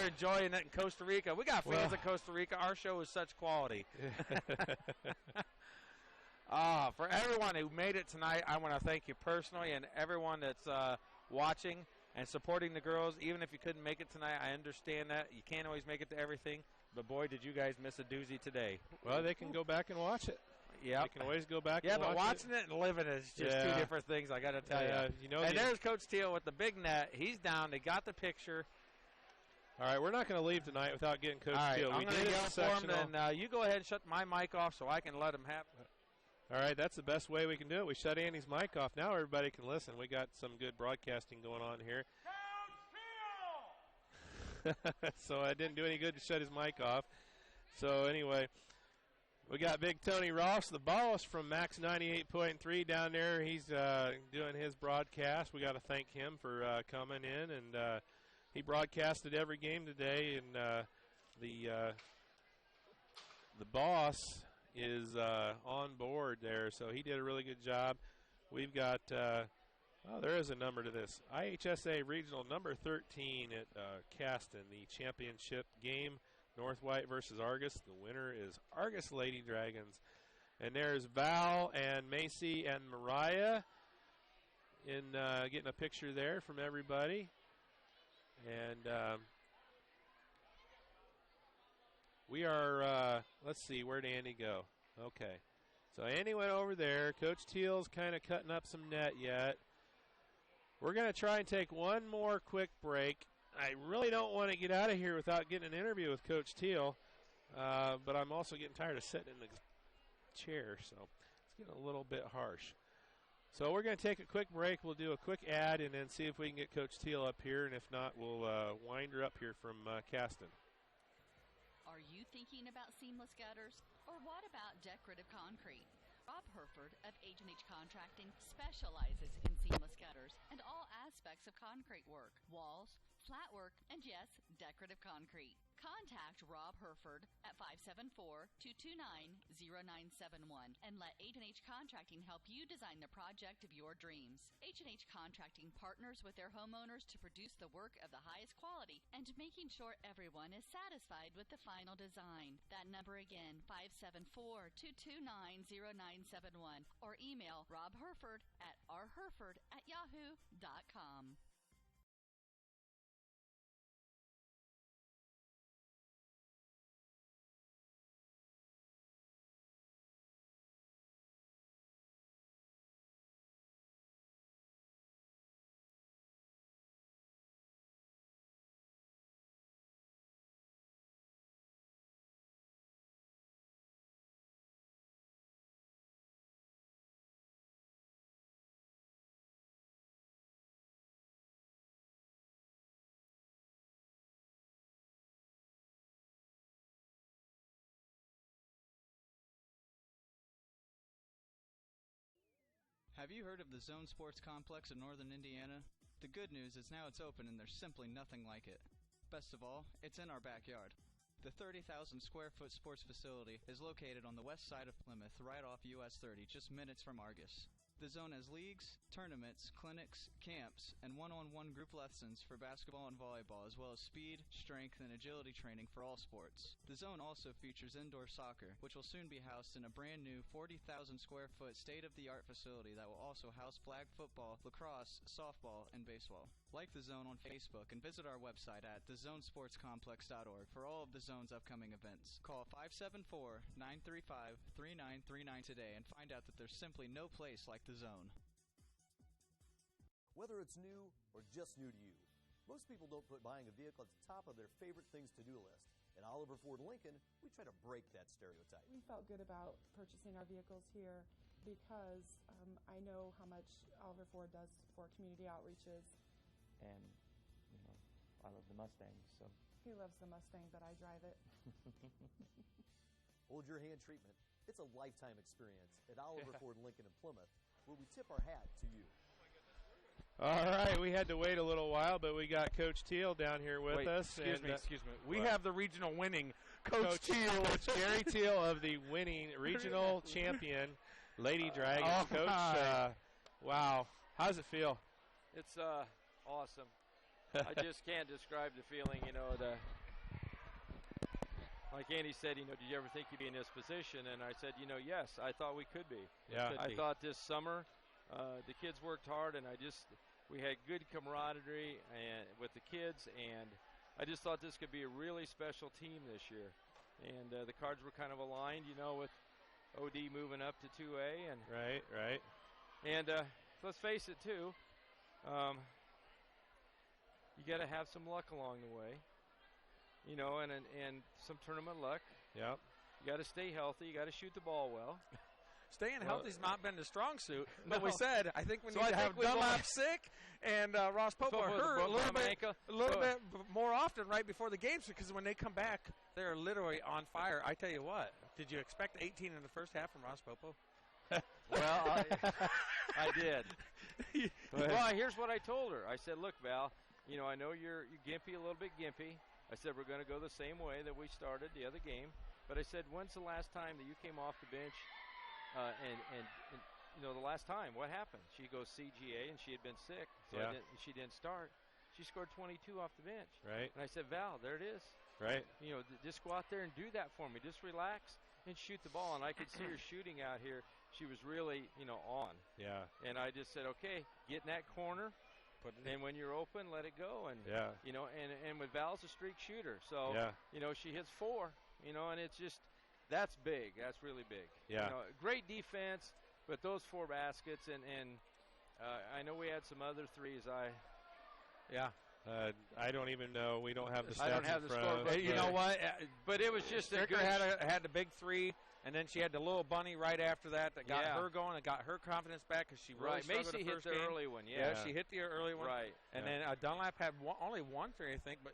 enjoying it in Costa Rica. We got fans in Costa Rica. Our show is such quality. For everyone who made it tonight, I want to thank you personally, and everyone that's watching and supporting the girls. Even if you couldn't make it tonight, I understand that. You can't always make it to everything. But, boy, did you guys miss a doozy today. Well, they can go back and watch it. Yeah, you can always go back and watch it. Yeah, but watching it and living it is just two different things, I got to tell you. And there's Coach Teal with the big net. He's down. They got the picture. All right, we're not going to leave tonight without getting Coach Teal. I'm going to yell for him, and you go ahead and shut my mic off so I can let him have it. All right, that's the best way we can do it. We shut Andy's mic off. Now everybody can listen. We got some good broadcasting going on here. So I didn't do any good to shut his mic off. So anyway, we got Big Tony Ross, the boss from Max 98.3 down there. He's doing his broadcast. We got to thank him for coming in, and he broadcasted every game today. And the boss is on board there, so he did a really good job. We've got there is a number to this. IHSA Regional number 13 at Caston, the championship game, North White versus Argos. The winner is Argos Lady Dragons. And there's Val and Macy and Mariah in getting a picture there from everybody. And we are, let's see, where'd Andy go? Okay. So Andy went over there. Coach Teal's kind of cutting up some net yet. We're going to try and take one more quick break. I really don't want to get out of here without getting an interview with Coach Teal, but I'm also getting tired of sitting in the chair, so it's getting a little bit harsh. So we're going to take a quick break. We'll do a quick ad and then see if we can get Coach Teal up here, and if not, we'll wind her up here from Caston. Are Are you thinking about seamless gutters? Or what about decorative concrete? Rob Herford of H&H Contracting specializes in seamless gutters and all aspects of concrete work, walls, flat work, and yes, decorative concrete. Contact Rob Herford at 574-229-0971 and let H&H Contracting help you design the project of your dreams. H&H Contracting partners with their homeowners to produce the work of the highest quality and making sure everyone is satisfied with the final design. That number again, 574-229-0971 or email Rob Herford at rherford@yahoo.com. Have you heard of the Zone Sports Complex in northern Indiana? The good news is now it's open and there's simply nothing like it. Best of all, it's in our backyard. The 30,000 square foot sports facility is located on the west side of Plymouth, right off US 30, just minutes from Argos. The zone has leagues, tournaments, clinics, camps, and one-on-one group lessons for basketball and volleyball, as well as speed, strength, and agility training for all sports. The zone also features indoor soccer, which will soon be housed in a brand new 40,000 square foot state-of-the-art facility that will also house flag football, lacrosse, softball, and baseball. Like the zone on Facebook and visit our website at thezonesportscomplex.org for all of the zone's upcoming events. Call 574-935-3939 today and find out that there's simply no place like the zone. Whether it's new or just new to you, most people don't put buying a vehicle at the top of their favorite things to do list. At Oliver Ford Lincoln, we try to break that stereotype. We felt good about purchasing our vehicles here because I know how much Oliver Ford does for community outreaches. And, you know, I love the Mustang, so. He loves the Mustang, but I drive it. Hold your hand treatment. It's a lifetime experience at Oliver Ford Lincoln in Plymouth, where we tip our hat to you. All right, we had to wait a little while, but we got Coach Teal down here with us. Excuse me. We have the regional winning Coach Teal. Coach Gary Teal of the winning regional champion Lady Dragons. Coach, wow, how does it feel? It's awesome. I just can't describe the feeling, you know, like Andy said, you know, did you ever think you'd be in this position? And I said, you know, yes, I thought we could be. Yeah. I thought this summer the kids worked hard, and we had good camaraderie and with the kids, and I just thought this could be a really special team this year. And the cards were kind of aligned, you know, with OD moving up to 2A. And Right. And let's face it, too. You got to have some luck along the way, you know, and some tournament luck. Yep. You got to stay healthy. You got to shoot the ball well. Staying healthy's not been the strong suit, but we said I think we need So to have Dunlap sick and Ross Popo hurt a little bit more often right before the games, because when they come back, they're literally on fire. I tell you what, did you expect 18 in the first half from Ross Popo? Well, I did. Well, here's what I told her. I said, look, Val, you know, I know you're gimpy, a little bit gimpy. I said, we're going to go the same way that we started the other game. But I said, when's the last time that you came off the bench? And you know, the last time, what happened? She goes CGA, and she had been sick, so she didn't start. She scored 22 off the bench. Right. And I said, Val, there it is. Right. You know, just go out there and do that for me. Just relax and shoot the ball. And I could see her shooting out here. She was really, you know, on. Yeah. And I just said, okay, get in that corner. And when you're open, let it go. And you know, and with Val's a streak shooter, so you know, she hits 4. You know, and it's just that's big. That's really big. Yeah. You know, great defense, but those 4 baskets, and I know we had some other threes. I don't even know. We don't have the stats. I don't have the score. But you know what? But it was just Stricker had the big 3, and then she had the little bunny right after that got her going and got her confidence back, because she really struggled Macy the first hit the game. early one. Yeah, she hit the early one. Right. And then Dunlap had only 1 3, I think, but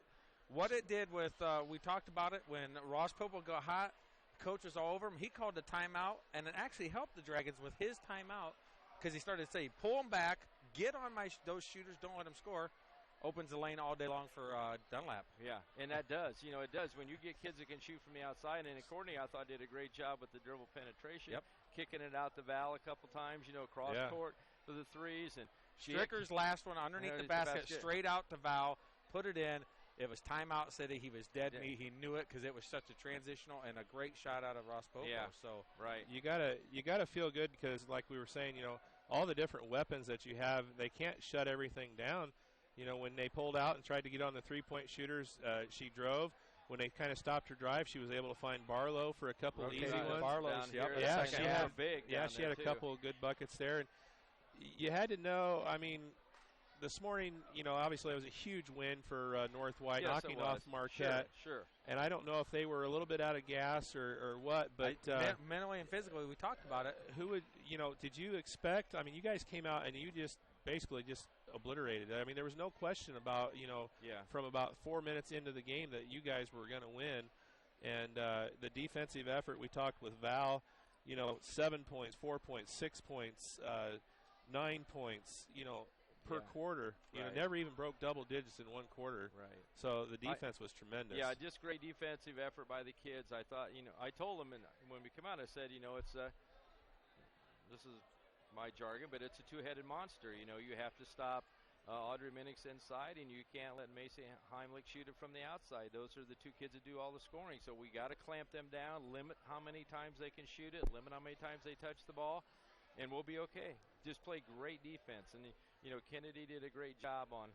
what it did with, we talked about it when Ross Popo got hot, coach was all over him. He called a timeout, and it actually helped the Dragons with his timeout because he started to say, pull them back, get on those shooters, don't let them score. Opens the lane all day long for Dunlap. Yeah, and that does. It does. When you get kids that can shoot from the outside, and Courtney, I thought, did a great job with the dribble penetration. Yep. Kicking it out the Val a couple times, cross court for the threes. And Stricker's last one underneath the basket, straight out to Val, put it in. It was timeout city. He was dead meat. He knew it because it was such a transitional and a great shot out of Ross Popo. Yeah, so right. You gotta feel good because, like we were saying, all the different weapons that you have, they can't shut everything down. When they pulled out and tried to get on the three-point shooters, she drove. When they kind of stopped her drive, she was able to find Barlow for a couple of easy ones. Barlow's, she had a couple of good buckets there. And you had to know, this morning, obviously it was a huge win for North White, knocking off Marquette. Sure. And I don't know if they were a little bit out of gas or what, but mentally and physically, we talked about it. Who would, did you expect? You guys came out and you basically obliterated it. There was no question about, from about 4 minutes into the game that you guys were going to win. And the defensive effort, we talked with Val, 7 points, 4 points, 6 points, 9 points, per quarter. Never even broke double digits in one quarter. Right. So the defense was tremendous. Yeah, just great defensive effort by the kids. I thought, I told them when we come out, I said, it's this is my jargon, but it's a two-headed monster. You have to stop Audrey Minix inside, and you can't let Macy Heimlich shoot it from the outside. Those are the two kids that do all the scoring. So we got to clamp them down, limit how many times they can shoot it, limit how many times they touch the ball, and we'll be okay. Just play great defense. And, Kennedy did a great job on.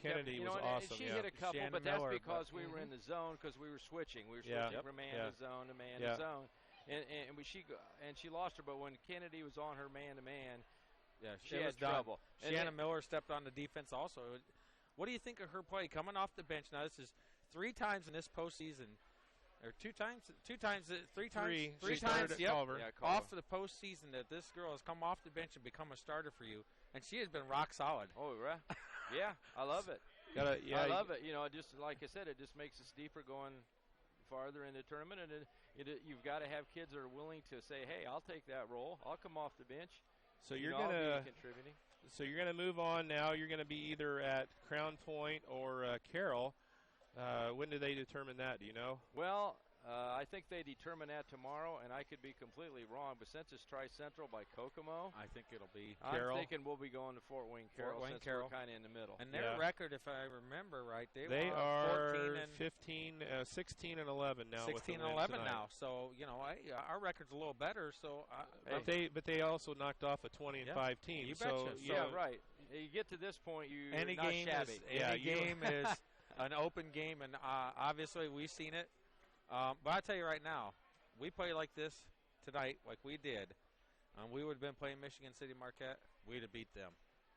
Kennedy was awesome. And she hit a couple, Shannon but that's Miller, because we were in the zone because we were switching. We were switching from man to zone to man to zone. And she lost her, but when Kennedy was on her man-to-man, she had trouble. Shannon Miller stepped on the defense also. What do you think of her play coming off the bench? Now, this is 3 times in this postseason, or 3 times, off of the postseason that this girl has come off the bench and become a starter for you, and she has been rock solid. Oh, right. Yeah, I love it. I love it. Just like I said, it just makes us deeper going farther in the tournament, and you've got to have kids that are willing to say, "Hey, I'll take that role. I'll come off the bench." So I'll be contributing. So you're gonna move on now. You're gonna be either at Crown Point or Carroll. When do they determine that? Do you know? Well, I think they determine that tomorrow, and I could be completely wrong. But since it's Tri-Central by Kokomo, I think it'll be Carroll. I'm thinking we'll be going to Fort Wayne Carroll since we're kind of in the middle. And their record, if I remember right, they are 16 and 11 now. 16 and 11 now. So our record's a little better. So, but they also knocked off a 20 and 5 team. You betcha. Right. You get to this point, any not game shabby. Game is an open game, and obviously we've seen it. But I tell you right now, we play like this tonight, like we did. We would have been playing Michigan City Marquette. We'd have beat them.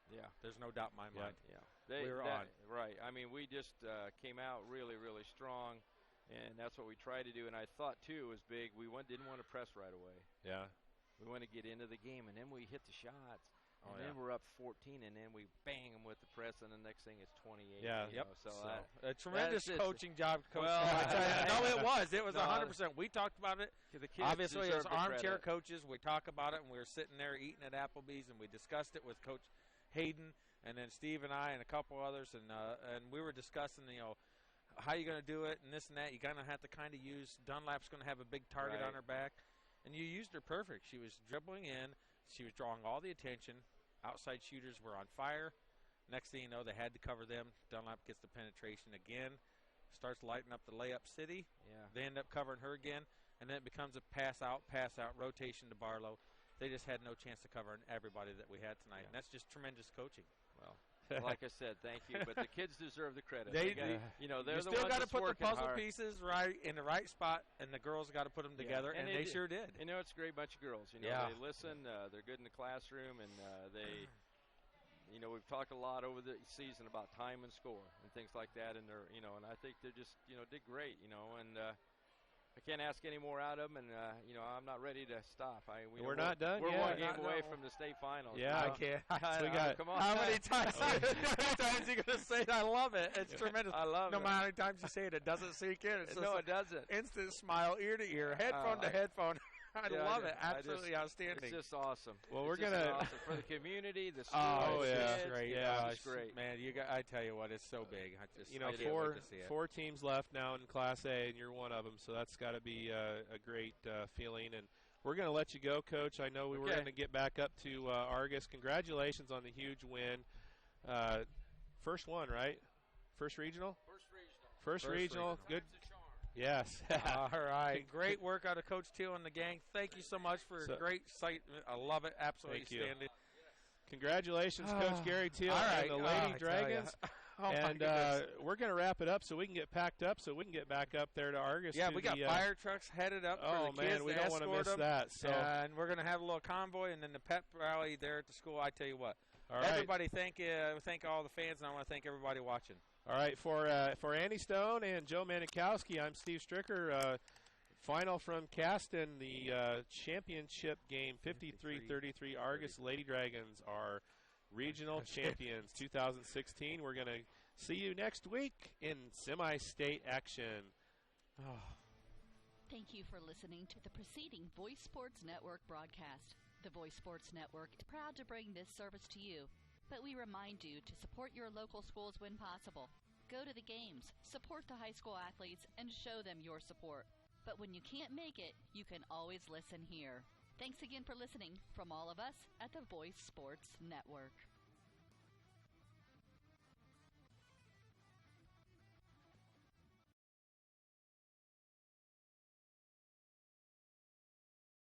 Yeah, there's no doubt in my mind. Yeah, we were on. Right. We just came out really, really strong, and that's what we tried to do. And I thought too was big. We didn't want to press right away. Yeah. We want to get into the game, and then we hit the shots. Then we're up 14, and then we bang them with the press, and the next thing it's 28. Yeah, So a tremendous coaching job. Well, no, it was 100%. We talked about it. The kids obviously, as armchair credit. coaches, we talk about it, and we were sitting there eating at Applebee's, and we discussed it with Coach Hayden, and then Steve and I, and a couple others, and we were discussing, how you going to do it, and this and that. You're going to have to kind of use. Dunlap's going to have a big target on her back, and you used her perfect. She was dribbling in. She was drawing all the attention. Outside shooters were on fire. Next thing you know, they had to cover them. Dunlap gets the penetration again, starts lighting up the layup city. Yeah. They end up covering her again, and then it becomes a pass out, rotation to Barlow. They just had no chance to cover everybody that we had tonight, and that's just tremendous coaching. Well, like I said, thank you, but the kids deserve the credit. They're the still got to put the puzzle hard. pieces right in the right spot, and the girls got to put them together, and they sure did. It's a great bunch of girls. They listen. They're good in the classroom, and they. We've talked a lot over the season about time and score and things like that, and they're and I think they're just did great. And I can't ask any more out of them, and you know, I'm not ready to stop. We're not done We're yet. one game away from the state finals. Yeah, I can't. So we got. Come on. How many times? How many times are you gonna say it? I love it. It's tremendous. I love no it. matter how many times you say it, it doesn't sink in. It's No, just it doesn't. Instant smile, ear to ear, headphone to headphone. I Yeah, love it. Absolutely outstanding. It's just awesome. Well, It's we're just gonna awesome for the community, the school. Oh, the yeah. kids. Great. Yeah, it's great. Man, I tell you what, it's so big. I just, You know, I can't wait to see it. four teams left now in Class A, and you're one of them. So that's got to be a great feeling. And we're going to let you go, Coach. I know we were going to get back up to Argos. Congratulations on the huge win. First one, right? First regional? First regional. Good. Yes. All right. Great work out of Coach Teal and the gang. Thank you so much for a great site. I love it. Absolutely Thank you. outstanding. Congratulations, Coach Gary Teal All right. and the Lady I tell ya. Dragons. Oh, my And goodness. we're going to wrap it up so we can get packed up so we can get back up there to Argos. Yeah, to we got the, fire trucks headed up for oh, the kids. man, we to don't want to escort miss them. that. So. And we're going to have a little convoy and then the pep rally there at the school. I tell you what. All right. Everybody, thank all the fans, and I want to thank everybody watching. All right, for Andy Stone and Joe Manikowski, I'm Steve Stricker. Final from Caston, the championship game, 53-33. Argos Lady Dragons are regional champions 2016. We're going to see you next week in semi-state action. Thank you for listening to the preceding Voice Sports Network broadcast. The Voice Sports Network is proud to bring this service to you, but we remind you to support your local schools when possible. Go to the games, support the high school athletes, and show them your support. But when you can't make it, you can always listen here. Thanks again for listening from all of us at the Voice Sports Network.